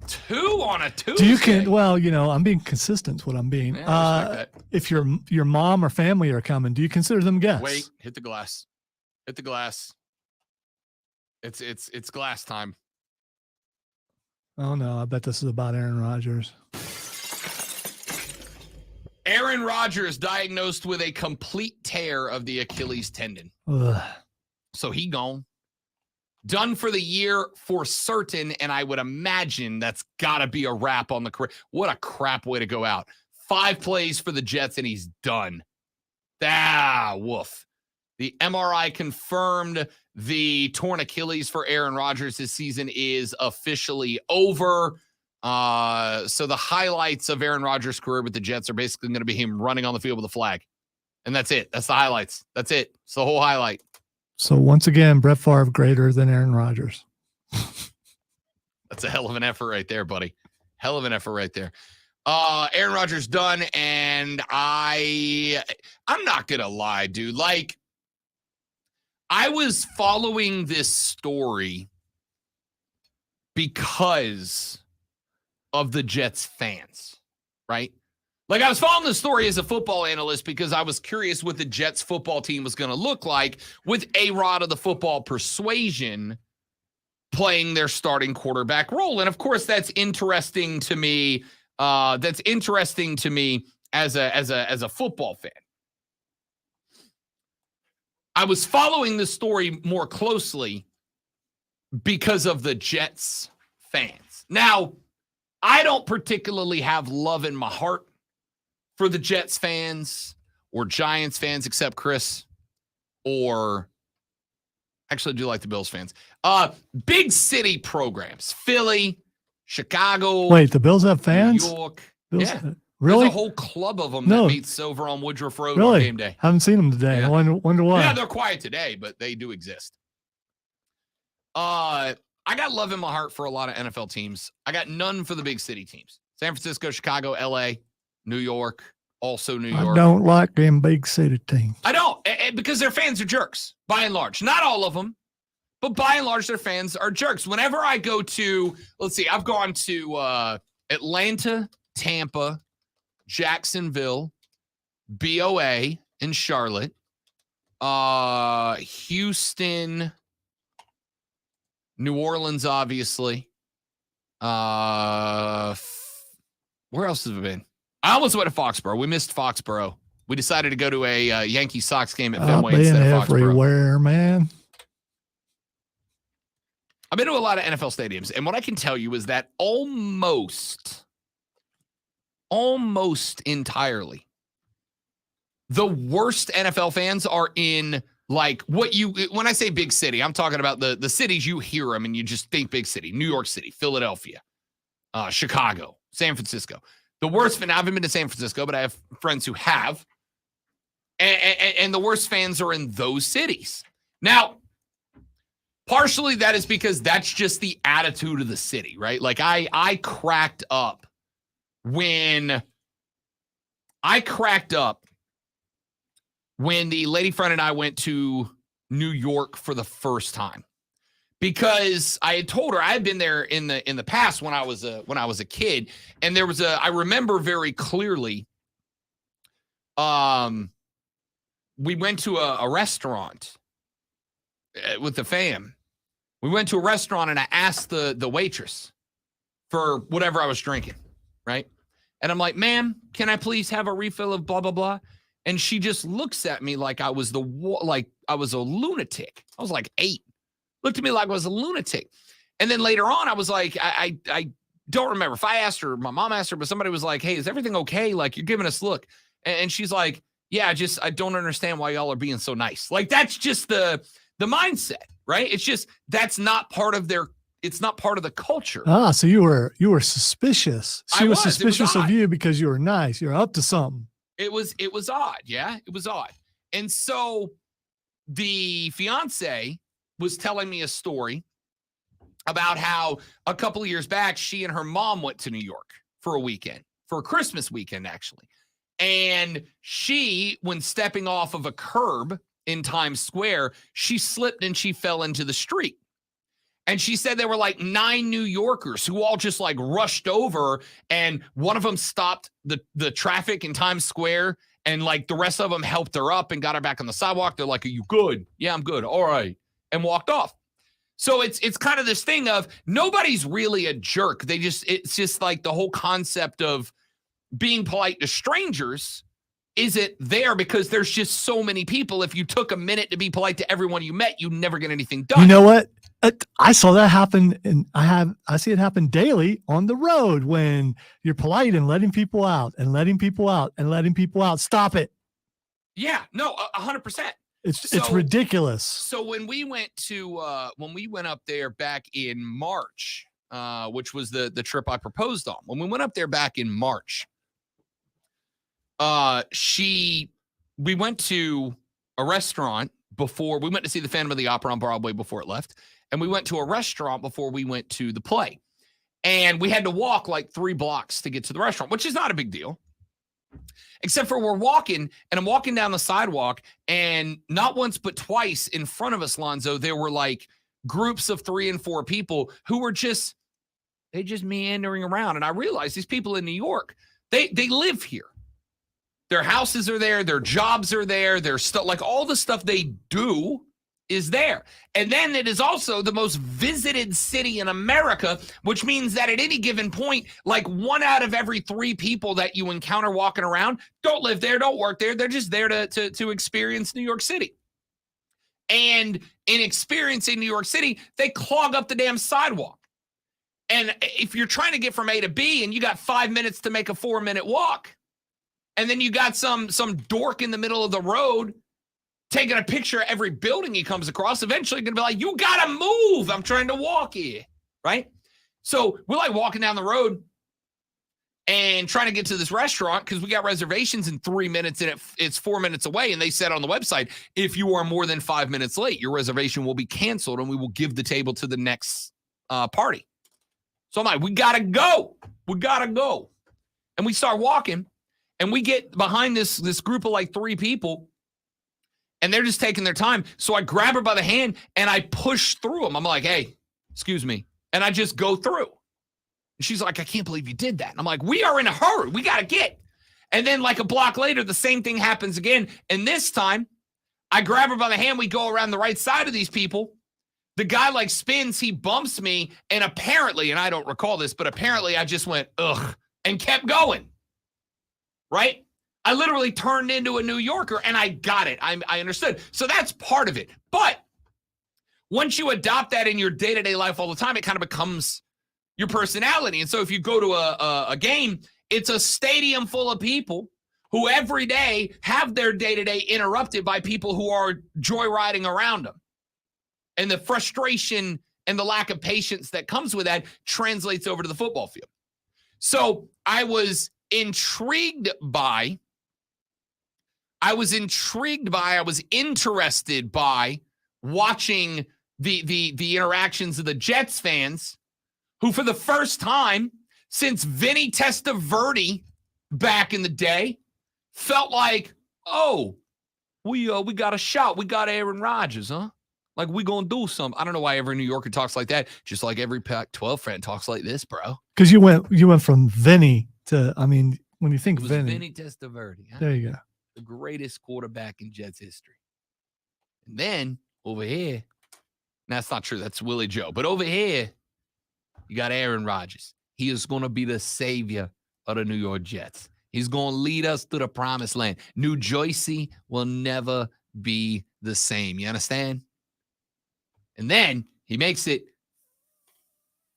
2 on a Tuesday. Do you well, you know, I'm being consistent with what I'm being. Yeah, I respect that. If your mom or family are coming, do you consider them guests? Wait, hit the glass. Hit the glass. It's glass time. Oh no, I bet this is about Aaron Rodgers. Aaron Rodgers diagnosed with a complete tear of the Achilles tendon. Ugh. So he gone. Done for the year for certain, and I would imagine that's got to be a wrap on the career. What a crap way to go out. 5 plays for the Jets, and he's done. Woof. The MRI confirmed the torn Achilles for Aaron Rodgers this season is officially over. So the highlights of Aaron Rodgers' career with the Jets are basically going to be him running on the field with a flag. And that's it. That's the highlights. That's it. It's the whole highlight. So once again, Brett Favre greater than Aaron Rodgers. That's a hell of an effort right there, buddy. Hell of an effort right there. Aaron Rodgers done, and I'm not gonna lie, dude. Like, I was following this story because of the Jets fans, right? Like, I was following the story as a football analyst because I was curious what the Jets football team was going to look like with A-Rod of the football persuasion playing their starting quarterback role. And of course, that's interesting to me. As a football fan. I was following the story more closely because of the Jets fans. Now, I don't particularly have love in my heart for the Jets fans or Giants fans, except Chris, or actually I do like the Bills fans. Big city programs, Philly, Chicago. Wait, the Bills have fans? New York. Bills, yeah. Really? There's a whole club of them that meets over on Woodruff Road on game day. Haven't seen them today. Yeah. I wonder why. Yeah, they're quiet today, but they do exist. I got love in my heart for a lot of NFL teams. I got none for the big city teams. San Francisco, Chicago, LA, New York, also New York. I don't like them big city teams. I don't, because their fans are jerks, by and large. Not all of them, but by and large, their fans are jerks. Whenever I go to, let's see, I've gone to Atlanta, Tampa, Jacksonville, BOA in Charlotte, Houston, New Orleans, obviously. Where else have I been? I almost went to Foxborough. We missed Foxborough. We decided to go to a Yankee Sox game at Fenway instead of Foxborough. Everywhere, man. I've been to a lot of NFL stadiums, and what I can tell you is that almost entirely, the worst NFL fans are in, like, when I say big city, I'm talking about the cities you hear them and you just think big city. New York City, Philadelphia, Chicago, San Francisco. The worst fan, I haven't been to San Francisco, but I have friends who have. And the worst fans are in those cities. Now, partially that is because that's just the attitude of the city, right? Like I cracked up when the lady friend and I went to New York for the first time, because I had told her I had been there in the past when I was a kid, and I remember very clearly. We went to a restaurant with the fam. We went to a restaurant and I asked the waitress for whatever I was drinking, right? And I'm like, ma'am, can I please have a refill of blah, blah, blah? And she just looks at me like I was a lunatic. I was like 8. Looked at me like I was a lunatic. And then later on, I was like, I don't remember if I asked her, my mom asked her, but somebody was like, hey, is everything okay? Like, you're giving us a look. And she's like, yeah, I don't understand why y'all are being so nice. Like, that's just the mindset, right? It's just, that's not part of it's not part of the culture. So you were suspicious. She was suspicious of you because you were nice. You're up to something. It was odd. Yeah, it was odd. And so the fiance was telling me a story about how a couple of years back, she and her mom went to New York for a weekend, for a Christmas weekend, actually. And she, when stepping off of a curb in Times Square, she slipped and she fell into the street. And she said there were like 9 New Yorkers who all just like rushed over, and one of them stopped the traffic in Times Square, and like the rest of them helped her up and got her back on the sidewalk. They're like, are you good? Yeah, I'm good. All right. And walked off. So it's kind of this thing of nobody's really a jerk. It's just like the whole concept of being polite to strangers isn't there because there's just so many people. If you took a minute to be polite to everyone you met, you'd never get anything done. You know what? I saw that happen, and I see it happen daily on the road when you're polite and letting people out and letting people out and letting people out. Stop it. Yeah, no, 100%. It's ridiculous. So when we went up there back in March, which was the trip I proposed on, when we went up there back in March, we went to a restaurant before we went to see the Phantom of the Opera on Broadway before it left. And we went to a restaurant before we went to the play. And we had to walk like 3 blocks to get to the restaurant, which is not a big deal. Except for we're walking, and I'm walking down the sidewalk, and not once but twice in front of us, Lonzo, there were like groups of 3 and 4 people who were just meandering around. And I realized these people in New York, they live here. Their houses are there, their jobs are there, their stuff, like all the stuff they do is there. And then it is also the most visited city in America, which means that at any given point, like 1 out of every 3 people that you encounter walking around don't live there, don't work there. They're just there to experience New York City. And in experiencing New York City, they clog up the damn sidewalk. And if you're trying to get from A to B and you got 5 minutes to make a 4-minute walk, and then you got some dork in the middle of the road taking a picture of every building he comes across, eventually going to be like, you got to move. I'm trying to walk here, right? So we're like walking down the road and trying to get to this restaurant because we got reservations in 3 minutes and it's 4 minutes away. And they said on the website, if you are more than 5 minutes late, your reservation will be canceled and we will give the table to the next party. So I'm like, we got to go. We got to go. And we start walking and we get behind this group of like 3 people. And they're just taking their time. So I grab her by the hand and I push through them. I'm like, hey, excuse me. And I just go through. And she's like, I can't believe you did that. And I'm like, we are in a hurry. We got to get. And then like a block later, the same thing happens again. And this time I grab her by the hand. We go around the right side of these people. The guy like spins, he bumps me. And apparently, and I don't recall this, but apparently I just went, ugh, and kept going. Right? I literally turned into a New Yorker and I got it. I understood. So that's part of it. But once you adopt that in your day-to-day life all the time, it kind of becomes your personality. And so if you go to a game, it's a stadium full of people who every day have their day-to-day interrupted by people who are joyriding around them. And the frustration and the lack of patience that comes with that translates over to the football field. So I was interested by watching the interactions of the Jets fans who for the first time since Vinny Testaverde back in the day felt like, oh, we got a shot. We got Aaron Rodgers, huh? Like we gonna do something. I don't know why every New Yorker talks like that. Just like every Pac-12 fan talks like this, bro. Because you went from Vinny to, I mean, when you think it was Vinny Testaverde. Huh? There you go. The greatest quarterback in Jets history. And then over here, that's not true. That's Willie Joe. But over here, you got Aaron Rodgers. He is going to be the savior of the New York Jets. He's going to lead us to the promised land. New Jersey will never be the same. You understand? And then he makes it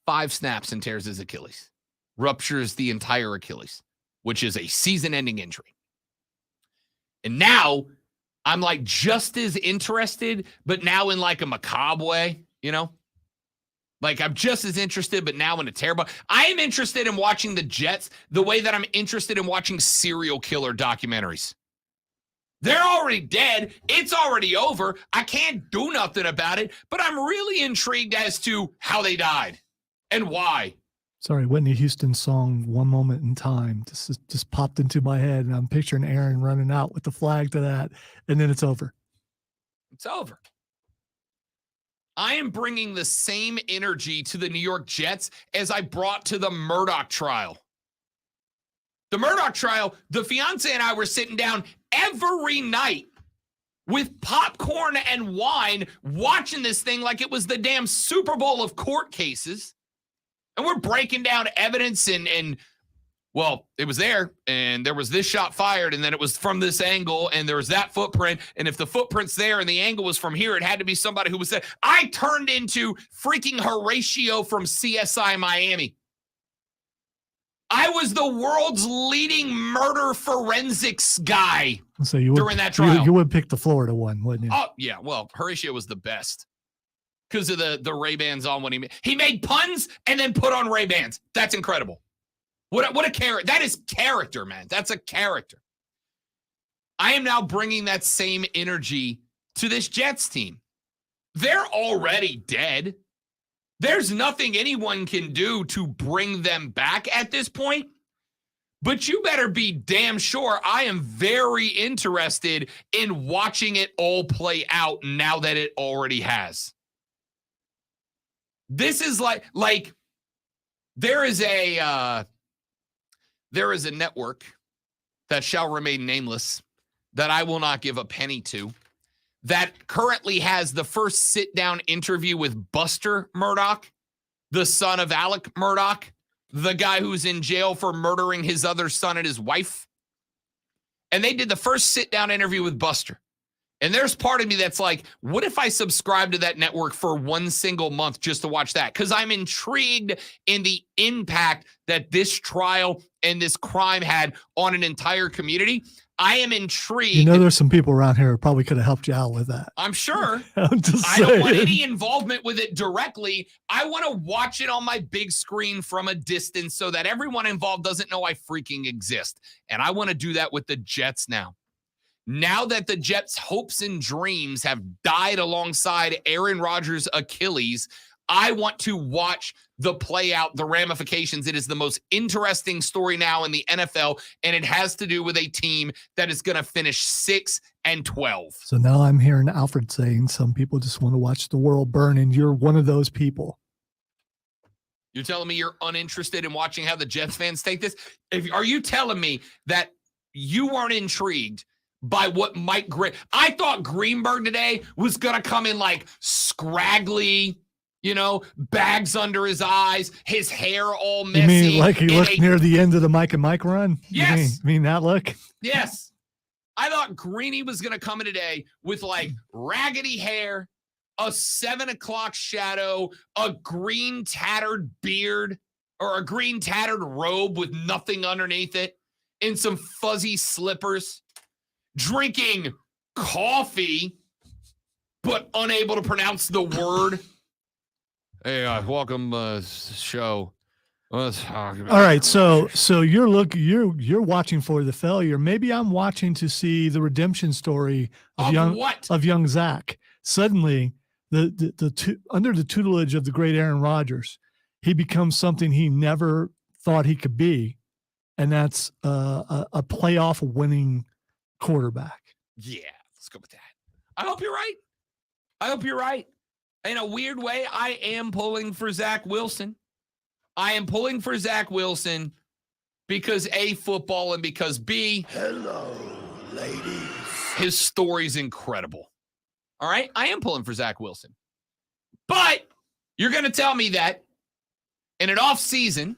5 snaps and tears his Achilles. Ruptures the entire Achilles, which is a season-ending injury. And now I'm like just as interested, but now in like a macabre way, you know? Like I'm just as interested, but now in a terrible. I am interested in watching the Jets the way that I'm interested in watching serial killer documentaries. They're already dead. It's already over. I can't do nothing about it, but I'm really intrigued as to how they died and why. Sorry, Whitney Houston's song "One Moment in Time" just popped into my head, and I'm picturing Aaron running out with the flag to that, and then it's over. It's over. I am bringing the same energy to the New York Jets as I brought to the Murdoch trial. The Murdoch trial, the fiance and I were sitting down every night with popcorn and wine, watching this thing like it was the damn Super Bowl of court cases. And we're breaking down evidence and Well, it was there, and there was this shot fired, and then it was from this angle, and there was that footprint. And if the footprint's there and the angle was from here, it had to be somebody who was there. I turned into freaking Horatio from CSI Miami. I was the world's leading murder forensics guy So you would, during that trial. You would pick the Florida one, wouldn't you? Oh, yeah. Well, Horatio was the best because of the Ray-Bans on when he made puns and then put on Ray-Bans. That's incredible. What a character. That is character, man. That's a character. I am now bringing that same energy to this Jets team. They're already dead. There's nothing anyone can do to bring them back at this point. But you better be damn sure I am very interested in watching it all play out now that it already has. This is like there is a network that shall remain nameless that I will not give a penny to that currently has the first sit-down interview with Buster Murdoch, the son of Alec Murdoch, the guy who's in jail for murdering his other son and his wife. And they did the first sit-down interview with Buster. And there's part of me that's like, what if I subscribe to that network for one single month just to watch that? Because I'm intrigued in the impact that this trial and this crime had on an entire community. I am intrigued. You know, there's some people around here who probably could have helped you out with that. I'm sure. I'm just I don't want saying. any involvement with it directly. I want to watch it on my big screen from a distance so that everyone involved doesn't know I freaking exist. And I want to do that with the Jets now. Now that the Jets' hopes and dreams have died alongside Aaron Rodgers' Achilles, I want to watch the play out, the ramifications. It is the most interesting story now in the NFL, and it has to do with a team that is going to finish 6-12. So now I'm hearing Alfred saying some people just want to watch the world burn, and you're one of those people. You're telling me you're uninterested in watching how the Jets fans take this? Are you telling me that you weren't intrigued by what Mike Green? I thought Greenberg today was going to come in like scraggly, bags under his eyes, his hair all messy. You mean like he looked near the end of the Mike and Mike run? Yes. You mean that look? Yes. I thought Greeny was going to come in today with like raggedy hair, a 7 o'clock shadow, a green tattered beard, or a green tattered robe with nothing underneath it, and some fuzzy slippers, drinking coffee, but unable to pronounce the word. Hey, welcome show. Let's talk about. All right, so you're watching for the failure. Maybe I'm watching to see the redemption story of young Zach. Suddenly, under the tutelage of the great Aaron Rodgers, he becomes something he never thought he could be, and that's a playoff winning quarterback. Yeah, let's go with that. I hope you're right. In a weird way, I am pulling for Zach Wilson. I am pulling for Zach Wilson because A, football, and because B, hello, ladies. His story's incredible. All right? I am pulling for Zach Wilson. But you're going to tell me that in an off season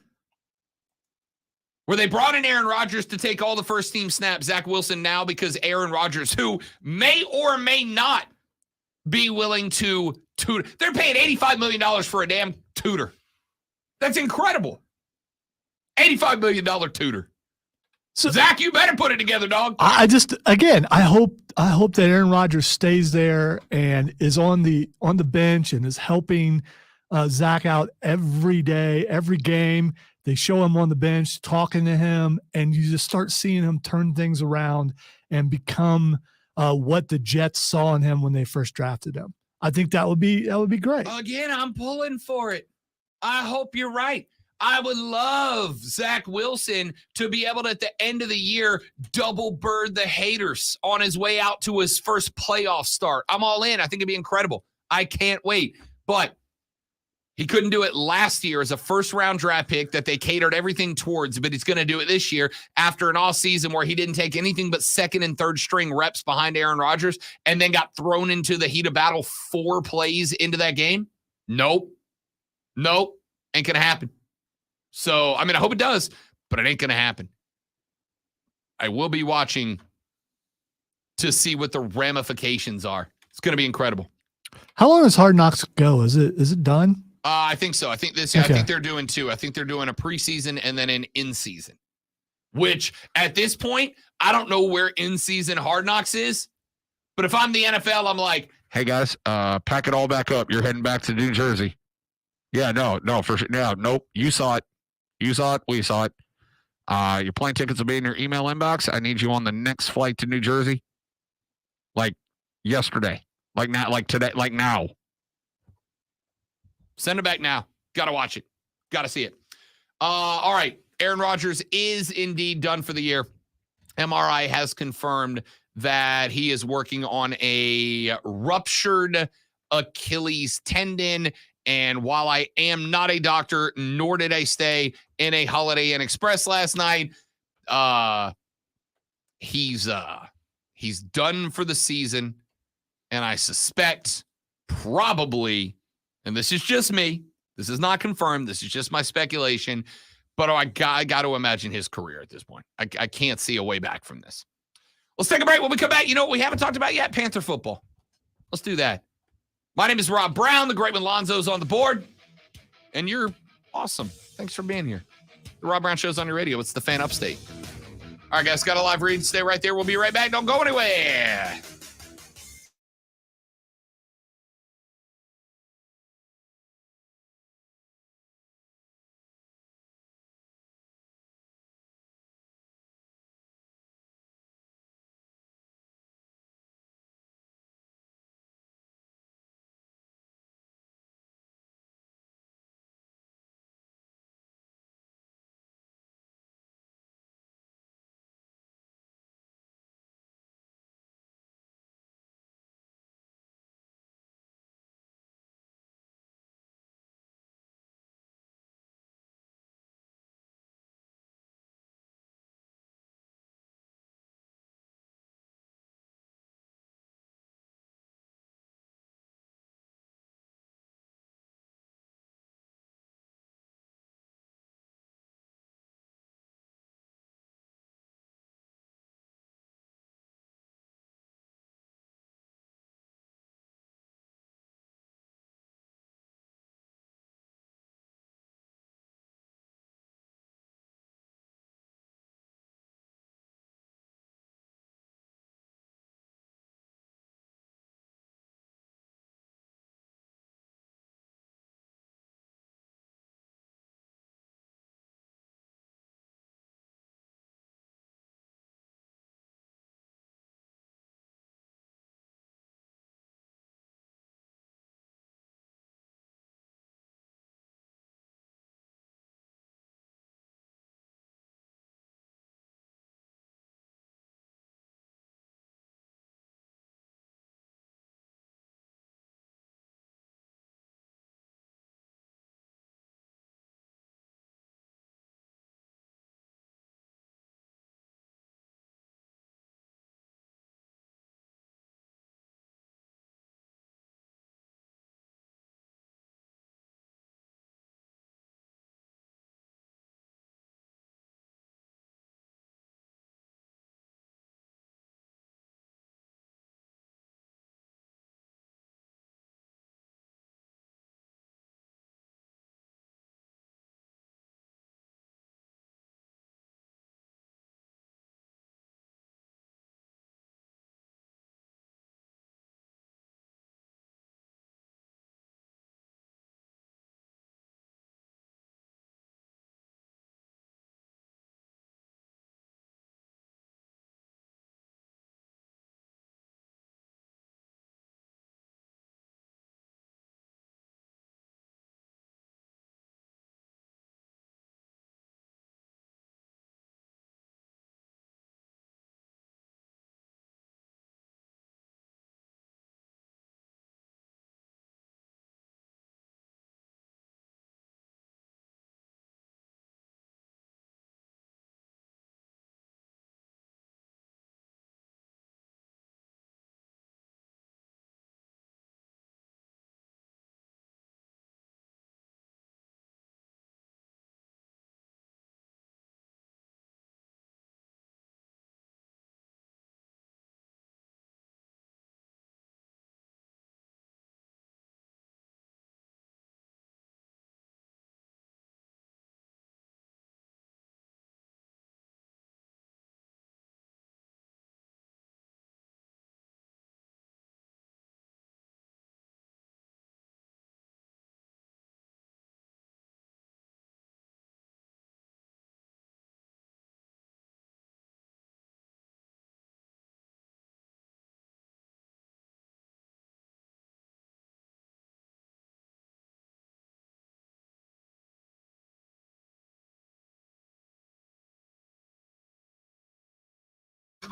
where they brought in Aaron Rodgers to take all the first team snaps, Zach Wilson now, because Aaron Rodgers, who may or may not be willing to tutor. They're paying $85 million for a damn tutor. That's incredible. $85 million tutor. So, Zach, you better put it together, dog. I hope that Aaron Rodgers stays there and is on the bench and is helping Zach out every day, every game. They show him on the bench, talking to him, and you just start seeing him turn things around and become what the Jets saw in him when they first drafted him. I think that would be great. Again, I'm pulling for it. I hope you're right. I would love Zach Wilson to be able to, at the end of the year, double bird the haters on his way out to his first playoff start. I'm all in. I think it'd be incredible. I can't wait. But he couldn't do it last year as a first-round draft pick that they catered everything towards, but he's going to do it this year after an off-season where he didn't take anything but second and third string reps behind Aaron Rodgers and then got thrown into the heat of battle 4 plays into that game. Nope. Ain't going to happen. So, I hope it does. but it ain't going to happen. I will be watching to see what the ramifications are. It's going to be incredible. How long does Hard Knocks go? Is it done? I think so. I think I think they're doing two. I think they're doing a preseason and then an in-season. Which at this point, I don't know where in-season Hard Knocks is. But if I'm the NFL, I'm like, hey guys, pack it all back up. You're heading back to New Jersey. Yeah, no, for sure. Yeah, nope. You saw it. We saw it. Your plane tickets will be in your email inbox. I need you on the next flight to New Jersey. Like yesterday. Like now, like today, like now. Send it back now. Gotta watch it. Gotta see it. All right. Aaron Rodgers is indeed done for the year. MRI has confirmed that he is working on a ruptured Achilles tendon. And while I am not a doctor, nor did I stay in a Holiday Inn Express last night, he's done for the season. And I suspect probably, and this is just me, this is not confirmed, this is just my speculation, but I got to imagine his career at this point. I can't see a way back from this. Let's take a break. When we come back, you know what we haven't talked about yet? Panther football. Let's do that. My name is Rob Brown. The great one Lonzo's on the board. And you're awesome. Thanks for being here. The Rob Brown Show's on your radio. It's the Fan Upstate. All right, guys. Got a live read. Stay right there. We'll be right back. Don't go anywhere.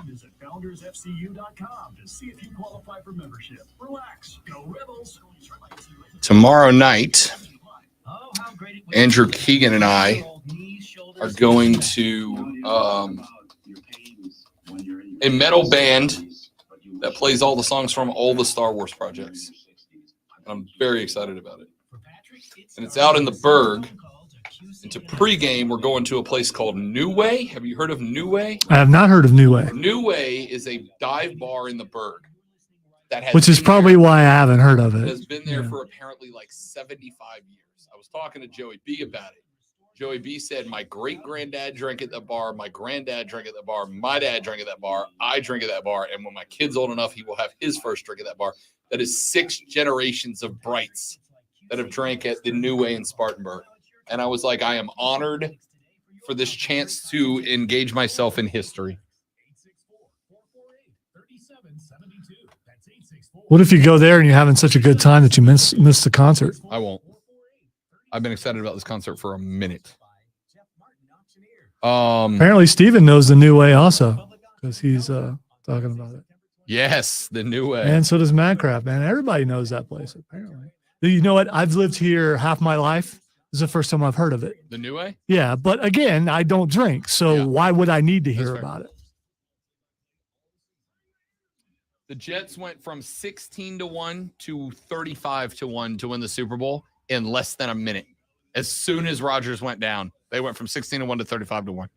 Visit foundersfcu.com to see if you qualify for membership. Relax. Go Rebels. Tomorrow night, Andrew Keegan and I are going to a metal band that plays all the songs from all the Star Wars projects. I'm very excited about it. And it's out in the Berg. And to pregame, we're going to a place called New Way. Have you heard of New Way? I have not heard of New Way, New Way is a dive bar in the Berg. That has which is probably why I haven't heard of it. Has been there for apparently like 75 years. I was talking to Joey B about it. Joey B said, my great-granddad drank at the bar, my granddad drank at the bar, my dad drank at that bar, I drink at that bar, and when my kid's old enough, he will have his first drink at that bar. That is 6 generations of Brights that have drank at the New Way in Spartanburg. And I was like, I am honored for this chance to engage myself in history. What if you go there and you're having such a good time that you miss the concert? I won't. I've been excited about this concert for a minute. Apparently, Steven knows the New Way also because he's talking about it. Yes, the New Way. And so does Madcraft, man. Everybody knows that place, apparently. You know what? I've lived here half my life. This is the first time I've heard of it. The New Way? Yeah, but again, I don't drink, so why would I need to hear about it? The Jets went from 16-1 to 35-1 to win the Super Bowl in less than a minute. As soon as Rodgers went down, they went from 16-1 to 35-1.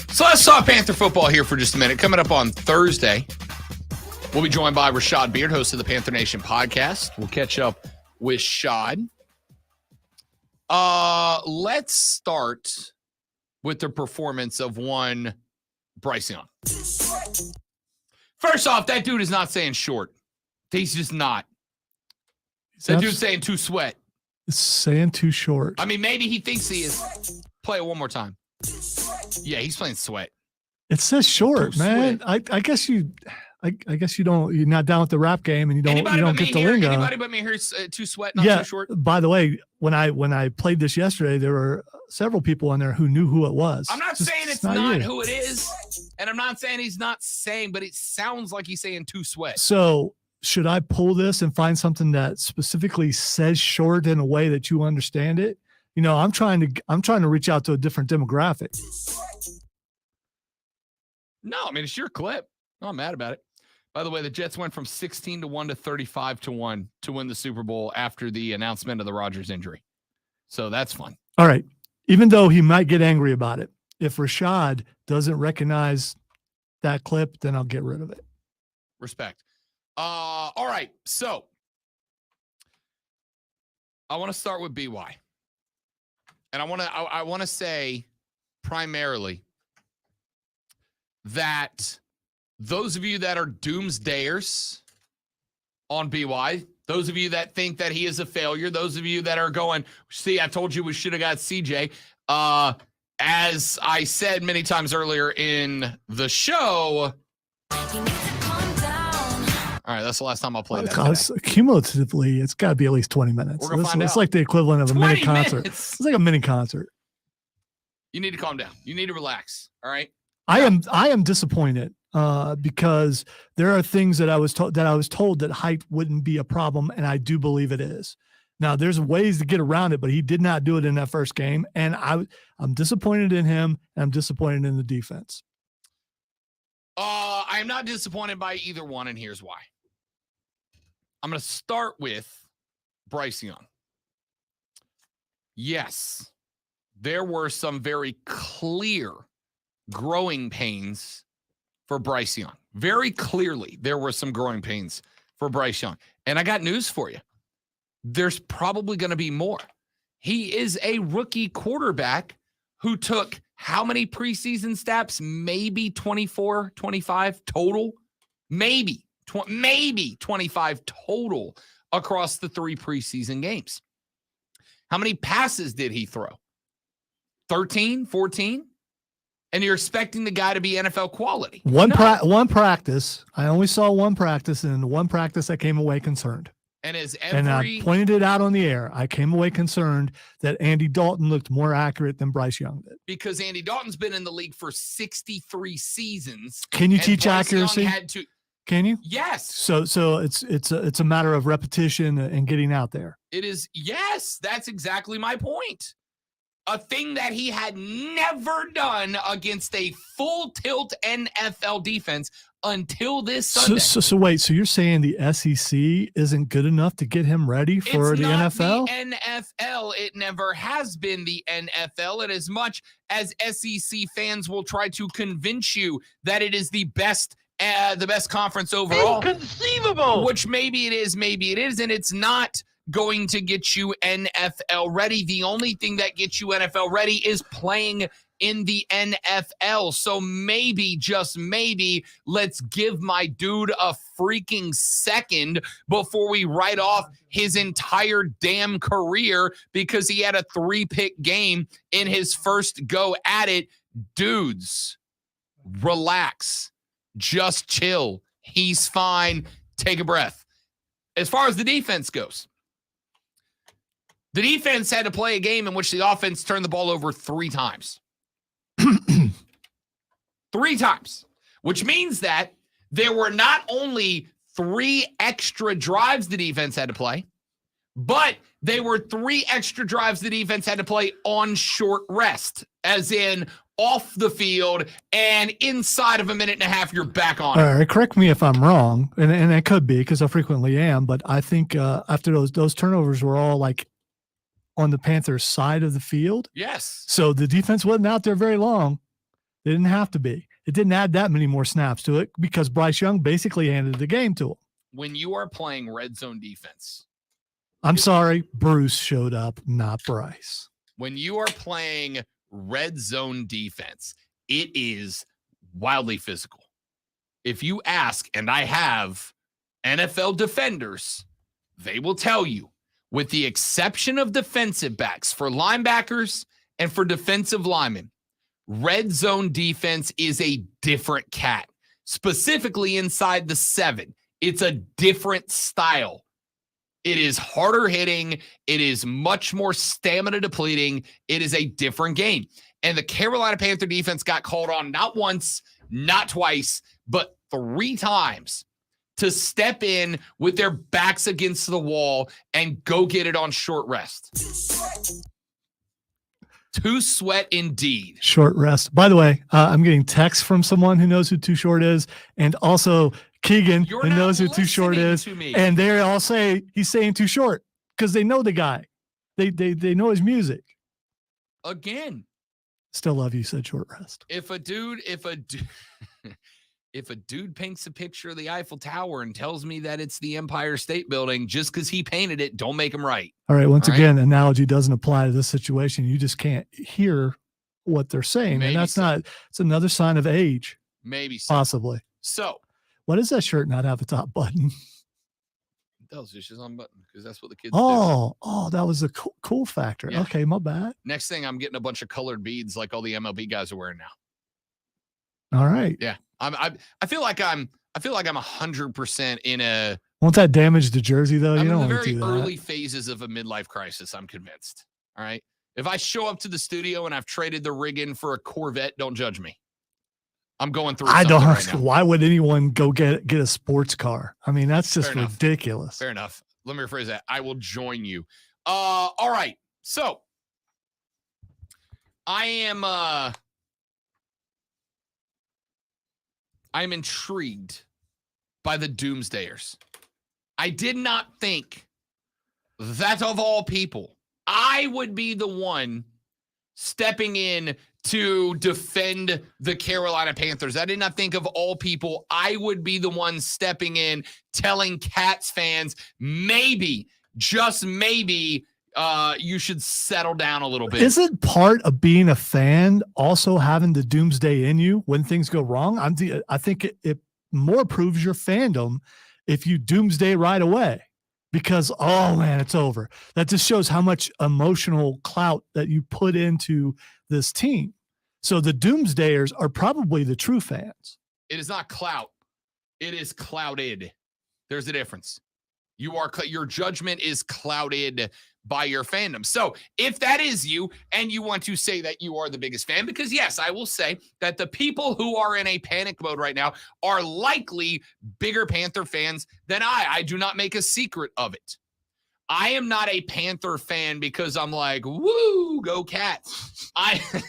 So let's talk Panther football here for just a minute. Coming up on Thursday, we'll be joined by Rashad Beard, host of the Panther Nation podcast. We'll catch up with Shad. Let's start with the performance of one Bryce Young. First off, that dude is not saying short. He's just not. That dude's saying too sweat. It's saying too short. I mean, maybe he thinks he is. Play it one more time. Yeah, he's playing sweat. It says short, man. I guess you don't. You're not down with the rap game, and you don't get the lingo. Anybody but me here's too sweat, not too short. By the way, when I played this yesterday, there were several people on there who knew who it was. I'm not saying it's not who it is, and I'm not saying he's not saying, but it sounds like he's saying too sweat. So should I pull this and find something that specifically says short in a way that you understand it? You know, I'm trying to reach out to a different demographic. No, I mean, it's your clip. I'm not mad about it. By the way, the Jets went from 16-1 to 35-1 to win the Super Bowl after the announcement of the Rodgers injury. So that's fun. All right. Even though he might get angry about it, if Rashad doesn't recognize that clip, then I'll get rid of it. Respect. All right. So I want to start with BY. And I want to say primarily that those of you that are doomsdayers on BY, those of you that think that he is a failure, those of you that are going, see, I told you we should have got CJ. As I said many times earlier in the show. All right, that's the last time I'll play that. Cumulatively, it's got to be at least 20 minutes. We're gonna find out. It's like the equivalent of a mini concert. Minutes. It's like a mini concert. You need to calm down. You need to relax. All right. I am disappointed because there are things that I was told that height wouldn't be a problem, and I do believe it is. Now, there's ways to get around it, but he did not do it in that first game, and I'm disappointed in him, and I'm disappointed in the defense. I'm not disappointed by either one, and here's why. I'm going to start with Bryce Young. Yes, there were some very clear growing pains for Bryce Young. Very clearly, there were some growing pains for Bryce Young. And I got news for you. There's probably going to be more. He is a rookie quarterback who took how many preseason steps? Maybe 24, 25 total. Maybe 25 total across the 3 preseason games. How many passes did he throw? 13, 14? And you're expecting the guy to be NFL quality. One practice. I only saw one practice, and in one practice I came away concerned. And And I pointed it out on the air. I came away concerned that Andy Dalton looked more accurate than Bryce Young did. Because Andy Dalton's been in the league for 63 seasons. Can you and teach Bryce Young accuracy? had to, Can you? yes. So it's a matter of repetition and getting out there. It is. Yes, that's exactly my point. A thing that he had never done against a full tilt NFL defense until this Sunday. So wait, so you're saying the SEC isn't good enough to get him ready for It's the not NFL? The NFL. It never has been the NFL. And as much as SEC fans will try to convince you that it is the best conference overall, Inconceivable! which maybe it is, maybe it isn't. It's not going to get you NFL ready. The only thing that gets you NFL ready is playing in the NFL. So maybe, just maybe, let's give my dude a freaking second before we write off his entire damn career because he had a 3-pick game in his first go at it. Dudes, relax. Just chill. He's fine. Take a breath. As far as the defense goes, the defense had to play a game in which the offense turned the ball over 3 times. 3 times, which means that there were not only 3 extra drives the defense had to play, but they were 3 extra drives the defense had to play on short rest, as in off the field, and inside of a minute and a half, you're back on it. All right, correct me if I'm wrong, and I could be because I frequently am, but I think after those turnovers were all like on the Panthers' side of the field. Yes. So the defense wasn't out there very long. They didn't have to be. It didn't add that many more snaps to it because Bryce Young basically handed the game to him. When you are playing red zone defense. I'm sorry, Bruce showed up, not Bryce. When you are playing red zone defense, it is wildly physical. If you ask, and I have NFL defenders, they will tell you, with the exception of defensive backs, for linebackers and for defensive linemen, red zone defense is a different cat, specifically inside the 7. It's a different style. It is harder hitting. It is much more stamina depleting. It is a different game. And the Carolina Panther defense got called on not once, not twice, but 3 times to step in with their backs against the wall and go get it on short rest. Too Sweat indeed. Short rest. By the way, I'm getting texts from someone who knows who Too Short is, and also Keegan who knows who Too Short is, and they all say he's saying Too Short because they know the guy. They know his music. Again. Still love you, said Short Rest. If a dude paints a picture of the Eiffel Tower and tells me that it's the Empire State Building just because he painted it, don't make him right. All right. Once again, analogy doesn't apply to this situation. You just can't hear what they're saying. Maybe and that's so. it's another sign of age. Maybe so. Possibly. So. Why does that shirt not have a top button? It does. It's just on button because that's what the kids do. Oh, that was a cool factor. Yeah. Okay, my bad. Next thing, I'm getting a bunch of colored beads like all the MLB guys are wearing now. All right. Yeah. I feel like I'm 100% in a. Won't that damage the jersey though? I'm You in don't the want to very do that. early phases of a midlife crisis. I'm convinced. All right. If I show up to the studio and I've traded the rig in for a Corvette, don't judge me. I'm going through. I don't. Right now. Why would anyone go get a sports car? I mean, that's just Fair enough. ridiculous. Fair enough. Let me rephrase that. I will join you. All right. So I'm intrigued by the Doomsdayers. I did not think that of all people, I would be the one stepping in to defend the Carolina Panthers. I did not think of all people, I would be the one stepping in, telling Cats fans, maybe, just maybe, you should settle down a little bit. Isn't part of being a fan also having the doomsday in you when things go wrong? I think it more proves your fandom if you doomsday right away. because, oh man, it's over. That just shows how much emotional clout that you put into this team. So the doomsdayers are probably the true fans. It is not clout. It is clouded. There's a difference. Your judgment is clouded by your fandom. So if that is you and you want to say that you are the biggest fan, because yes, I will say that the people who are in a panic mode right now are likely bigger Panther fans than I. I do not make a secret of it. I am not a Panther fan because I'm like, woo, go Cats.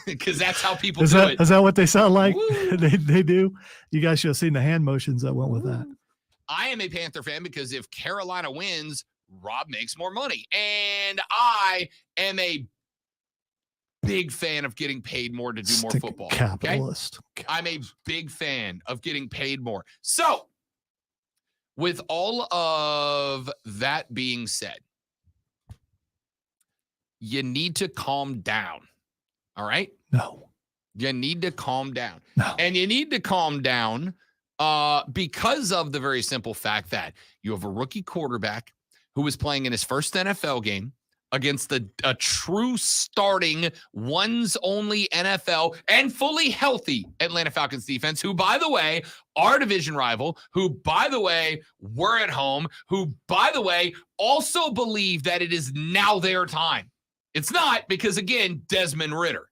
Because that's how people do it. Is that what they sound like? they do? You guys should have seen the hand motions that went with that. I am a Panther fan because if Carolina wins, Rob makes more money. And I am a big fan of getting paid more to do more football. Capitalist. Okay? I'm a big fan of getting paid more. So, with all of that being said, you need to calm down. All right? No. You need to calm down. No. And you need to calm down because of the very simple fact that you have a rookie quarterback who was playing in his first NFL game against a true starting ones only NFL and fully healthy Atlanta Falcons defense, who, by the way, are division rival, who, by the way, were at home, who, by the way, also believe that it is now their time. It's not because, again, Desmond Ridder.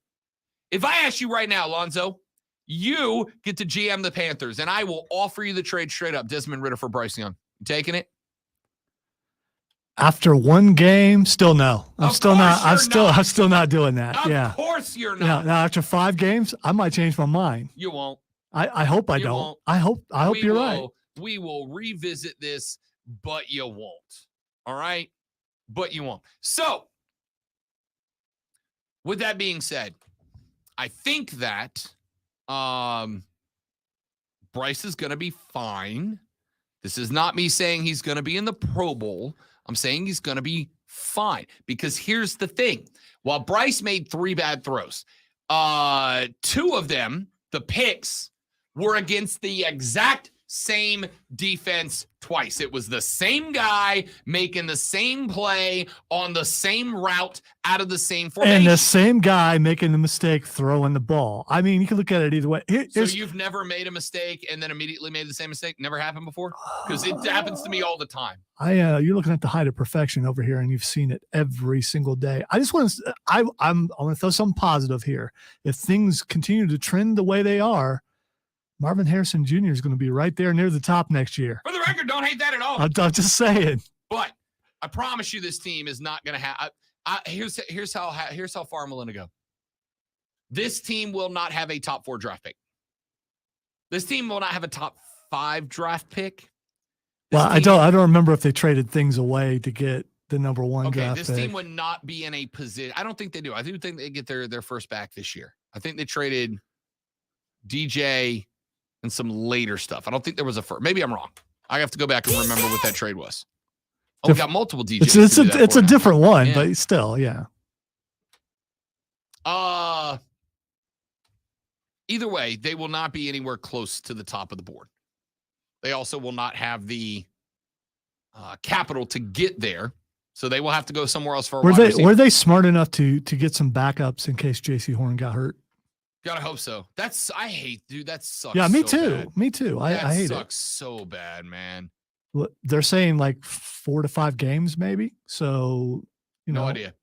If I ask you right now, Lonzo, you get to GM the Panthers, and I will offer you the trade straight up, Desmond Ridder for Bryce Young. You taking it? After one game, still no. I'm still not doing that. Of course you're not. Now after 5 games, I might change my mind. You won't. I hope I don't. Won't. I hope you're right. We will revisit this, but you won't. All right? But you won't. So, with that being said, I think that Bryce is going to be fine. This is not me saying he's going to be in the Pro Bowl. I'm saying he's going to be fine because here's the thing. While Bryce made 3 bad throws, 2 of them, the picks, were against the exact same defense twice. It was the same guy making the same play on the same route out of the same formation. And the same guy making the mistake throwing the ball. I mean, you can look at it either way. So you've never made a mistake and then immediately made the same mistake? Never happened before? Because it happens to me all the time. You're looking at the height of perfection over here, and you've seen it every single day. I just want to. I want to throw something positive here. If things continue to trend the way they are, Marvin Harrison Jr. is going to be right there near the top next year. For the record, don't hate that at all. I'm just saying. But I promise you, this team is not going to have. Here's how far I'm willing to go. This team will not have a top 4 draft pick. This team will not have a top 5 draft pick. I don't remember if they traded things away to get the number 1 draft pick. This team would not be in a position. I don't think they do. I do think they get their first back this year. I think they traded DJ and some later stuff. I don't think there was a first. Maybe I'm wrong. I have to go back and remember what that trade was. Oh, we got multiple DJs. It's a different one, but still, yeah. Either way, they will not be anywhere close to the top of the board. They also will not have the capital to get there, so they will have to go somewhere else for a wide receiver. Were they smart enough to get some backups in case JC Horn got hurt? Gotta hope so. I hate, dude. That sucks. Yeah, me so too. Bad. Me too. I hate it. That sucks so bad, man. They're saying like 4 to 5 games, maybe. So, no idea.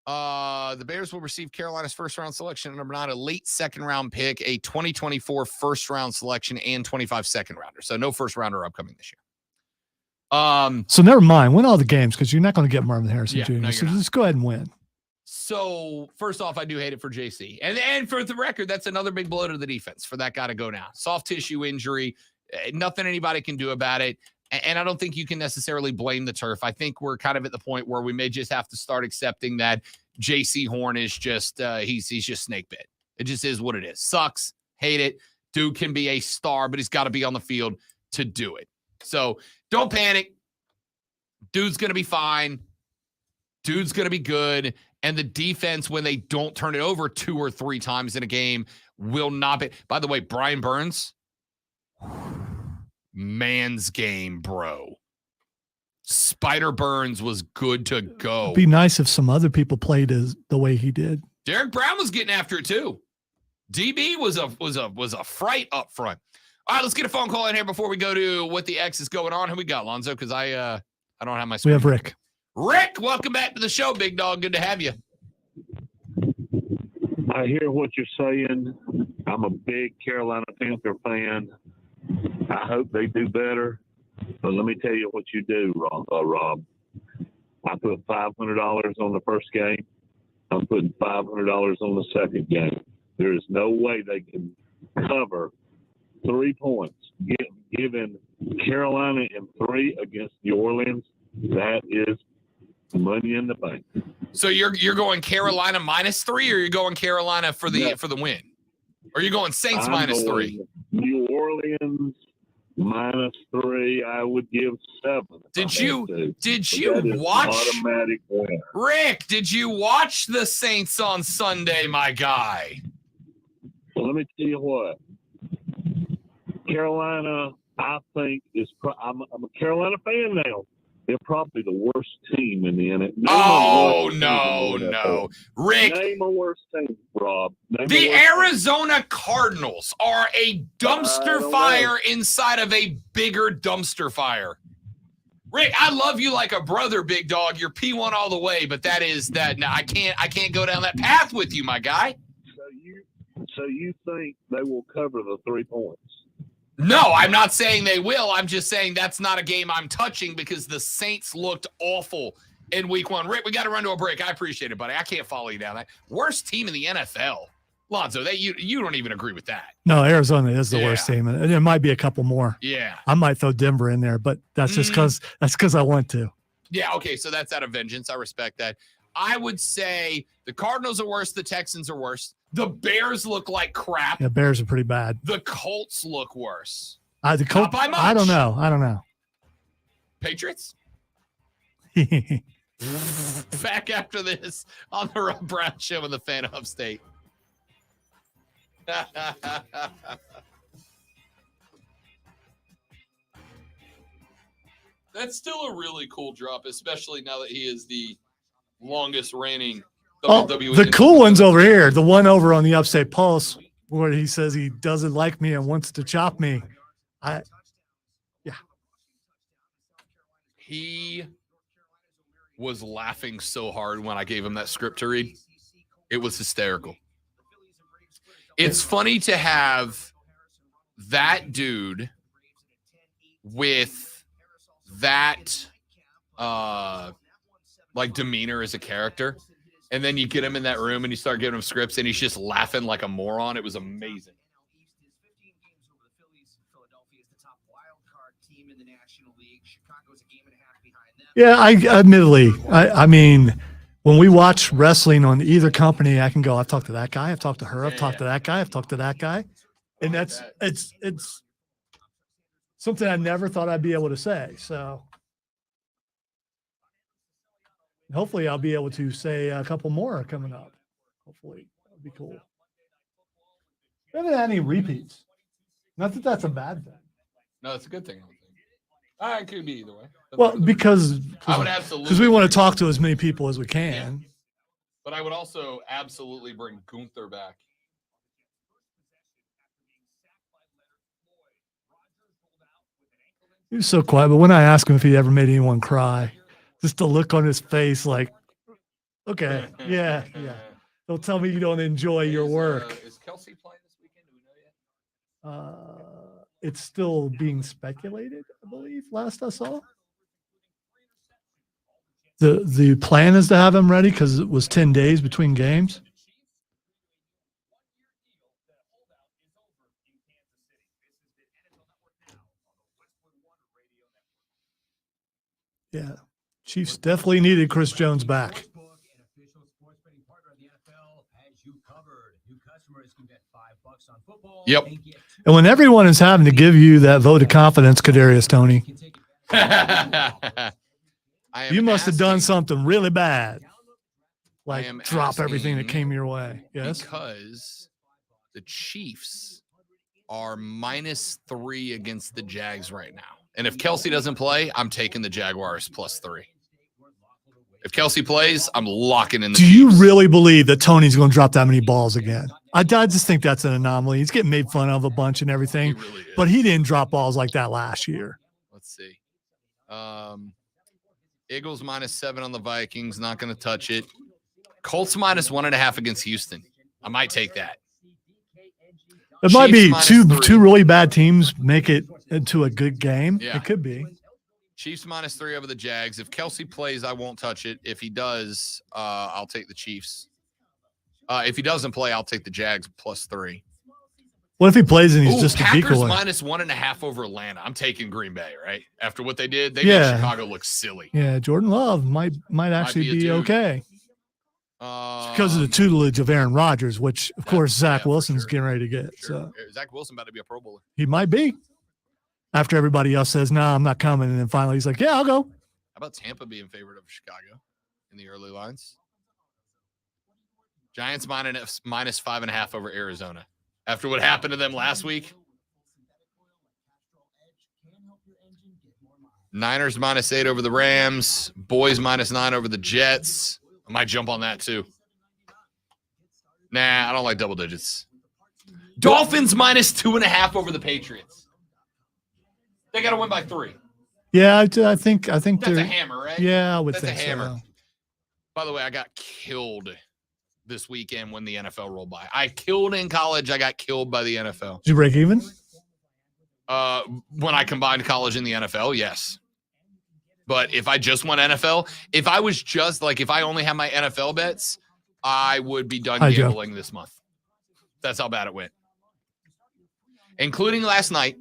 The Bears will receive Carolina's first-round selection at number 9, a late second-round pick, a 2024 first-round selection, and 25 second-rounder. So no first-rounder upcoming this year. So never mind. Win all the games because you're not going to get Marvin Harrison Jr. No, so just go ahead and win. So first off, I do hate it for JC. And for the record, that's another big blow to the defense for that guy to go now. Soft tissue injury, nothing anybody can do about it. And I don't think you can necessarily blame the turf. I think we're kind of at the point where we may just have to start accepting that JC Horn is just he's just snake bit. It just is what it is. Sucks. Hate it. Dude can be a star, but he's got to be on the field to do it. So don't panic. Dude's going to be fine. Dude's going to be good. And the defense, when they don't turn it over 2 or 3 times in a game, will not be. By the way, Brian Burns, man's game, bro. Spider Burns was good to go. It'd be nice if some other people played the way he did. Derek Brown was getting after it too. DB was a fright up front. All right, let's get a phone call in here before we go to what the X is going on. Who we got, Lonzo? Because I don't have my screen. We have Rick. Rick, welcome back to the show, big dog. Good to have you. I hear what you're saying. I'm a big Carolina Panther fan. I hope they do better. But let me tell you what you do, Rob. I put $500 on the first game. I'm putting $500 on the second game. There is no way they can cover 3 points. Giving Carolina in 3 against New Orleans, that is money in the bank. So you're going Carolina -3, or you're going Carolina for the win? Or you're going Saints -3? New Orleans -3. I would give 7. Did you watch automatic win? Rick, did you watch the Saints on Sunday, my guy? Well, let me tell you what. Carolina, I think is. I'm a Carolina fan now. They're probably the worst team in the NFL. Oh, no. Rick. Name a worse team, Rob. The Arizona Cardinals are a dumpster fire inside of a bigger dumpster fire. Rick, I love you like a brother, big dog. You're P1 all the way, but that is that. No, I can't go down that path with you, my guy. So you think they will cover the 3 points? No, I'm not saying they will. I'm just saying that's not a game I'm touching because the Saints looked awful in week 1. Rick, we got to run to a break. I appreciate it, buddy. I can't follow you down that. Worst team in the NFL. Lonzo, you don't even agree with that. No, Arizona is the worst team. And there might be a couple more. Yeah. I might throw Denver in there, but that's just because I want to. Yeah, okay, so that's out of vengeance. I respect that. I would say the Cardinals are worse. The Texans are worse. The Bears look like crap. Yeah, Bears are pretty bad. The Colts look worse. The Colts, Not by much. I don't know. Patriots? Back after this on the Rob Brown Show in the Fan Upstate. That's still a really cool drop, especially now that he is the longest reigning WWE. The cool one's over here. The one over on the Upstate Pulse where he says he doesn't like me and wants to chop me. He was laughing so hard when I gave him that script to read. It was hysterical. It's funny to have that dude with that like demeanor as a character, and then you get him in that room and you start giving him scripts and he's just laughing like a moron. It was amazing. Yeah, I mean, when we watch wrestling on either company, I can go, I've talked to that guy, I've talked to her, I've talked to that guy, I've talked to that guy. And it's something I never thought I'd be able to say. So hopefully I'll be able to say a couple more coming up. Hopefully that'll be cool. We haven't had any repeats. Not that that's a bad thing. No, it's a good thing. It could be either way. Well, because I would absolutely, we want to talk to as many people as we can. Yeah. But I would also absolutely bring Gunther back. He was so quiet, but when I asked him if he ever made anyone cry, just the look on his face, like, okay, yeah. Don't tell me you don't enjoy your work. Is Kelsey playing this weekend? Do we know yet? It's still being speculated, I believe, last I saw. The plan is to have him ready because it was 10 days between games. Yeah, Chiefs definitely needed Chris Jones back. Yep. And when everyone is having to give you that vote of confidence, Kadarius Toney, you must have done something really bad, like drop everything that came your way. Yes, because the Chiefs are -3 against the Jags right now, And if Kelsey doesn't play, I'm taking the Jaguars +3. If Kelsey plays, I'm locking in the Do you Chiefs. really believe that Tony's going to drop that many balls again? I just think that's an anomaly. He's getting made fun of a bunch and everything, but he didn't drop balls like that last year. Let's see. Eagles -7 on the Vikings. Not going to touch it. Colts -1.5 against Houston. I might take that. It might be Chiefs two -3. really bad teams make it into a good game. Yeah. It could be. Chiefs -3 over the Jags. If Kelsey plays, I won't touch it. If he does, I'll take the Chiefs. If he doesn't play, I'll take the Jags +3. What if he plays and he's Ooh, just a Packers decoy? -1.5 over Atlanta. I'm taking Green Bay, right? After what they did, they Yeah. made Chicago look silly. Yeah, Jordan Love might actually be a be dude. okay. It's because of the tutelage of Aaron Rodgers, which of course Zach Wilson's getting ready to get. So Zach Wilson about to be a Pro Bowler. he might be. After everybody else says, "No, I'm not coming," and then finally he's like, "Yeah, I'll go." How about Tampa being favored over Chicago in the early lines? Giants -5.5 over Arizona. After what happened to them last week. Niners -8 over the Rams. Boys -9 over the Jets. I might jump on that too. Nah, I don't like double digits. Dolphins -2.5 over the Patriots. They got to win by 3. Yeah, I think That's they're a hammer, right? Yeah, I would That's think a hammer. so. By the way, I got killed this weekend when the NFL rolled by. I killed in college. I got killed by the NFL. Did you break even? When I combined college and the NFL, yes. But if I just went NFL, if I was just like, if I only had my NFL bets, I would be done Hi, Joe. gambling this month. That's how bad it went. Including last night,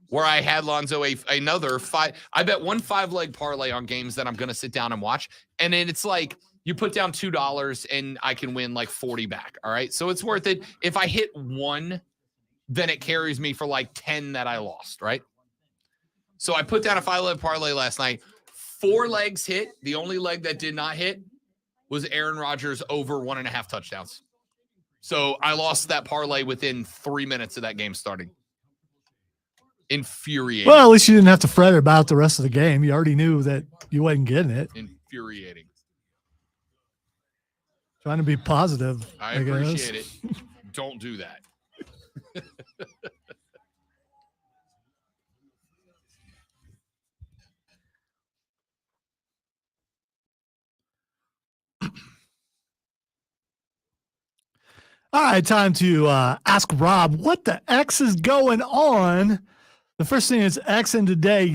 where I had Lonzo another 5. I bet one 5-leg parlay on games that I'm going to sit down and watch. And then it's like, you put down $2 and I can win like 40 back. All right. So it's worth it. If I hit 1, then it carries me for like 10 that I lost. Right. So I put down a 5-leg parlay last night. 4 legs hit. The only leg that did not hit was Aaron Rodgers over 1.5 touchdowns. So I lost that parlay within 3 minutes of that game starting. Infuriating. Well, at least you didn't have to fret about the rest of the game. You already knew that you wasn't getting it. Infuriating. Trying to be positive. I guess. appreciate it. Don't do that. All right, time to ask Rob what the X is going on. The first thing that's Xing today,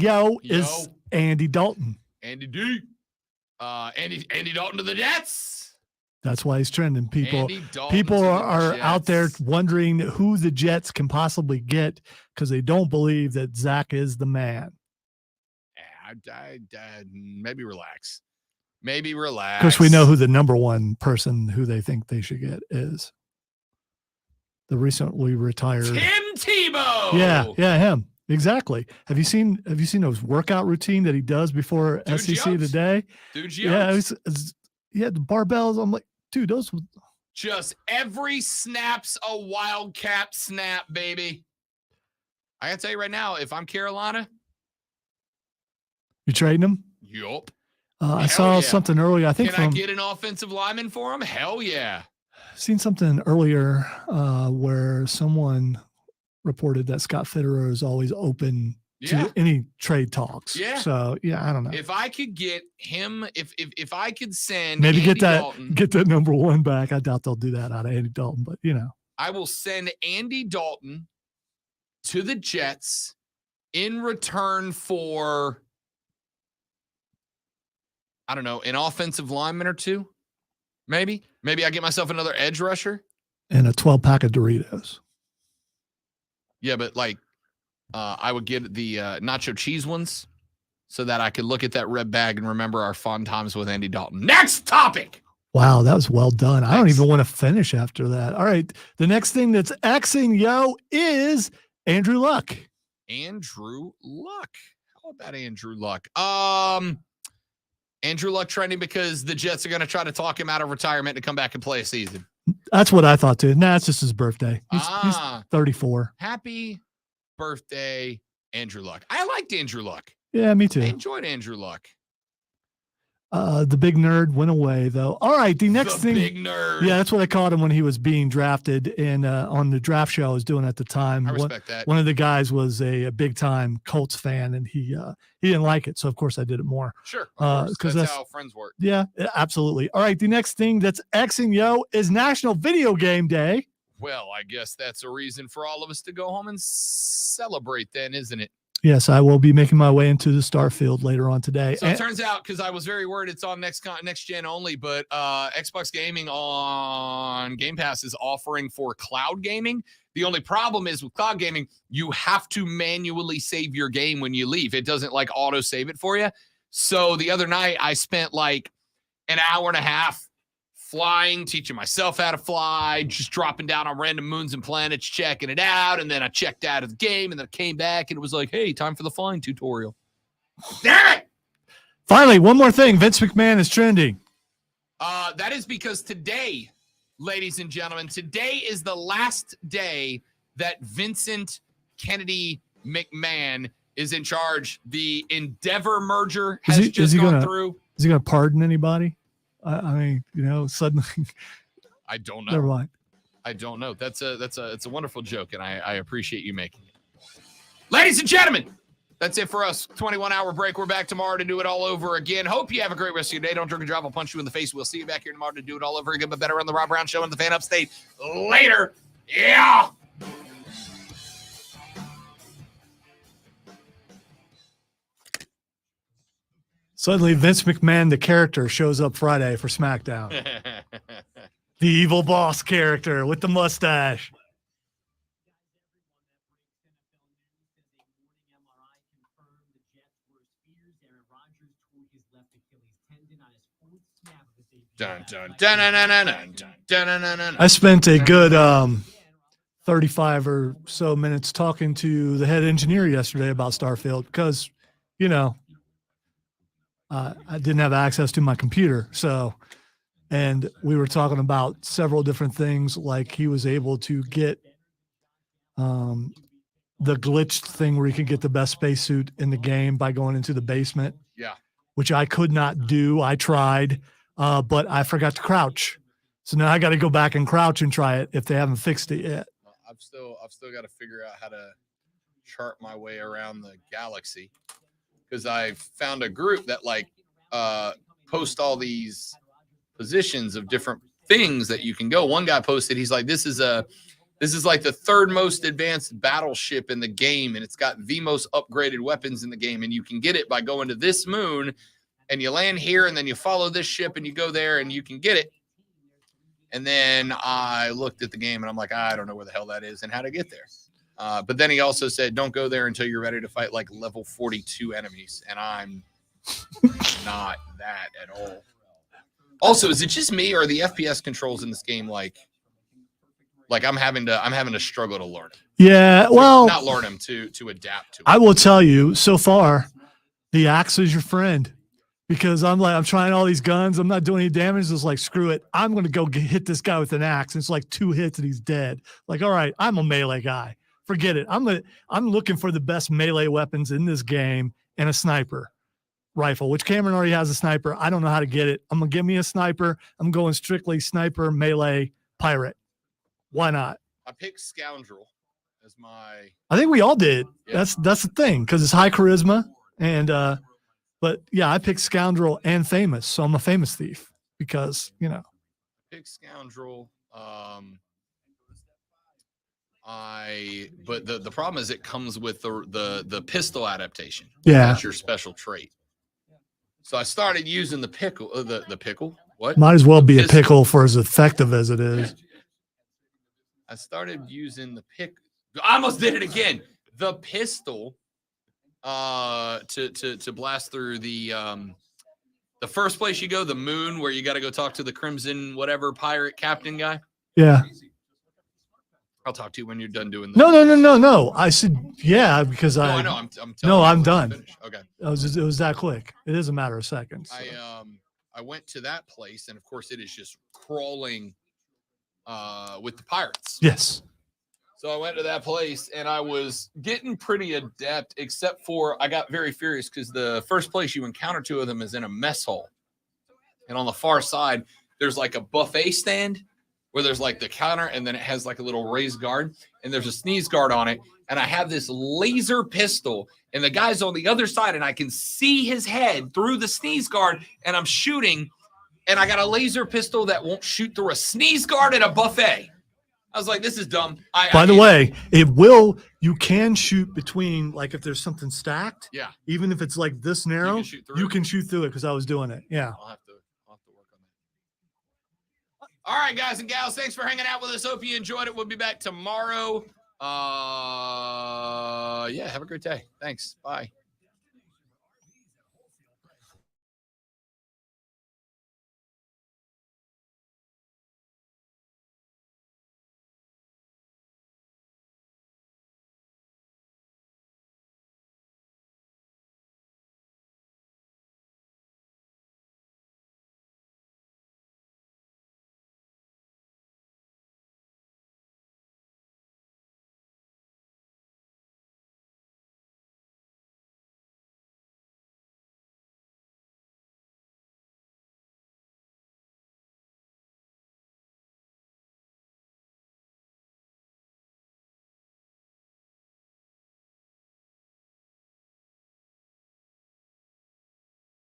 is Andy Dalton. Andy D. Andy Dalton to the Jets. That's why he's trending. People Andy Dalton to the are out there Jets. wondering who the Jets can possibly get because they don't believe that Zach is the man. Maybe relax. Maybe relax. Of course, we know who the number one person who they think they should get is. The recently retired Tim Tebow. Yeah, him. Exactly. Have you seen those workout routine that he does before Dude SEC jumps. today? Dude Yeah, jumps. he had the barbells. I'm like, dude, those. Just every snap's a wildcat snap, baby. I gotta tell you right now, if I'm Carolina, You trading him? yup. I Hell saw yeah. something earlier. I think Can I from get an offensive lineman for him? Hell yeah. seen something earlier where someone reported that Scott Fitterer is always open Yeah. to any trade talks. Yeah. So yeah, I don't know. If I could get him, if I could send Maybe Andy get Dalton, that number one back. I doubt they'll do that out of Andy Dalton, but I will send Andy Dalton to the Jets in return for, I don't know, an offensive lineman or two. Maybe I get myself another edge rusher. and a 12-pack of Doritos. Yeah, but like I would get the nacho cheese ones so that I could look at that red bag and remember our fun times with Andy Dalton. Next topic. Wow, that was well done. I don't even want to finish after that. All right. The next thing that's Xing is Andrew Luck. Andrew Luck. How about Andrew Luck? Andrew Luck trending because the Jets are going to try to talk him out of retirement to come back and play a season. That's what I thought too. Nah, it's just his birthday. He's Ah. 34. Happy birthday Andrew Luck. I liked Andrew Luck. Yeah, me I too. enjoyed Andrew Luck. The big nerd went away though. All right, the next thing. Big nerd. Yeah, that's what I called him when he was being drafted. And on the draft show I was doing at the time, I respect that. one of the guys was a big time Colts fan, and he didn't like it. So of course I did it more. Sure. Of course. 'cause That's how friends work. Yeah, absolutely. All right, the next thing that's Xing yo is National Video Game Day. Well, I guess that's a reason for all of us to go home and celebrate then, isn't it? Yes, I will be making my way into the Starfield later on today. So it turns out, because I was very worried it's on next gen only, but Xbox Gaming on Game Pass is offering for cloud gaming. The only problem is with cloud gaming, you have to manually save your game when you leave. It doesn't like auto save it for you. So the other night I spent like an hour and a half flying, teaching myself how to fly, just dropping down on random moons and planets, checking it out. And then I checked out of the game and then I came back and it was like, hey, time for the flying tutorial. Damn it! Finally, one more thing. Vince McMahon is trending. That is because today, ladies and gentlemen, today is the last day that Vincent Kennedy McMahon is in charge. The Endeavor merger has just gone through. Is he going to pardon anybody? I mean, suddenly. I don't know. Never mind. I don't know. It's a wonderful joke, and I appreciate you making it. Ladies and gentlemen, that's it for us. 21-hour break. We're back tomorrow to do it all over again. Hope you have a great rest of your day. Don't drink and drive. I'll punch you in the face. We'll see you back here tomorrow to do it all over again, but better on the Rob Brown Show and the Fan Upstate. Later. Yeah. Suddenly, Vince McMahon, the character, shows up Friday for SmackDown. The evil boss character with the mustache. Dun, dun, dun, dun, dun, dun, dun, dun, dun, dun, dun. I spent a good 35 or so minutes talking to the head engineer yesterday about Starfield because, I didn't have access to my computer. And we were talking about several different things, like he was able to get the glitched thing where you can get the best spacesuit in the game by going into the basement. Yeah. Which I could not do. I tried, but I forgot to crouch. So now I got to go back and crouch and try it if they haven't fixed it yet. I've still got to figure out how to chart my way around the galaxy, because I found a group that post all these positions of different things that you can go. One guy posted, he's like, this is like the third most advanced battleship in the game, and it's got the most upgraded weapons in the game, and you can get it by going to this moon and you land here and then you follow this ship and you go there and you can get it. And then I looked at the game and I'm like, I don't know where the hell that is and how to get there. But then he also said, don't go there until you're ready to fight like level 42 enemies. And I'm not that at all. Also, is it just me or the FPS controls in this game like I'm having to struggle to learn it? Yeah, well, not learn them, to adapt to it. I will tell you, so far, the axe is your friend, because I'm trying all these guns. I'm not doing any damage. It's like, screw it. I'm going to go hit this guy with an axe. It's like 2 hits and he's dead. Like, all right, I'm a melee guy. Forget it. I'm looking for the best melee weapons in this game and a sniper rifle, which Cameron already has a sniper. I don't know how to get it. I'm going to give me a sniper. I'm going strictly sniper, melee, pirate. Why not? I picked Scoundrel as my. I think we all did. Yeah. That's the thing, because it's high charisma. And but yeah, I picked Scoundrel and Famous, so I'm a famous thief because Pick Scoundrel. But the problem is it comes with the pistol adaptation. Yeah. That's your special trait. So I started using the pickle. The pickle. What? Might as well be a pickle for as effective as it is. I started using the pick. I almost did it again. The pistol. To blast through the first place you go, the moon, where you got to go talk to the Crimson whatever pirate captain guy. Yeah. I'll talk to you when you're done doing this. No. I said yeah because I know. I'm telling no, you I'm when done. to finish. Okay. It was that quick. It is a matter of seconds. So. I went to that place, and of course, it is just crawling with the pirates. Yes. So I went to that place and I was getting pretty adept, except for I got very furious because the first place you encounter two of them is in a mess hall. And on the far side, there's like a buffet stand where there's like the counter and then it has like a little raised guard and there's a sneeze guard on it. And I have this laser pistol and the guy's on the other side and I can see his head through the sneeze guard and I'm shooting and I got a laser pistol that won't shoot through a sneeze guard at a buffet. I was like, this is dumb. By the way, you can shoot between, like if there's something stacked, yeah, even if it's like this narrow, you can shoot through it because I was doing it. Yeah. I'll have to work on that. All right, guys and gals, thanks for hanging out with us. Hope you enjoyed it. We'll be back tomorrow. Yeah, have a great day. Thanks. Bye.